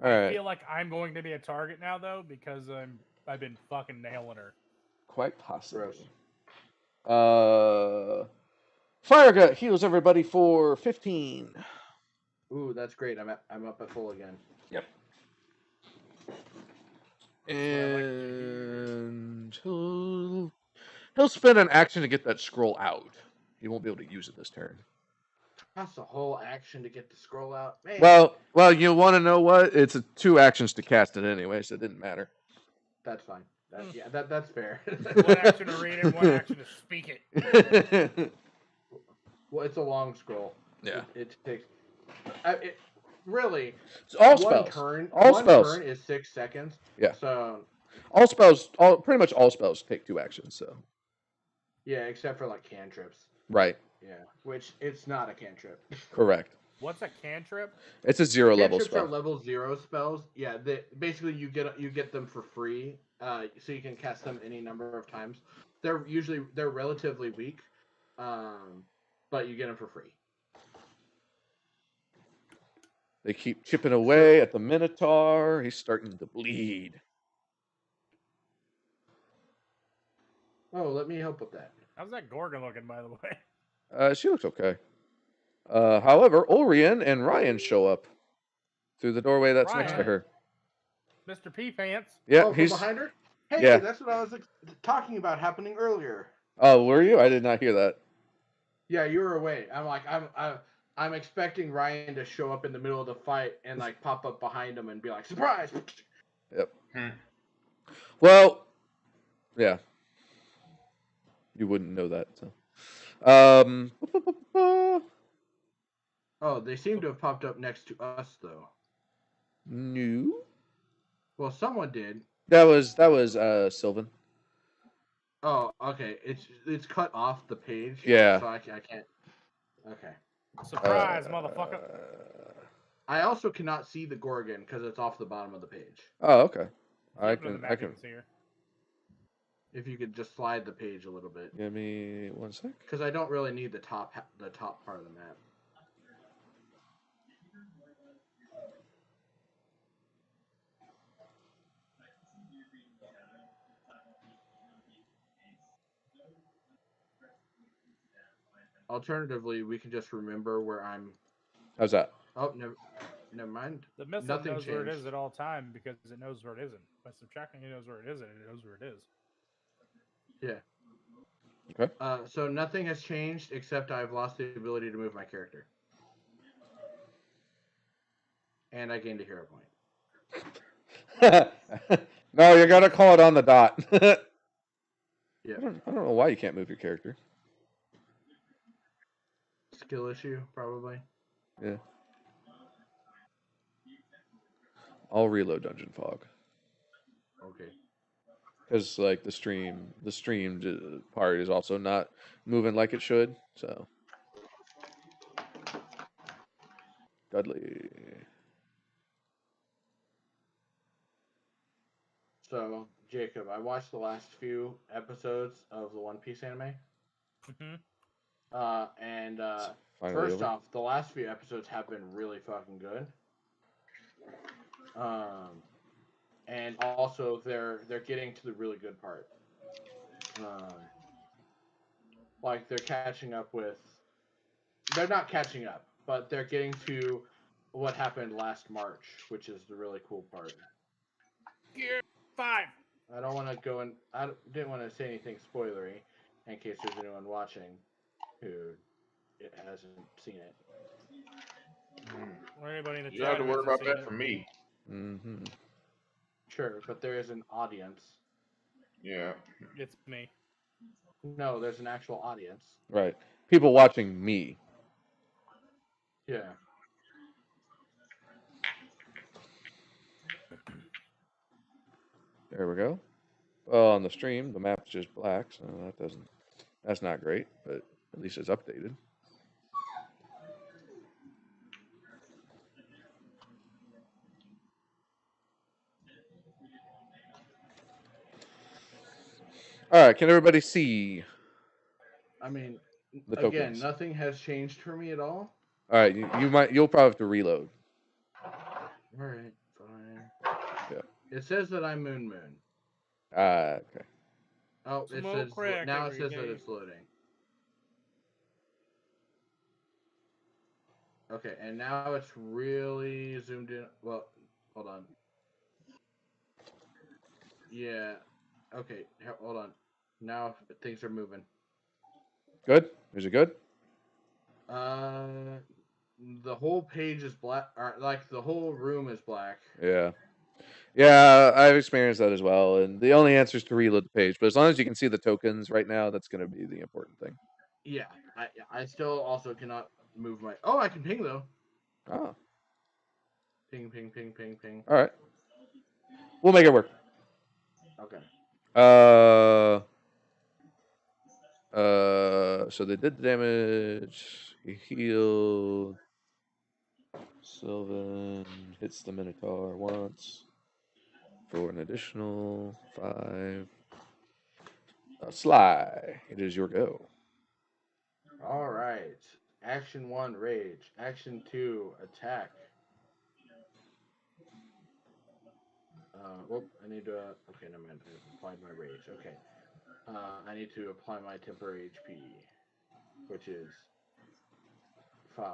All right. I feel like I'm going to be a target now, though, because I've been fucking nailing her. Quite possibly. Fire Gut heals everybody for 15. Ooh, that's great. I'm up at full again. Yep. And he'll spend an action to get that scroll out. He won't be able to use it this turn. That's a whole action to get the scroll out. Man. Well, you want to know what? It's 2 actions to cast it anyway, so it didn't matter. That's fine. That's fair. 1 action to read it, 1 action to speak it. Well, it's a long scroll. Yeah. It takes. Really. It's all one spells. One turn is 6 seconds. Yeah. So. All spells. Pretty much all spells take 2 actions. So. Yeah, except for like cantrips. Right. Yeah, which it's not a cantrip. Correct. What's a cantrip? It's a 0 level spell. Cantrips are level 0 spells. Yeah, basically you get them for free, so you can cast them any number of times. They're relatively weak, but you get them for free. They keep chipping away at the Minotaur. He's starting to bleed. Oh, let me help with that. How's that Gorgon looking, by the way? She looks okay. However, Orion and Ryan show up through the doorway that's next to her. Mr. P Pants. Yeah, he's behind her. Hey, yeah. That's what I was talking about happening earlier. Oh, were you? I did not hear that. Yeah, you were away. I'm I'm expecting Ryan to show up in the middle of the fight and like pop up behind him and be like, surprise! Yep. Hmm. Well, yeah. You wouldn't know that. So. Oh, they seem to have popped up next to us though. New. Well, someone did. That was Sylvan. Oh, okay. It's cut off the page. Yeah. So I can't. Okay. Surprise, motherfucker. I also cannot see the Gorgon because it's off the bottom of the page. Oh, okay. If you open the map, I you can. see her. If you could just slide the page a little bit, Give me 1 sec. because I don't really need the top part of the map. Alternatively, we can just remember where I'm. How's that? Oh, never mind. The missile Nothing knows where it changed. is at all time because it knows where it isn't. By subtracting, it knows where it is, and it knows where it is. Yeah. Okay. So nothing has changed except I've lost the ability to move my character, and I gained a hero point. No, you're gonna call it on the dot. Yeah. I don't know why you can't move your character. Skill issue, probably. Yeah. I'll reload Dungeon Fog Okay. because like the streamed part is also not moving like it should. So. Dudley. So, Jacob, I watched the last few episodes of the One Piece anime. And Finally first over. off, the last few episodes have been really fucking good. And also they're getting to the really good part. Like they're catching up with. They're not catching up, but they're getting to what happened last March, which is the really cool part. Gear 5. I don't want to go in. Didn't want to say anything spoilery, in case there's anyone watching who hasn't seen it. Or anybody in the You don't have chat to who worry hasn't about seen that it. for me. Mm-hmm. Sure, but there is an audience. Yeah. It's me. No, there's an actual audience. Right. People watching me. Yeah. There we go. Well, on the stream, the map's just black, so that's not great, but at least it's updated. All right, can everybody see I mean, the again, tokens? nothing has changed for me at all. All right, you'll probably have to reload. All right, fine. Yeah. It says that I'm Moon. Okay. Oh, it Smoke says crack now. It every says that day. it's loading. Okay, and now it's really zoomed in. Well, hold on. Yeah. Okay, hold on. Now things are moving. Good? Is it good? The whole page is black. Or, like the whole room is black. Yeah. Yeah, I've experienced that as well, and the only answer is to reload the page. But as long as you can see the tokens right now, that's going to be the important thing. Yeah, I still also cannot move my. Oh, I can ping though. Oh. Ping, ping, ping, ping, ping. All right. We'll make it work. Okay. So they did the damage. He healed. Sylvan hits the Minotaur once for an additional 5. Sly, it is your go. All right. Action 1, rage. Action 2, attack. Whoop, I need to. Okay, never mind. I applied my rage. Okay. I need to apply my temporary HP, which is 5.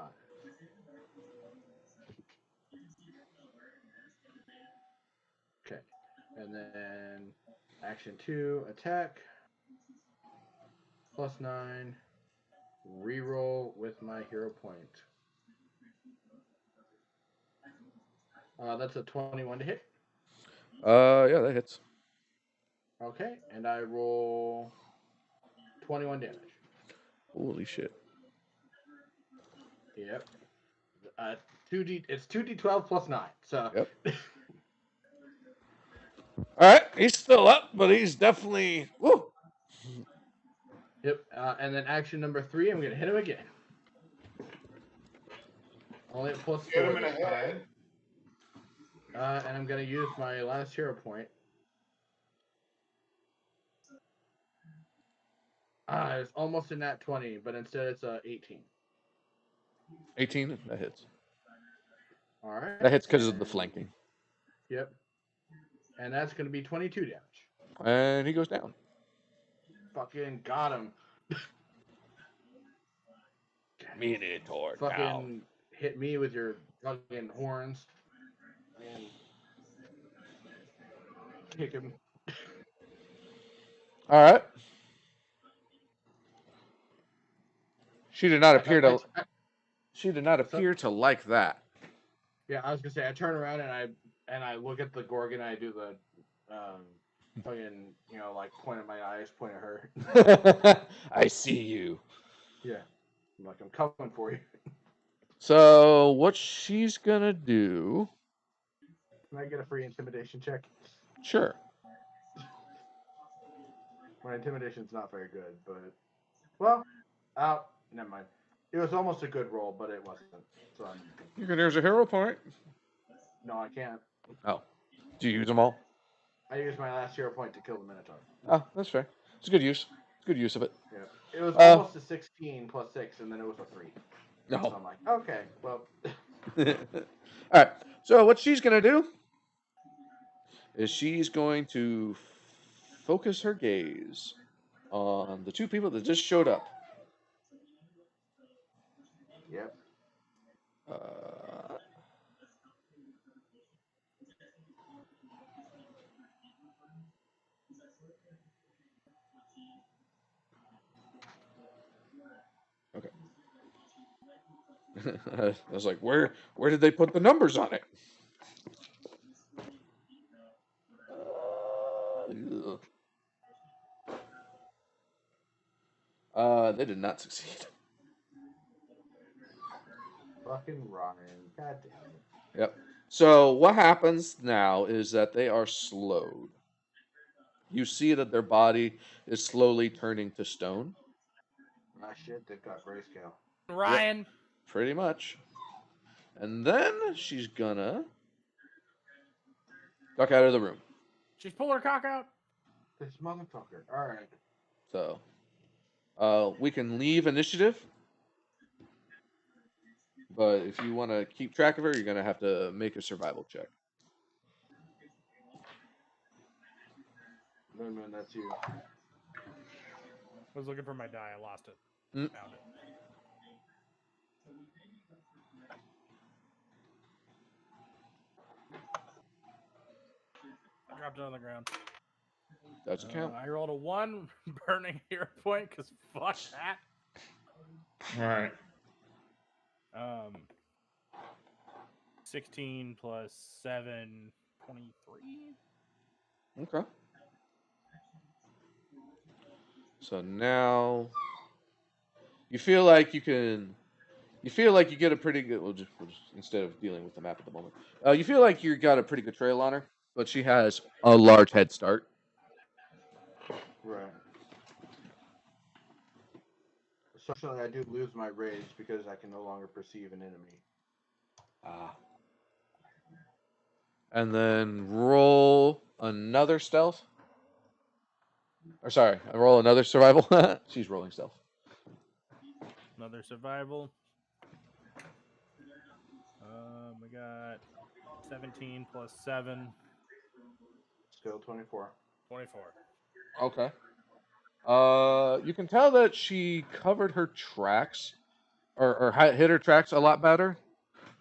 Okay. And then action 2, attack. +9. Reroll with my hero point. That's a 21 to hit. Yeah, that hits. Okay, and I roll 21 damage. Holy shit. Yep. 2d. It's 2d12 plus 9. So. Yep. All right, he's still up, but he's definitely woo. Yep. And then action number 3, I'm gonna hit him again. Only at plus Hit 4 him in the this head. time. And I'm gonna use my last hero point. It's almost a nat 20, but instead it's a 18. 18. That hits. All right. That hits because of the flanking. Yep. And that's gonna be 22 damage. And he goes down. Fucking got him. Minotaur Fucking down. hit me with your fucking horns. And kick him. All right. She did not appear to. She did not appear to like that. Yeah, I was gonna say I turn around and I look at the Gorgon. And I do the fucking like point at my eyes, point at her. I see you. Yeah, I'm like I'm coming for you. So what she's gonna do? Can I get a free intimidation check? Sure. My intimidation's not very good, but well, never mind. It was almost a good roll, but it wasn't. So There's a hero point. no, I can't. Oh, do you use them all? I used my last hero point to kill the Minotaur. Oh, that's fair. It's a good use. Good use of it. Yeah, it was almost a 16 plus 6, and then it was a 3. No. So I'm like, okay, well. All right. So what she's gonna do is she's going to focus her gaze on the two people that just showed up. Yep. Okay. I was like, where did they put the numbers on it? They did not succeed. Fucking Ryan. God damn it. Yep. So what happens now is that they are slowed. You see that their body is slowly turning to stone. Ah, shit, they've got grayscale. Ryan. Yep, pretty much. And then she's gonna duck out of the room. She's pulling her cock out. This motherfucker. Alright. So, we can leave initiative. But if you want to keep track of her, you're going to have to make a survival check. Moon, that's you. I was looking for my die. I lost it. Mm. Found it. I dropped it on the ground. Doesn't count. I rolled a 1 burning hero point because fuck that. All right. 16 plus 7, 23. Okay. So now you feel like you can. You feel like you get a pretty good. We'll just instead of dealing with the map at the moment, you feel like you got a pretty good trail on her, but she has a large head start. Right. Essentially, I do lose my rage because I can no longer perceive an enemy. Ah. And then roll another stealth. Or sorry, roll another survival. She's rolling stealth. Another survival. We got 17 plus 7. Still 24. 24. Okay. You can tell that she covered her tracks, or hit her tracks a lot better.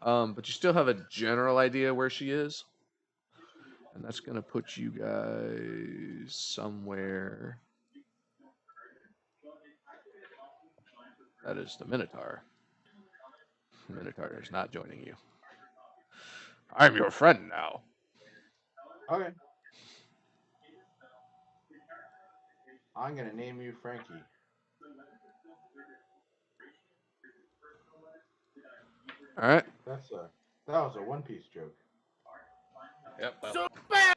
But you still have a general idea where she is. And that's going to put you guys somewhere. That is the Minotaur. The Minotaur is not joining you. I'm your friend now. Okay. I'm gonna name you Frankie. All right. That was a One Piece joke. Yep. Well, So bad.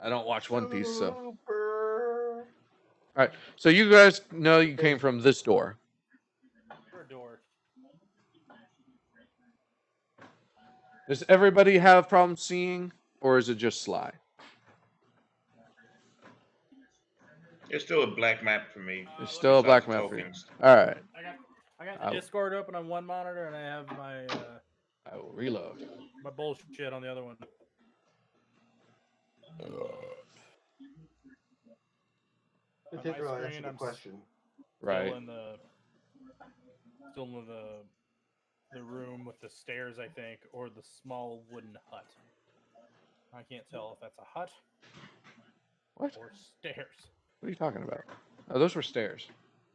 I don't watch One Piece, so. Super. All right. So you guys know you came from this door. For a door. Does everybody have problems seeing, or is it just Sly? It's still a black map for me. It's still a besides black the map for you. tokens. All right. I got I- the Discord open on one monitor, and I have my I will reload. my bullshit on the other one. It On didn't my really screen, answer the I'm question. Right. Still in the room with the stairs, I think, or the small wooden hut. I can't tell if that's a hut What? or stairs. What are you talking about? Oh, those were stairs.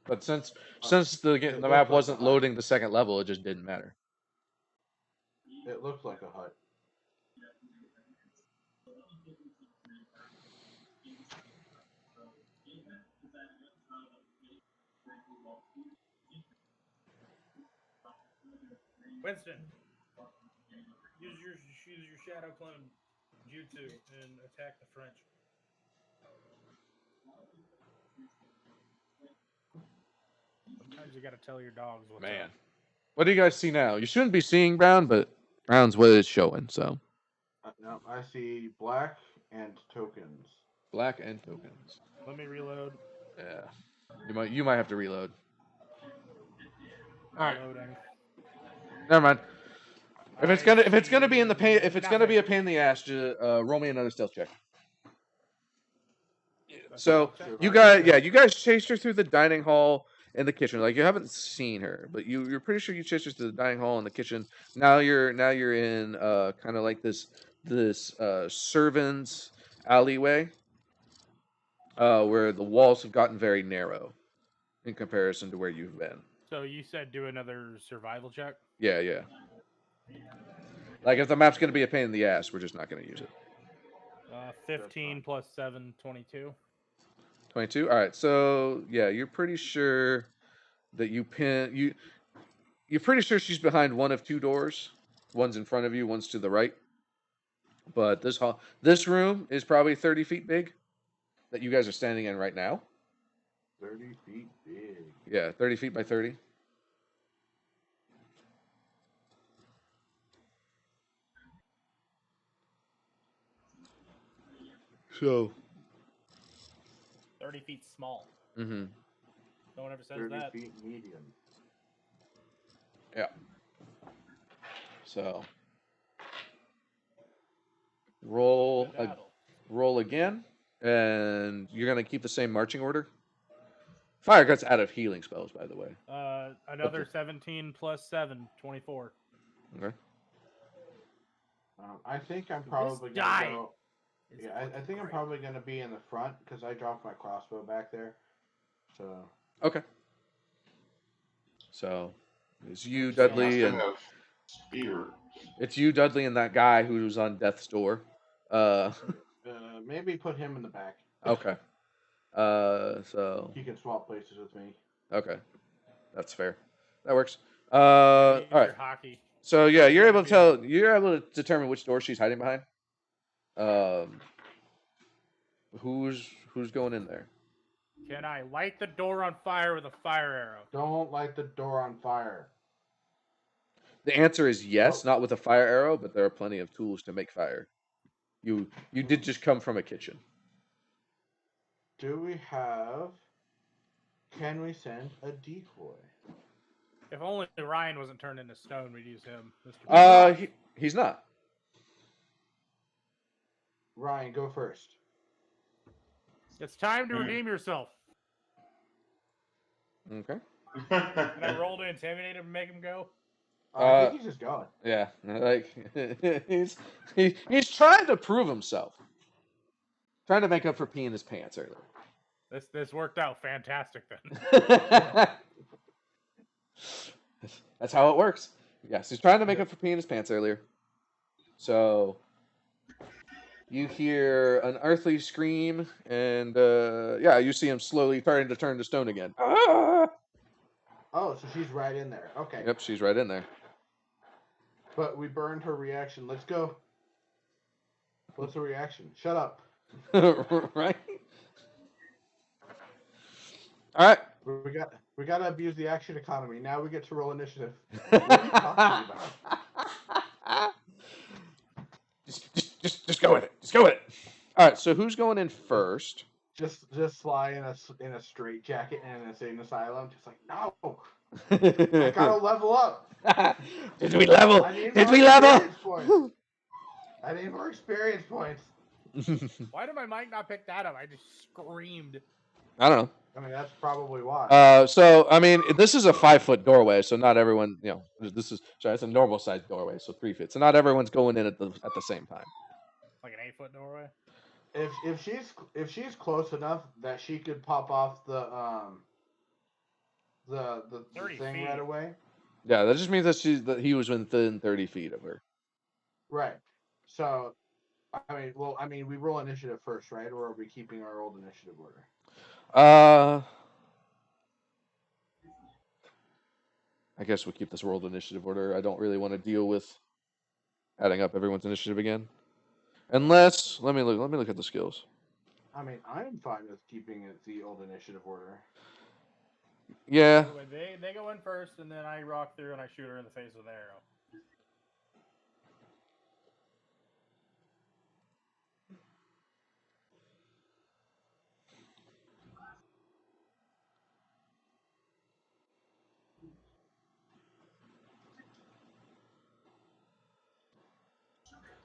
But since it the looks map like wasn't a hut. loading the second level, it just didn't matter. It looks like a hut. Winston, use your shadow clone jutsu and attack the French. Sometimes you gotta tell your dogs what's Man. up. What do you guys see now? You shouldn't be seeing brown, but brown's what it's showing. So No, I see black and tokens. black and tokens. Let me reload. Yeah. You might have to reload. All right. Reloading. Never mind. If it's gonna be in the pain, see if it's gonna be a nothing. pain in the ass, just roll me another stealth check. That's So check. you guys chased her through the dining hall and the kitchen. Like you haven't seen her, but you're pretty sure you chased her through the dining hall and the kitchen. Now you're in kind of like this servants alleyway, where the walls have gotten very narrow in comparison to where you've been. So you said do another survival check? Yeah. Like if the map's gonna be a pain in the ass, we're just not gonna use it. 15 plus 7, 22. 22. All right. So yeah, you're pretty sure that you're pretty sure she's behind one of two doors. One's in front of you, one's to the right. But this room is probably 30 feet big that you guys are standing in right now. 30 feet big. Yeah, 30 feet by 30. So. 30 feet small. Mm-hmm. No one ever says 30 that. feet medium. Yeah. So. Roll again, and you're gonna keep the same marching order. Fire gets out of healing spells, by the way. Another 17 plus 7, 24. Okay. I think I'm probably This gonna guy go. is Yeah, I fucking think I'm great. probably gonna be in the front because I dropped my crossbow back there. So Okay. So it's you, I Dudley, still and have spear. it's you, Dudley, and that guy who's on death's door. maybe put him in the back. Okay. So He can swap places with me. okay, that's fair. That works. Use All right. your hockey. So yeah, He's you're gonna able to be- you're able to determine which door she's hiding behind. Who's going in there? Can I light the door on fire with a fire arrow? Don't light the door on fire. The answer is yes, not with a fire arrow, but there are plenty of tools to make fire. You did just come from a kitchen. Do we have? Can we send a decoy? If only Ryan wasn't turned into stone, we'd use him. Mr. He's not. Ryan, go first. It's time to redeem yourself. Okay. Can I roll to intimidate him and make him go? I think he's just gone. Yeah, like he's trying to prove himself, trying to make up for peeing his pants earlier. This worked out fantastic then. That's how it works. Yes, he's trying to make up for peeing his pants earlier. So you hear an earthly scream, and yeah, you see him slowly starting to turn to stone again. Ah! Oh, so she's right in there. Okay. Yep, she's right in there. But we burned her reaction. Let's go. What's the reaction? Shut up. Right? All right. We got to abuse the action economy. Now we get to roll initiative. What are you talking about? Just go with it. Just go with it. All right. So who's going in first? Just fly in a straight jacket and an insane asylum. Just like no, I gotta level up. Did we level? I need Did more we level? experience points. I need more experience points. Why did my mic not pick that up? I just screamed. I don't know. I mean, that's probably why. So I mean, this is a 5-foot doorway, so not everyone, this is it's a normal sized doorway, so 3 feet. So not everyone's going in at the same time. Like an 8-foot doorway. If she's close enough that she could pop off the 30 thing feet. right away. Yeah, that just means that he was within 30 feet of her. Right. So, I mean, we roll initiative first, right? Or are we keeping our old initiative order? I guess we keep this world initiative order. I don't really want to deal with adding up everyone's initiative again. Unless let me look at the skills. I mean, I'm fine with keeping it the old initiative order. Yeah. They go in first, and then I rock through and I shoot her in the face with an arrow.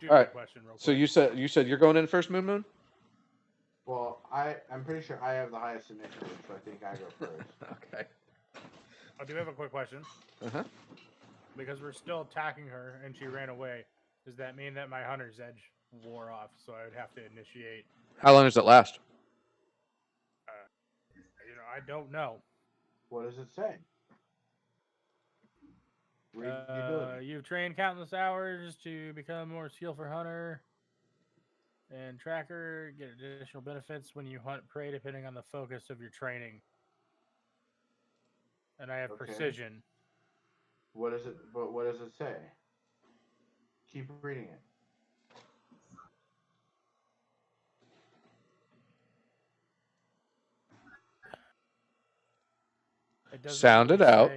All right. Question real quick. So you said you're going in first, Moon Moon? Well, I'm pretty sure I have the highest initiative, so I think I go first. Okay. I do have a quick question. Uh-huh. Because we're still attacking her and she ran away, does that mean that my hunter's edge wore off? So I would have to initiate. How long does it last? I don't know. What does it say? Read the ability. You've trained countless hours to become more skillful hunter and tracker. Get additional benefits when you hunt prey depending on the focus of your training. And I have precision. What does it say? Keep reading it. Sound it out.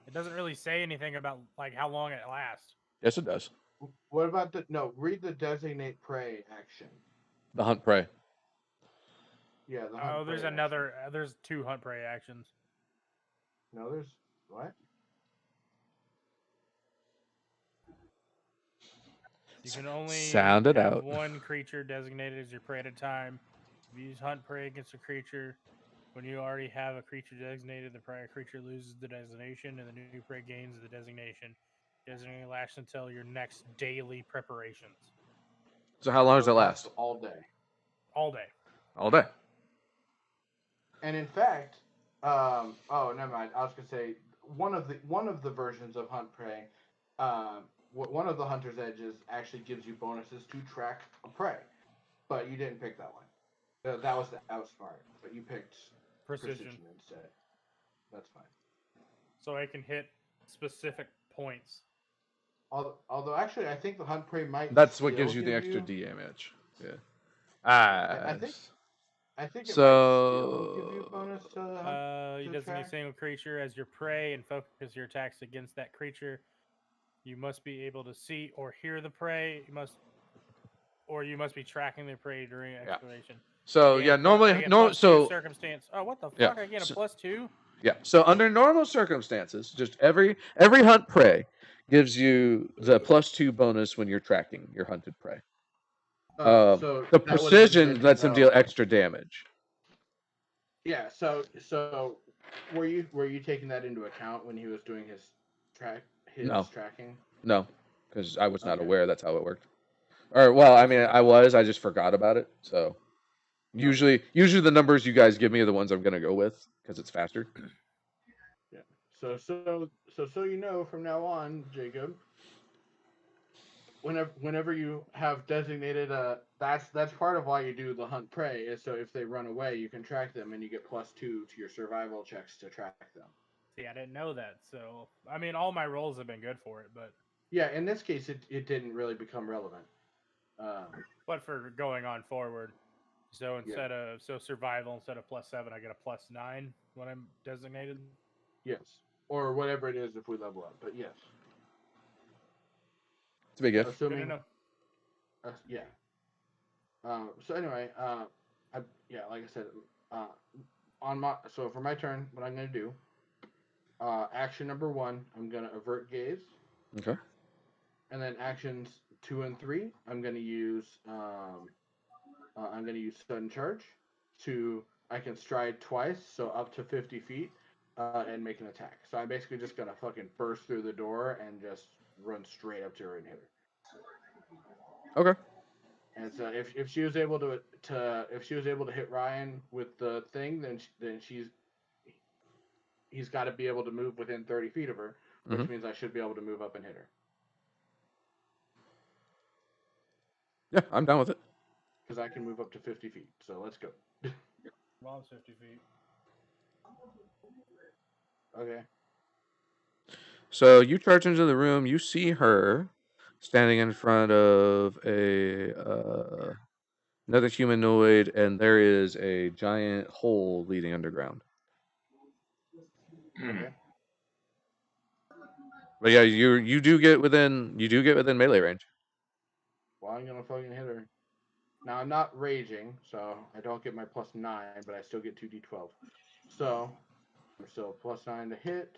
It doesn't really say anything about like how long it lasts. Yes, it does. What about read the designate prey action. The hunt prey. Yeah, the hunt there's prey another. There's 2 hunt prey actions. No, there's what? You can only sound it have out. one creature designated as your prey at a time. If you use hunt prey against a creature, when you already have a creature designated, the prior creature loses the designation, and the new prey gains the designation. Designating lasts until your next daily preparations. So how long does it last? All day. All day. All day. And in fact, oh, never mind. I was gonna say one of the versions of hunt prey, one of the hunter's edges actually gives you bonuses to track a prey, but you didn't pick that one. That was the outsmart, but you picked precision instead. That's fine. So I can hit specific points. Although actually, I think the hunt prey might. That's what gives you the extra damage. Yeah. I think it so. might still give you a bonus to you designate a single creature as your prey and focus your attacks against that creature. You must be able to see or hear the prey. You must be tracking the prey during exploration. So normally circumstance. Oh, what the fuck! I get a +2. Yeah. So under normal circumstances, just every hunt prey gives you the +2 bonus when you're tracking your hunted prey. So the precision lets him deal extra damage. Yeah. So were you taking that into account when he was doing his tracking? No, because I was not aware that's how it worked. Or well, I mean, I just forgot about it. So usually the numbers you guys give me are the ones I'm gonna go with because it's faster. Yeah. So you know from now on, Jacob, whenever you have designated that's part of why you do the hunt prey is so if they run away you can track them and you get +2 to your survival checks to track them. See, I didn't know that. So, I mean, all my rolls have been good for it, but Yeah, in this case it didn't really become relevant. but for going on forward. So instead of survival instead of +7, I get a +9 when I'm designated. Yes, or whatever it is if we level up. But yes, It's a big if. Good to assuming know. yeah. So anyway, like I said, so for my turn, what I'm gonna do, action number 1, I'm gonna avert gaze, Okay. and then actions 2 and 3, I'm gonna use sudden charge I can stride twice, so up to 50 feet, and make an attack. So I'm basically just gonna fucking burst through the door and just run straight up to her and hit her. Okay. And so if she was able to hit Ryan with the thing, then he's got to be able to move within 30 feet of her, which means I should be able to move up and hit her. Yeah, I'm down with it. Because I can move up to 50 feet. So let's go. Well, it's 50 feet. Okay. So you charge into the room. You see her standing in front of another humanoid, and there is a giant hole leading underground. Okay. But yeah, you do get within melee range. Well, I'm gonna fucking hit her. Now I'm not raging, so I don't get my +9, but I still get 2d12. So I'm still +9 to hit.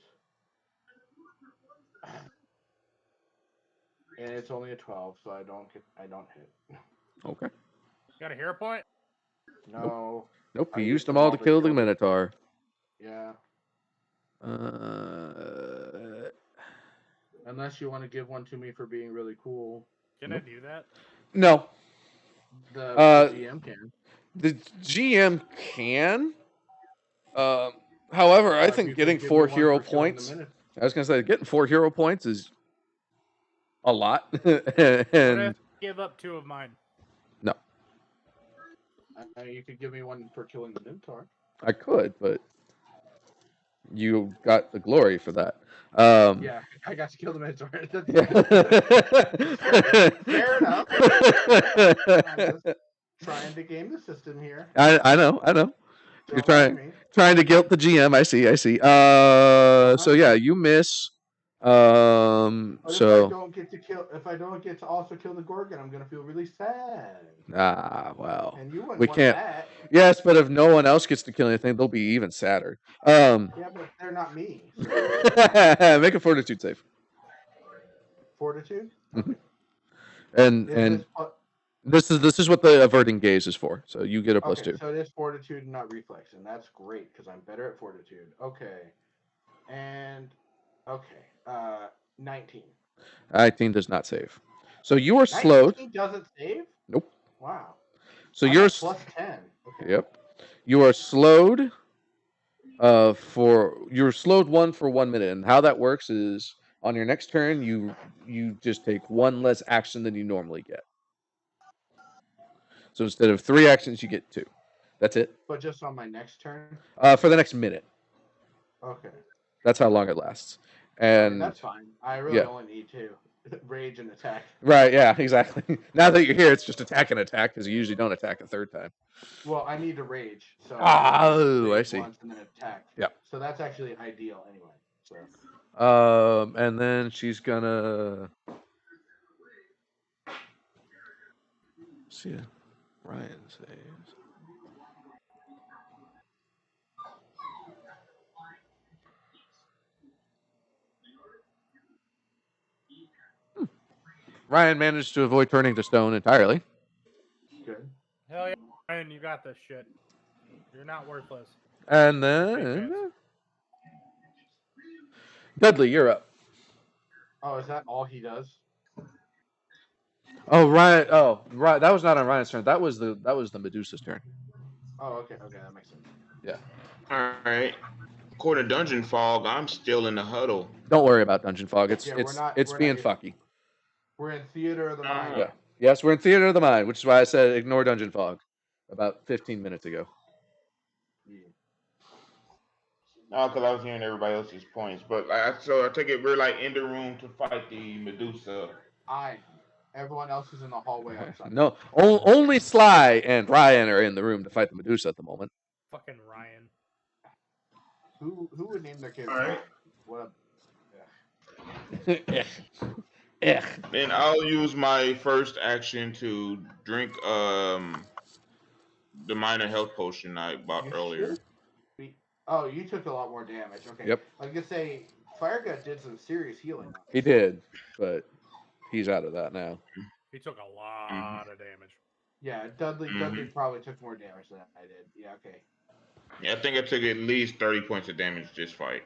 And it's only a 12, so I don't hit. Okay. Got a hero point? No. Nope. I You used them all to kill the them. Minotaur. Yeah. Unless you want to give one to me for being really cool. Can I do that? No. The GM can. The GM can. However, I think getting 4 hero points. I was gonna say getting 4 hero points is a lot. And what if I give up 2 of mine? No. You could give me one for killing the Minotaur. I could, but you got the glory for that. Yeah, I got to kill the Minotaur. Yeah. Fair enough. I'm just trying to game the system here. I know. You're trying to guilt the GM. I see. So yeah, you miss. But So if I don't get to also kill the Gorgon, I'm gonna feel really sad. Well. And you wouldn't We want can't. that. Yes, but if no one else gets to kill anything, they'll be even sadder. Yeah, but they're not me. So. Make a fortitude save. Fortitude. Mm-hmm. And this is what the averting gaze is for. So you get a +2. So it is fortitude and not reflex, and that's great because I'm better at fortitude. Okay. And 19. 19 does not save. So you are slowed. 19 doesn't save? Nope. Wow. So you're +10. Okay. Yep. You are slowed. You're slowed 1 for 1 minute, and how that works is on your next turn you just take 1 less action than you normally get. So instead of 3 actions, you get 2. That's it. But just on my next turn? For the next minute. Okay. That's how long it lasts. And that's fine. I really only need 2. Rage and attack. Right, yeah, exactly. Now that you're here, it's just attack and attack, because you usually don't attack a 3rd time. Well, I need to rage. So I see. Once and then attack. Yeah. So that's actually ideal anyway. So. And then she's gonna... see ya. Ryan saves. Ryan managed to avoid turning to stone entirely. Good. Hell yeah, Ryan, you got this shit. You're not worthless. And then... Dudley, you're up. Oh, is that all he does? Oh, Ryan. Oh, right. That was not on Ryan's turn. That was the Medusa's turn. Oh, okay. That makes sense. Yeah. All right. According to Dungeon Fog, I'm still in the huddle. Don't worry about Dungeon Fog. It's being fucky. We're in Theater of the Mind. Yeah. Yes, we're in Theater of the Mind, which is why I said ignore Dungeon Fog about 15 minutes ago. Yeah. No, because I was hearing everybody else's points. But so I take it we're like in the room to fight the Medusa. Everyone else is in the hallway outside. No, only Sly and Ryan are in the room to fight the Medusa at the moment. Fucking Ryan. Who would name their kid All Ryan? right. What Then I'll use my first action to drink the minor health potion I bought You earlier. should be. Oh, you took a lot more damage. Okay. Yep. I was gonna say Fire Gut did some serious healing. He did, but he's out of that now. He took a lot of damage. Yeah, Dudley Mhm. probably took more damage than I did. Yeah, okay. Yeah, I think I took at least 30 points of damage this fight.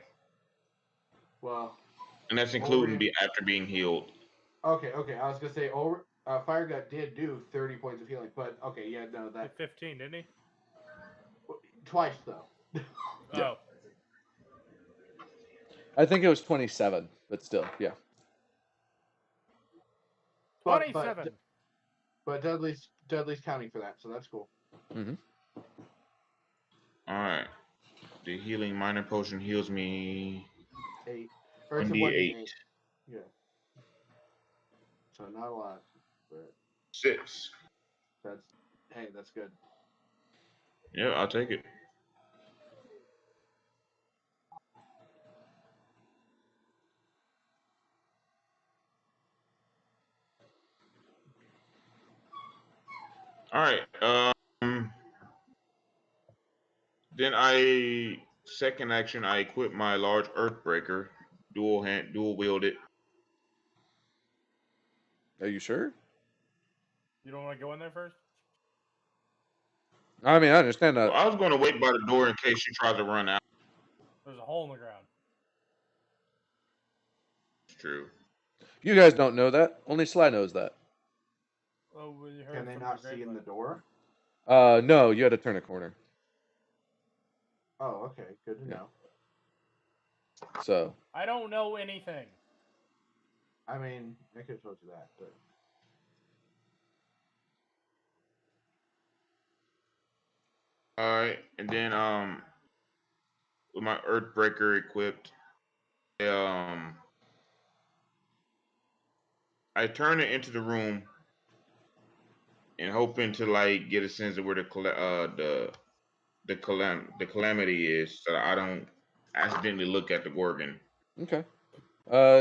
Well, And that's including after being healed. okay. I was gonna say Fire Gut did do 30 points of healing, but okay, yeah, no, Hit that 15, didn't he? twice though. Oh. I think it was 27, but still, yeah. 27. But Dudley's counting for that, so that's cool. Mm-hmm. All right. The healing minor potion heals me 8. Or it's a 1d8. 1d8. Yeah. So not a lot, but 6. that's good. Yeah, I'll take it. All right. Then second action I equip my large Earthbreaker, dual wield it. Are you sure? You don't want to go in there first? I mean, I understand that. Well, I was going to wait by the door in case she tries to run out. There's a hole in the ground. It's true. You guys don't know that. Only Sly knows that. Oh, well, you heard Can they from not the see in the grapevine. door? No, you had to turn a corner. Oh, okay. Good to know. So. I don't know anything. I mean, I could have told you that, but. All right, and then with my Earthbreaker equipped, I turn it into the room and hoping to like get a sense of where the calamity is, so I don't accidentally look at the Gorgon. Okay.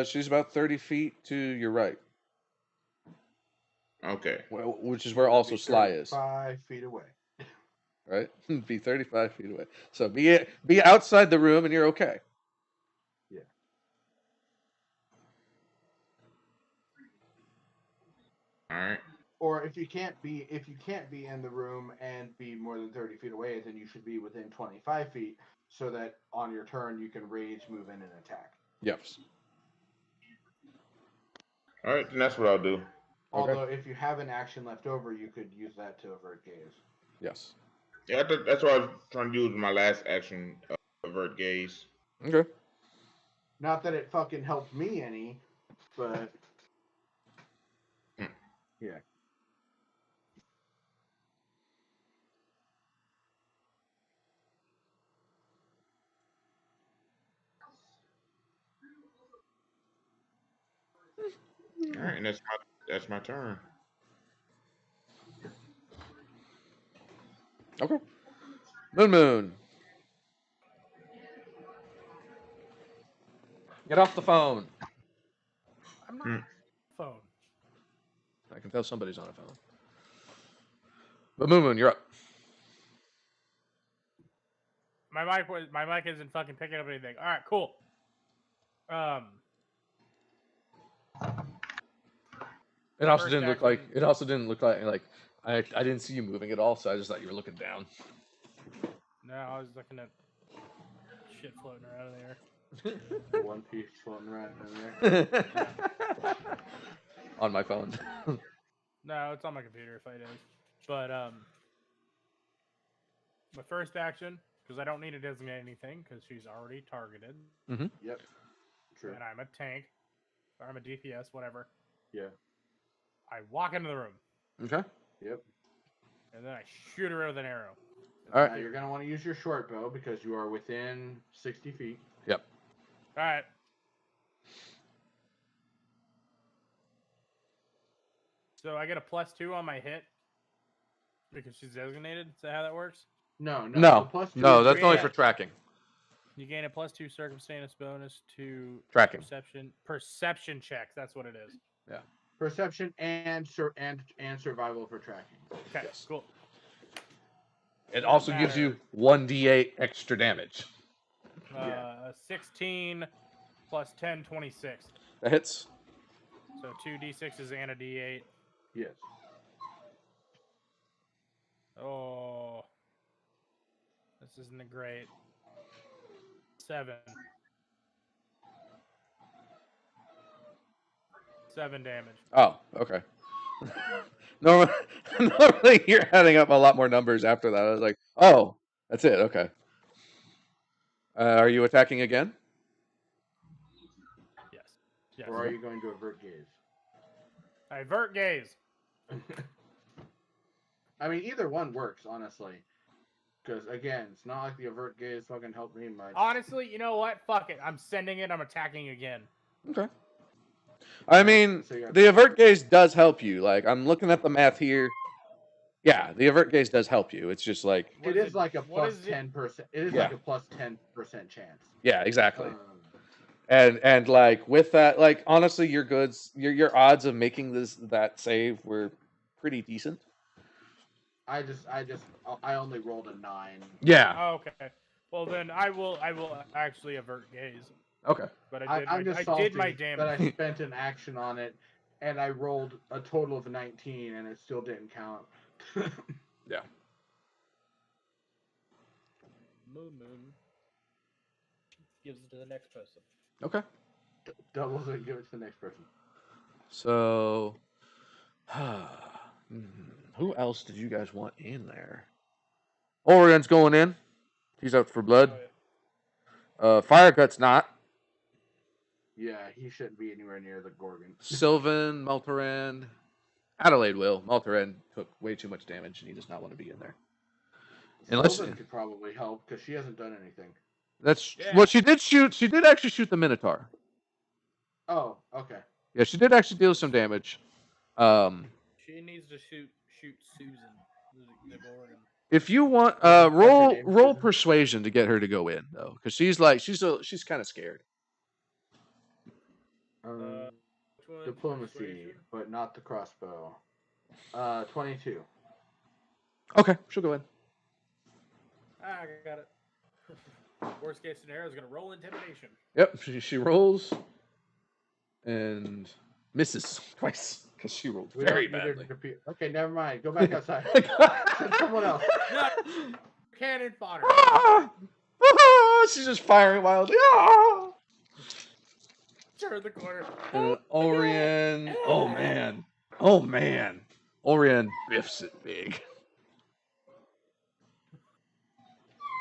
She's about 30 feet to your right. Okay. Which is where also Sly is. 5 feet away. Right? Be 35 feet away. So be outside the room and you're okay. Yeah. All right. Or if you can't be in the room and be more than 30 feet away, then you should be within 25 feet, so that on your turn you can rage, move in, and attack. Yes. All right, then that's what I'll do. Although if you have an action left over, you could use that to avert gaze. Yes. Yeah, that's what I was trying to do with my last action, avert gaze. Okay. Not that it fucking helped me any, but yeah. All right, and that's my turn. Okay. Moon. Get off the phone. I'm not on the phone. I can tell somebody's on a phone. But Moon, you're up. My mic isn't fucking picking up anything. All right, cool. It also First didn't look like I didn't see you moving at all, so I just thought you were looking down. No, I was looking at shit floating around in there. One Piece floating around in there. On my phone. No, it's on my computer if I do. But my first action, because I don't need to designate anything, because she's already targeted. Mm-hmm. Yep. True. And I'm a tank. Or I'm a DPS, whatever. Yeah. I walk into the room, Okay. Yep. and then I shoot her with an arrow. All right. Now you're gonna want to use your short bow because you are within 60 feet. Yep. All right. So I get a +2 on my hit because she's designated. Is that how that works? No. No. The +2 No, is that's your only hit. for tracking. You gain a +2 circumstance bonus to Tracking. perception checks. That's what it is. Perception and survival for tracking. Okay, Yes. cool. It also gives you 1d8 extra damage. 16 plus 10, 26. That hits. So 2 d6s and a d8. Yes. Oh, this isn't great. 7. 7 damage. Oh, okay. Normally you're adding up a lot more numbers after that. I was like, oh, that's it. Okay. Are you attacking again? Yes. Yes. Or are you going to avert gaze? I avert gaze. I mean, either one works, honestly. Because, again, it's not like the avert gaze fucking helped me much. Honestly, you know what? Fuck it. I'm sending it. I'm attacking again. Okay. I mean, So the avert gaze does help you. Like, I'm looking at the math here. Yeah, the avert gaze does help you. It's just like... It is like a plus 10%. It is like a plus 10% chance. Yeah, exactly. And like, with that, like, honestly, your odds of making that save were pretty decent. I only rolled a 9. Yeah. Oh, okay. Well, then I will actually avert gaze. Okay. But I'm just I did my salty damage. that I spent an action on it, and I rolled a total of 19, and it still didn't count. Yeah. Moon. Gives it to the next person. Okay. Doubles it, give it to the next person. So, who else did you guys want in there? Orion's going in. He's out for blood. Oh, Firegut's not. Yeah, he shouldn't be anywhere near the Gorgon. Sylvan, Maltaran, Adelaide will. Maltaran took way too much damage, and he does not want to be in there. Unless Sylvan could probably help because she hasn't done anything. That's well, she did shoot. She did actually shoot the Minotaur. Oh, okay. Yeah, she did actually deal some damage. She needs to shoot Susan. The Gorgon. If you want, roll persuasion to get her to go in though, because she's kind of scared. Diplomacy, Persuasion? but not the crossbow. 22. Okay, she'll go in. I got it. Worst case scenario is gonna roll intimidation. Yep, she rolls and misses twice because she rolled very badly. Okay, never mind. Go back outside. Someone else. No, cannon fodder. She's just firing wildly. Turn the corner. And Orion. Oh man. Orion biffs it big.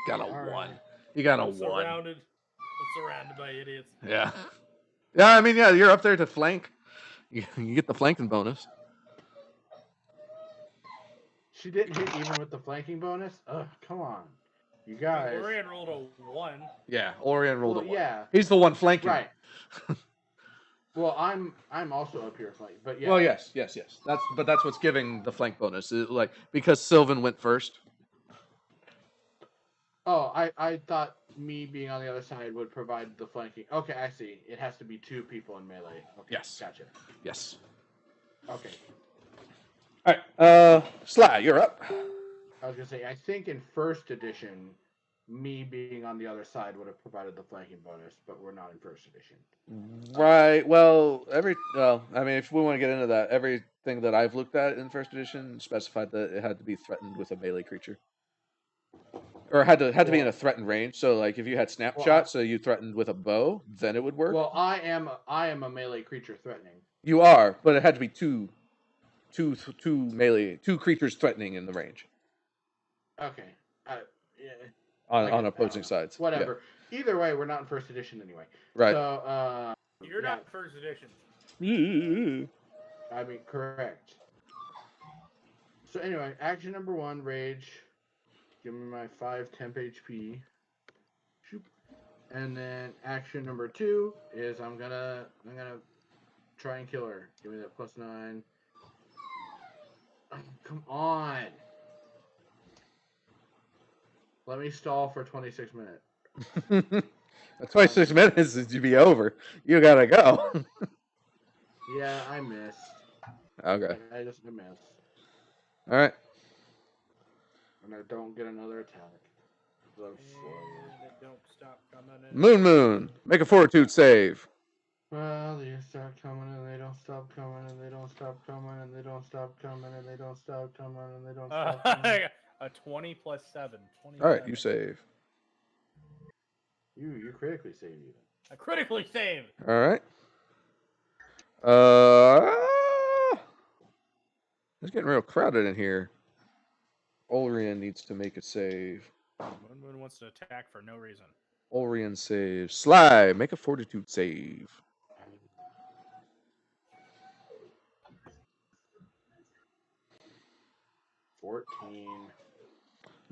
Got a 1. He got a 1. I'm surrounded by idiots. Yeah. Yeah, I mean, yeah, you're up there to flank. You get the flanking bonus. She didn't hit even with the flanking bonus? Ugh, come on. You guys. Orion rolled a 1. Yeah, Orion rolled a 1. Yeah. He's the one flanking. Right. Well, I'm also up here flanking, but yeah. Well, yes. That's what's giving the flank bonus. Like, because Sylvan went first. Oh, I thought me being on the other side would provide the flanking. Okay, I see. It has to be 2 people in melee. Okay, Yes. Gotcha. Yes. Okay. All right. Sly, you're up. I was gonna say, I think in first edition, me being on the other side would have provided the flanking bonus, but we're not in first edition. Right. Well, I mean, if we want to get into that, everything that I've looked at in first edition specified that it had to be threatened with a melee creature, or had to be in a threatened range. So, like, if you had snapshot, so you threatened with a bow, then it would work. Well, I am a melee creature threatening. You are, but it had to be two creatures threatening in the range. Okay. Yeah. On opposing sides. Whatever. Yeah. Either way, we're not in first edition anyway. Right. So, You're not in first edition. I mean, correct. So anyway, action number 1, rage. Give me my 5 temp HP. Shoop. And then action number 2 is I'm gonna try and kill her. Give me that +9. Oh, come on. Let me stall for 26 minutes. 26 minutes is to be over. You gotta go. Yeah, I missed. Okay. I just missed. All right. And I don't get another attack. So I'm slow. And they don't stop coming in. Moon. Make a fortitude save. Well, they start coming and they don't stop coming and they don't stop coming and they don't stop coming and they don't stop coming and they don't stop coming. A 20 plus 7. 27. All right, you save. You critically saved even. I critically saved. All right. It's getting real crowded in here. Ulrian needs to make a save. Moon wants to attack for no reason. Ulrian saves. Sly, make a fortitude save.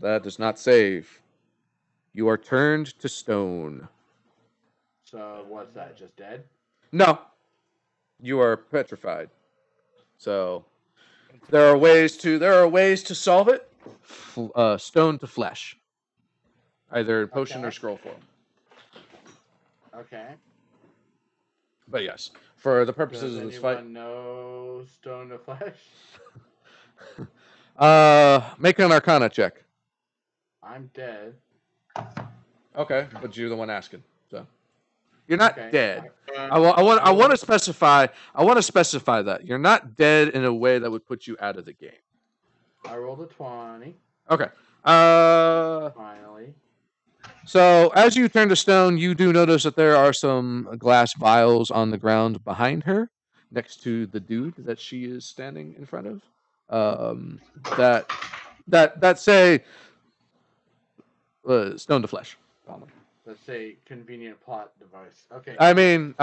That does not save. You are turned to stone. So what's that? Just dead? No. You are petrified. So there are ways to solve it. Stone to flesh. Either in potion or scroll form. Okay. But yes, for the Does purposes of anyone this fight. know stone to flesh? Make an Arcana check. I'm dead. Okay, but you're the one asking, so you're not Okay. dead. I want to specify. I want to specify that you're not dead in a way that would put you out of the game. I rolled a 20. Okay. Finally. So as you turn to stone, you do notice that there are some glass vials on the ground behind her, next to the dude that she is standing in front of. That say stone to flesh. Let's say convenient plot device. Okay. I mean,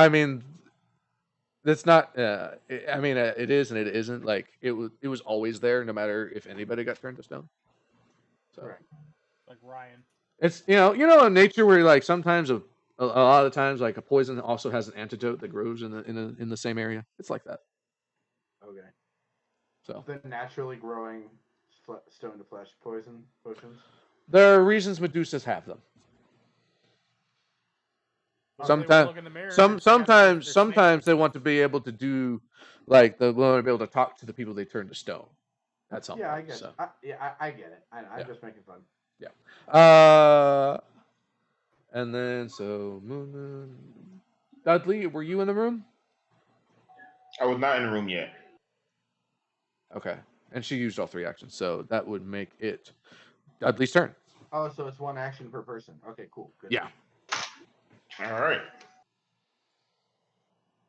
that's not. It is and it isn't. Like it was always there, no matter if anybody got turned to stone. So. Correct. Like Ryan. It's in nature where like sometimes a lot of times like a poison also has an antidote that grows in the same area. It's like that. Okay. So the naturally growing stone to flesh potions. There are reasons Medusas have them. Sometimes they want to be able to do like they want to be able to talk to the people they turn to stone. That's all. Yeah, I get it. I get it. I'm just making fun. Yeah. And then so Moon. Dudley, were you in the room? I was not in the room yet. Okay. And she used all 3 actions, so that would make it Dudley's turn. Oh, so it's 1 action per person. Okay, cool. Good. Yeah. All right.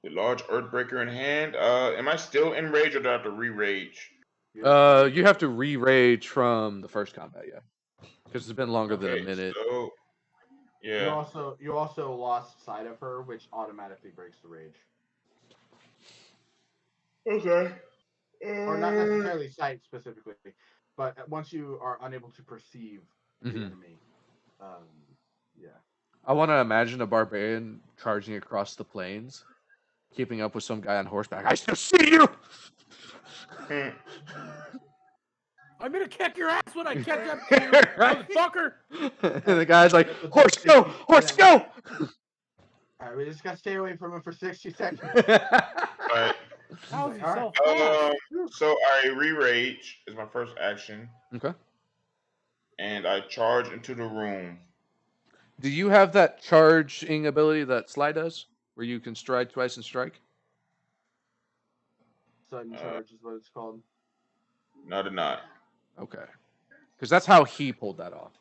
The large Earthbreaker in hand. Am I still in rage or do I have to re-rage? You have to re-rage from the first combat, yeah. Because it's been longer than a minute. So, yeah. You also lost sight of her, which automatically breaks the rage. Okay. Or not necessarily sight specifically, but once you are unable to perceive the enemy, yeah. I want to imagine a barbarian charging across the plains, keeping up with some guy on horseback. I still see you. I'm gonna kick your ass when I catch up to you, motherfucker! And the guy's like, "Horse, go! Horse, go!" All right, we just gotta stay away from him for 60 seconds. Right. How's he so So I re-rage is my first action. Okay. And I charge into the room. Do you have that charging ability that Sly does, where you can stride twice and strike? Sudden charge is what it's called. No, they're not. Okay. Because that's how he pulled that off.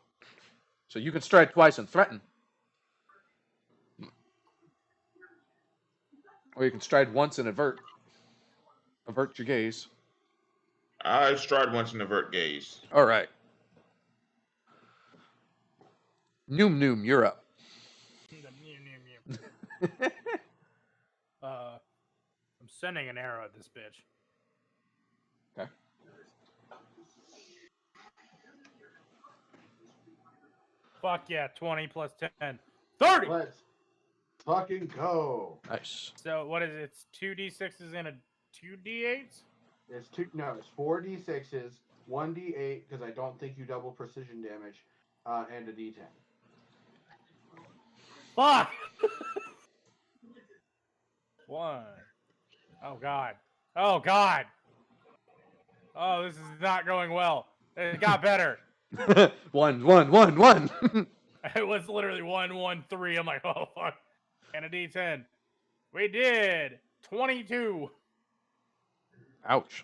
So you can stride twice and threaten. Or you can stride once and avert. Avert your gaze. I stride once and avert gaze. All right. Noom, you're up. I'm sending an arrow at this bitch. Fuck yeah, 20 plus 10. 30! Let's fucking go. Nice. So what is it? It's 2d6s and a 2d8s? It's 4d6s, 1d8 because I don't think you double precision damage, and a d10. Fuck! 1. Oh god. Oh god. Oh, this is not going well. It got better. 1, 1, 1, 1. It was literally 1, 1, 3. I'm like, oh fuck. And a d10. We did 22. Ouch.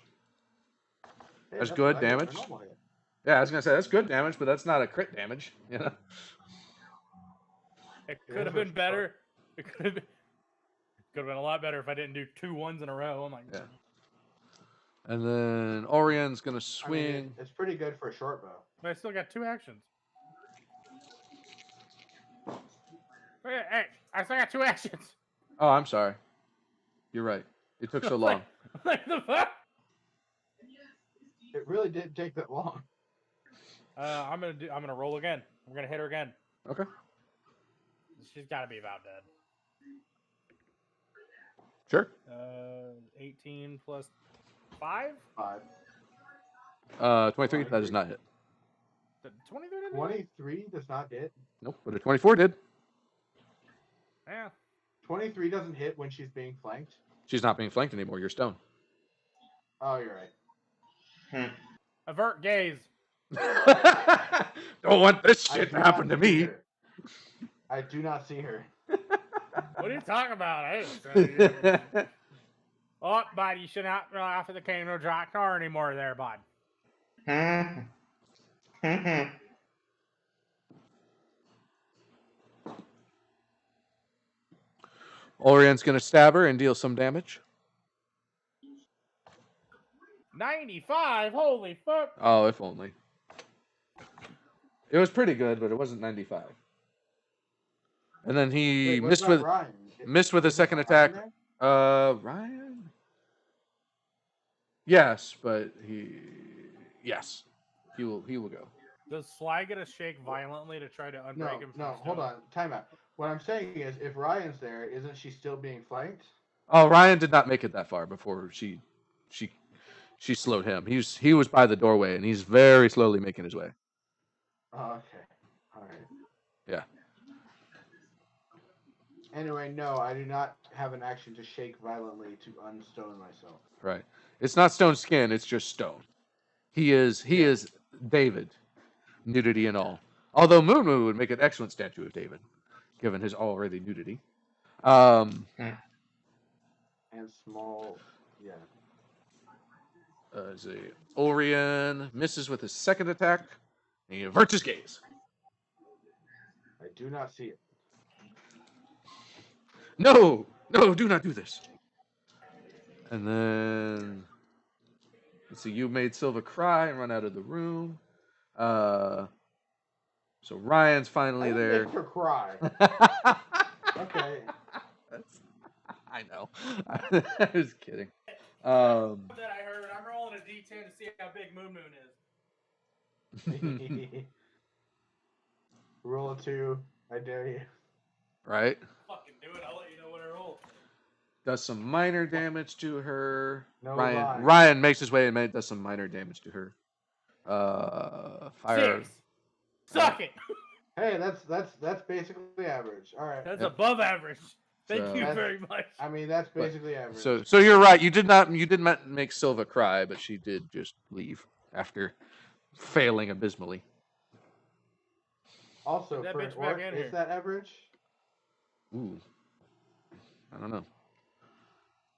Hey, That's what good I get for damage. normal hit. Yeah, I was gonna say that's good damage, but that's not a crit damage. You know. It could have been better. It could have been a lot better if I didn't do 2 1s in a row. I'm like, Yeah. And then Orion's gonna I swing. mean, it's pretty good for a short bow. but I still got 2 actions. Hey, I still got 2 actions. Oh, I'm sorry. You're right. It took so long. Like the fuck? It really didn't take that long. I'm gonna roll again. I'm gonna hit her again. Okay. She's got to be about dead. Sure. 18 plus 5. 23. That does not hit. 23 didn't hit? 23 does not hit. Nope. But a 24 did. Yeah. 23 doesn't hit when she's being flanked. She's not being flanked anymore. You're stone. Oh, you're right. Avert gaze. Don't want this I shit do to happen to not see me. her. I do not see her. What are you talking about? Hey, oh, bud, you should not run off of the Kingdom Drop car anymore there, bud. Orion's gonna stab her and deal some damage. 95? Holy fuck. Oh, if only. It was pretty good, but it wasn't 95. And then he Wait, what missed about with Ryan? missed with a Isn't second Ryan attack. there? Ryan? Yes, but yes. He will go. Does Sly get a shake violently to try to unbreak him? No, hold on. Time out. What I'm saying is, if Ryan's there, isn't she still being flanked? Oh, Ryan did not make it that far before she slowed him. He was by the doorway and he's very slowly making his way. Oh, okay. All right. Yeah. Anyway, no, I do not have an action to shake violently to unstone myself. Right. It's not stone skin, it's just stone. He is David, nudity and all. Although Moon Moon would make an excellent statue of David, given his already nudity. And small, yeah. Orion misses with his second attack, and he averts his gaze. I do not see it. No, do not do this. And then, let's see, you made Silva cry and run out of the room. So Ryan's finally I there. make her cry. Okay. I know. I was kidding. That I heard. I'm rolling a d10 to see how big Moon Moon is. Roll a 2. I dare you. Right? Fucking do it. I'll let you know when I roll. Does some minor damage to her. No Ryan lie. Ryan makes his way and does some minor damage to her. Fire. 6. Suck it. Hey, that's basically average. All right. That's above average. Thank So- you That's- very much. I mean, that's basically average. So you're right. You did not make Silva cry, but she did just leave after failing abysmally. Also, Get that for an bitch back orc, in is here. that average? Ooh. I don't know.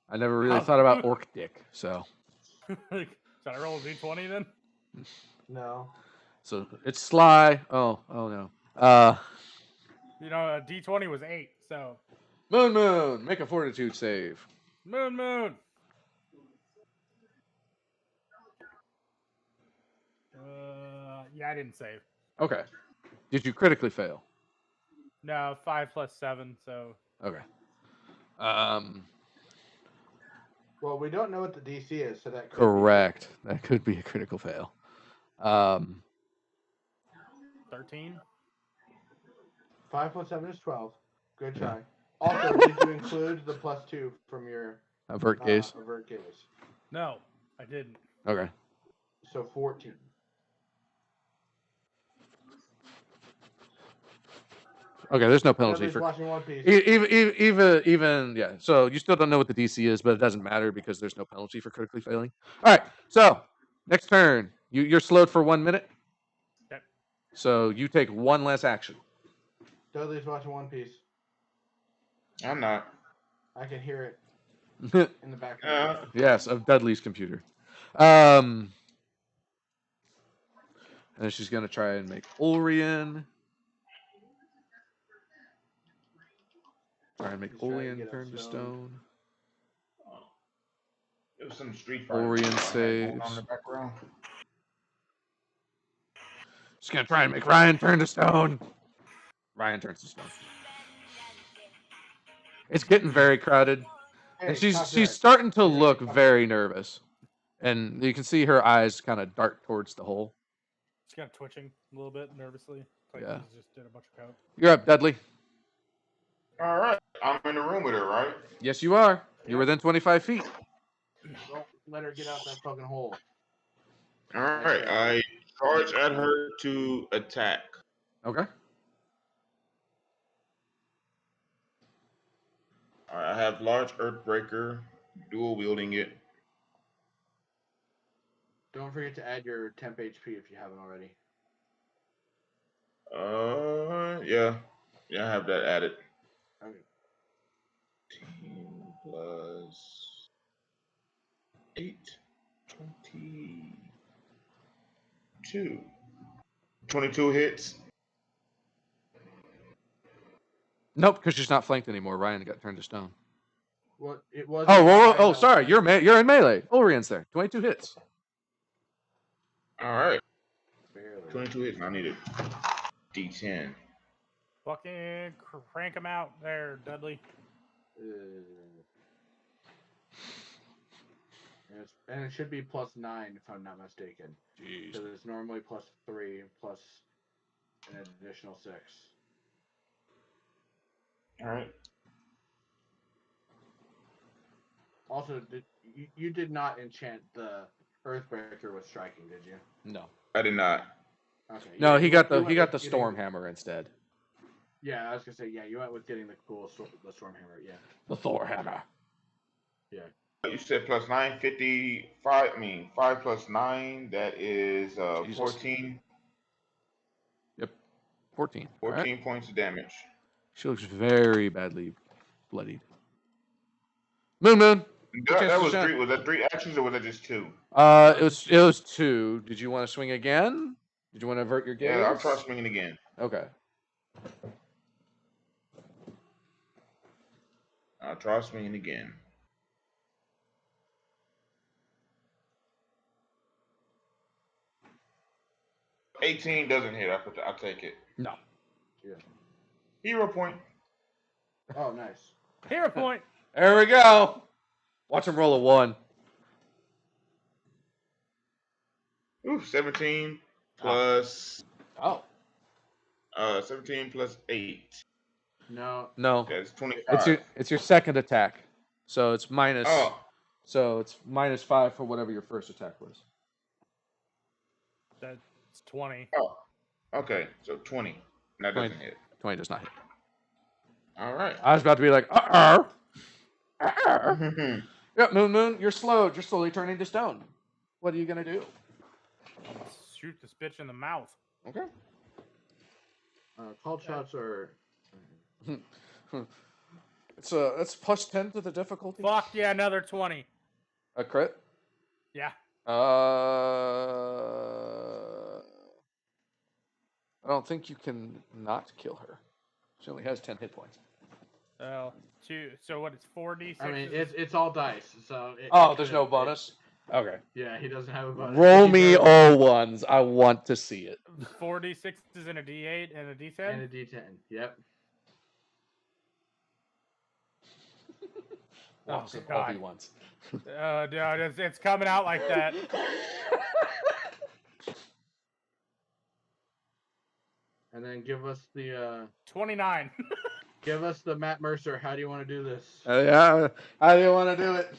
I never really thought about orc dick, so Should I roll a d20 then? No. so it's Sly. Oh no. You know, a d20 was 8, so. Moon, make a fortitude save. Moon Moon. Yeah, I didn't save. Okay. Did you critically fail? No, 5 plus 7, so. Okay. Well, we don't know what the DC is, so that could Correct. That could be a critical fail. 13? 5 plus 7 is 12. Good try. Also, did you include the +2 from your Avert gaze. avert gaze? No, I didn't. Okay. So 14. Okay, there's no penalty Dudley's for watching One Piece. even yeah. So you still don't know what the DC is, but it doesn't matter because there's no penalty for critically failing. All right. So next turn, you're slowed for 1 minute. Okay. So you take one less action. Dudley's watching One Piece. I'm not. I can hear it in the background. Yes, of Dudley's computer. And she's gonna try and make Ulrian. Try and make He's trying to Ulrian get turn to us stone. There was some street fighter Ulrian going saves. on in the background. She's gonna try and make Ryan turn to stone. Ryan turns to stone. It's getting very crowded, Hey, and she's copyright. starting to You're look copyright. very nervous, and you can see her eyes kind of dart towards the hole. She's kind of twitching a little bit nervously. Like Yeah. she just did a bunch of coke. You're up, Dudley. All right, I'm in the room with her, right? Yes, you are. You're within 25 feet. Don't let her get out that fucking hole. All right, I charge at her to attack. Okay. All right, I have large Earthbreaker, dual wielding it. Don't forget to add your temp HP if you haven't already. Yeah, I have that added. Okay. 10 plus 8, 22. 22 hits. Nope, because she's not flanked anymore. Ryan got turned to stone. Well, it was. Sorry. You're in melee. Ulrian's there. 22 hits. All right, Barely. 22 hits. I need a D10. Fucking crank him out there, Dudley. And it should be +9 if I'm not mistaken. Jeez. So it's normally +3 plus an additional 6. All right. Also, you did not enchant the Earthbreaker with striking, did you? No. I did not. Okay. No, yeah, he you got went the with getting- storm hammer instead. Yeah, I was gonna say you went with getting the cool the storm hammer. Yeah. The Thor hammer. Yeah. You said +9, 55. I mean, 5 plus 9. That is Jesus. 14. Yep. 14. 14 points of damage. She looks very badly bloodied. Moon. That was 3. Was that 3 actions or was that just 2? It was 2. Did you want to swing again? Did you want to avert your gaze? Yeah, I'll try swinging again. Okay. I'll try swinging again. $18 doesn't hit. I'll take it. No. Yeah. Hero point. Oh, nice. Hero point. There we go. Watch him roll a 1. Ooh, 17 plus. Oh. 17 plus 8. No. No. That's 25. It's your second attack. So it's minus. Oh, So it's -5 for whatever your first attack was. That's 20. oh. Okay, so 20. That 20. doesn't hit. 20 does not hit. All right. I was about to be like, Yeah, Moon, you're slowed. You're slowly turning to stone. What are you gonna do? Shoot this bitch in the mouth. Okay. Called shots are. It's +10 to the difficulty. Fuck yeah, another 20. A crit. Yeah. I don't think you can not kill her. She only has 10 hit points. Oh, 2. So what? It's 4d6. I mean, it's all dice. So. There's no bonus. Okay. Yeah, he doesn't have a bonus. Roll me all ones. I want to see it. 4d6s and a d8 and a d10. And a D10. Yep. Lots of God. ones. Dude, it's coming out like that. And then give us the 29. Matt Mercer. How do you want to do this? Yeah. How do you want to do it?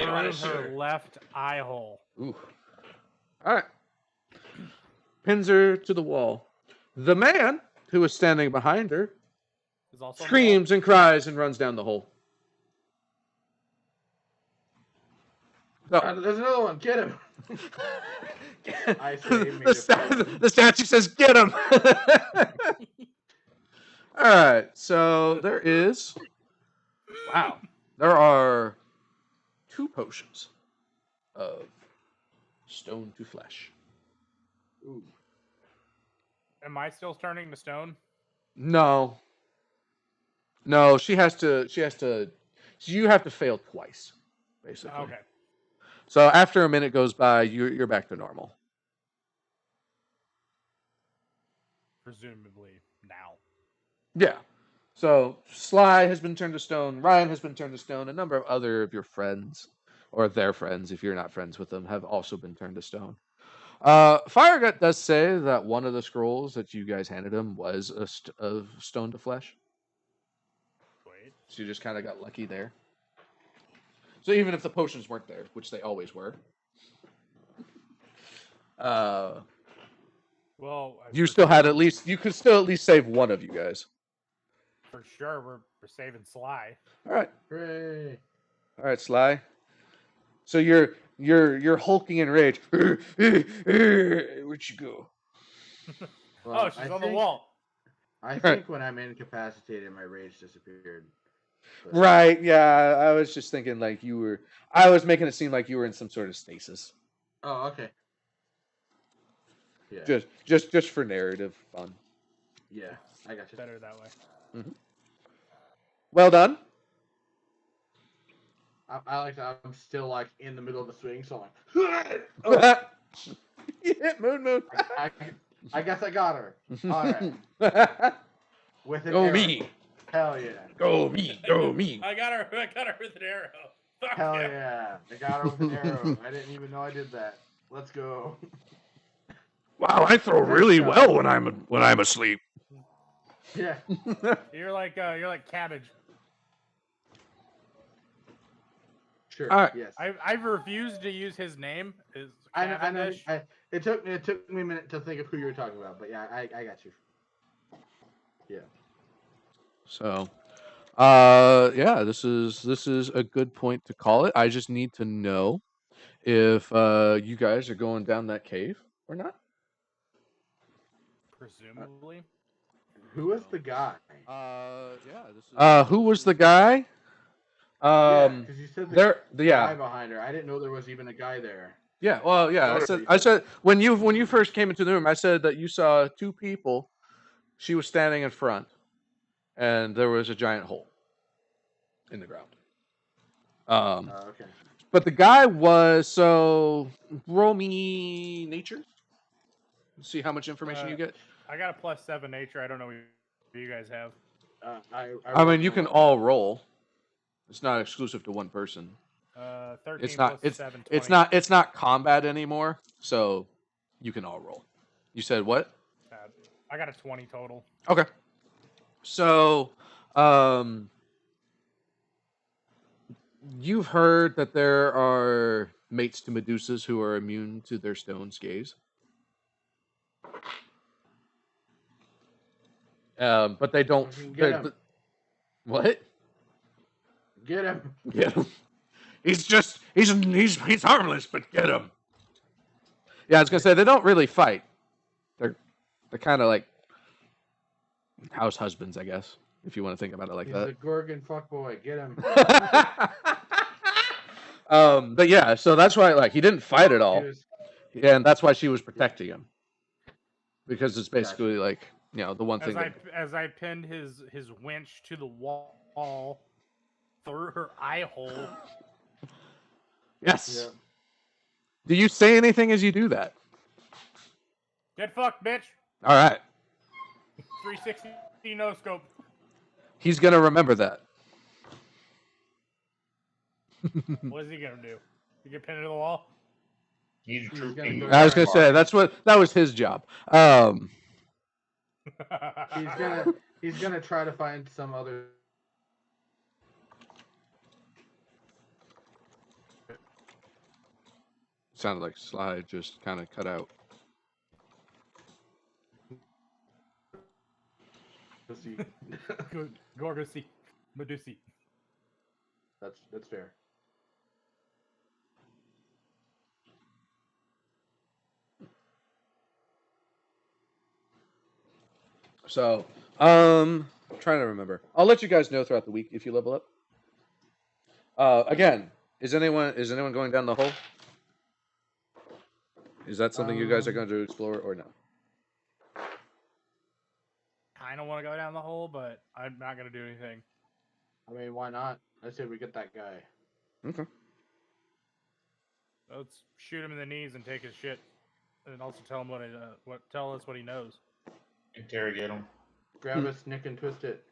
Through her left eye hole. Ooh. All right. Pins her to the wall. The man who is standing behind her Is also screams and cries and runs down the hole. So, There's another one. Get him. I say the statue says, "Get him!" All right. So there is. Wow. There are 2 potions of stone to flesh. Ooh. Am I still turning to stone? No. No, she has to. So you have to fail twice, basically. Okay. So after a minute goes by, you're back to normal. Presumably now. Yeah. So Sly has been turned to stone. Ryan has been turned to stone. A number of other of your friends, or their friends, if you're not friends with them, have also been turned to stone. Firegut does say that one of the scrolls that you guys handed him was of stone to flesh. Wait. So you just kind of got lucky there. So even if the potions weren't there, which they always were, Well, you still had at least, you could still at least save one of you guys. for sure we're saving Sly. All right, Hooray. all right, Sly. So you're hulking in rage. Where'd you go? Well, Oh, she's on the wall. I think when I'm incapacitated, my rage disappeared. But Right, yeah. I was just thinking like you were. I was making it seem like you were in some sort of stasis. Oh, okay. Yeah. Just for narrative fun. Yeah, I got you. Better that way. Well done. I like that. I'm still like in the middle of the swing, so I'm like, oh, You hit Moon. I guess I got her. All right, with an Go arrow. me. Hell yeah. Go me. Go me. I got her with an arrow. Fuck Hell yeah. I got her with an arrow. I didn't even know I did that. Let's go. Wow, I throw really well when I'm asleep. Yeah. You're like cabbage. Sure. All right. Yes. I've refused to use his name. I know. Cavendish. It took me a minute to think of who you were talking about, but yeah, I got you. Yeah. So, yeah, this is a good point to call it. I just need to know if you guys are going down that cave or not. Presumably. Who was the guy? Yeah, this is. Who was the guy? Because you said the guy yeah, behind her. I didn't know there was even a guy there. yeah. Well, yeah. I said when you first came into the room, I said that you saw 2 people. She was standing in front, and there was a giant hole in the ground. Okay. But the guy was roll me nature. See how much information you get. I got a +7 nature. I don't know what you guys have. I mean, you can all roll. It's not exclusive to one person. 13 It's not. plus 7, 20. It's not combat anymore. So you can all roll. You said what? I got a 20 total. Okay. So, you've heard that there are mates to Medusas who are immune to their stone's gaze. But they don't. Get him. What? Get him. Get him. He's harmless, but get him. Yeah, I was gonna say they don't really fight. They're kind of like house husbands, I guess, if you want to think about it like He's that. a Gorgon fuckboy. Get him. But yeah, so that's why he didn't fight at all, and that's why she was protecting him, because it's basically the one thing. As I pinned his winch to the wall through her eye hole. Yes. Yeah. Do you say anything as you do that? Get fucked, bitch. All right. 360 no scope. He's gonna remember that. What is he gonna do? You get pinned to the wall? He's a true gonna king. go I was gonna say that was his job. He's gonna try to find some other. Sounded like slide just kind of cut out. Gorgosi. Medusi. That's fair. So, trying to remember. I'll let you guys know throughout the week if you level up. Again, is anyone going down the hole? Is that something you guys are going to explore or no? Kind of want to go down the hole, but I'm not going to do anything. I mean, why not? I say we get that guy. Okay. Let's shoot him in the knees and take his shit, and also tell him tell us what he knows. Interrogate him. Grab a snick and twist it.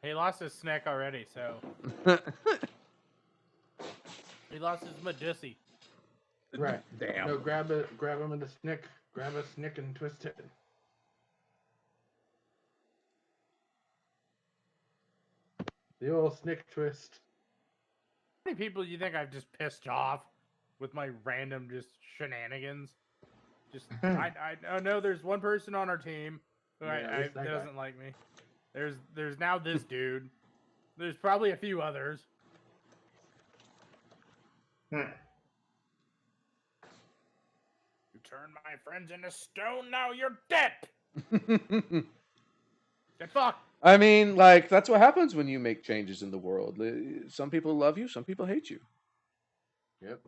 He lost his snack already, so he lost his Medusi. Right. Damn. No, grab him in the snick. Grab a snick and twist it. The old snick twist. How many people do you think I've just pissed off with my random just shenanigans? Just I know there's one person on our team who Yeah, that doesn't guy. like me. There's now this dude. There's probably a few others. You turned my friends into stone, now you're dead! Get fucked! I mean, like, that's what happens when you make changes in the world. Some people love you, some people hate you. Yep.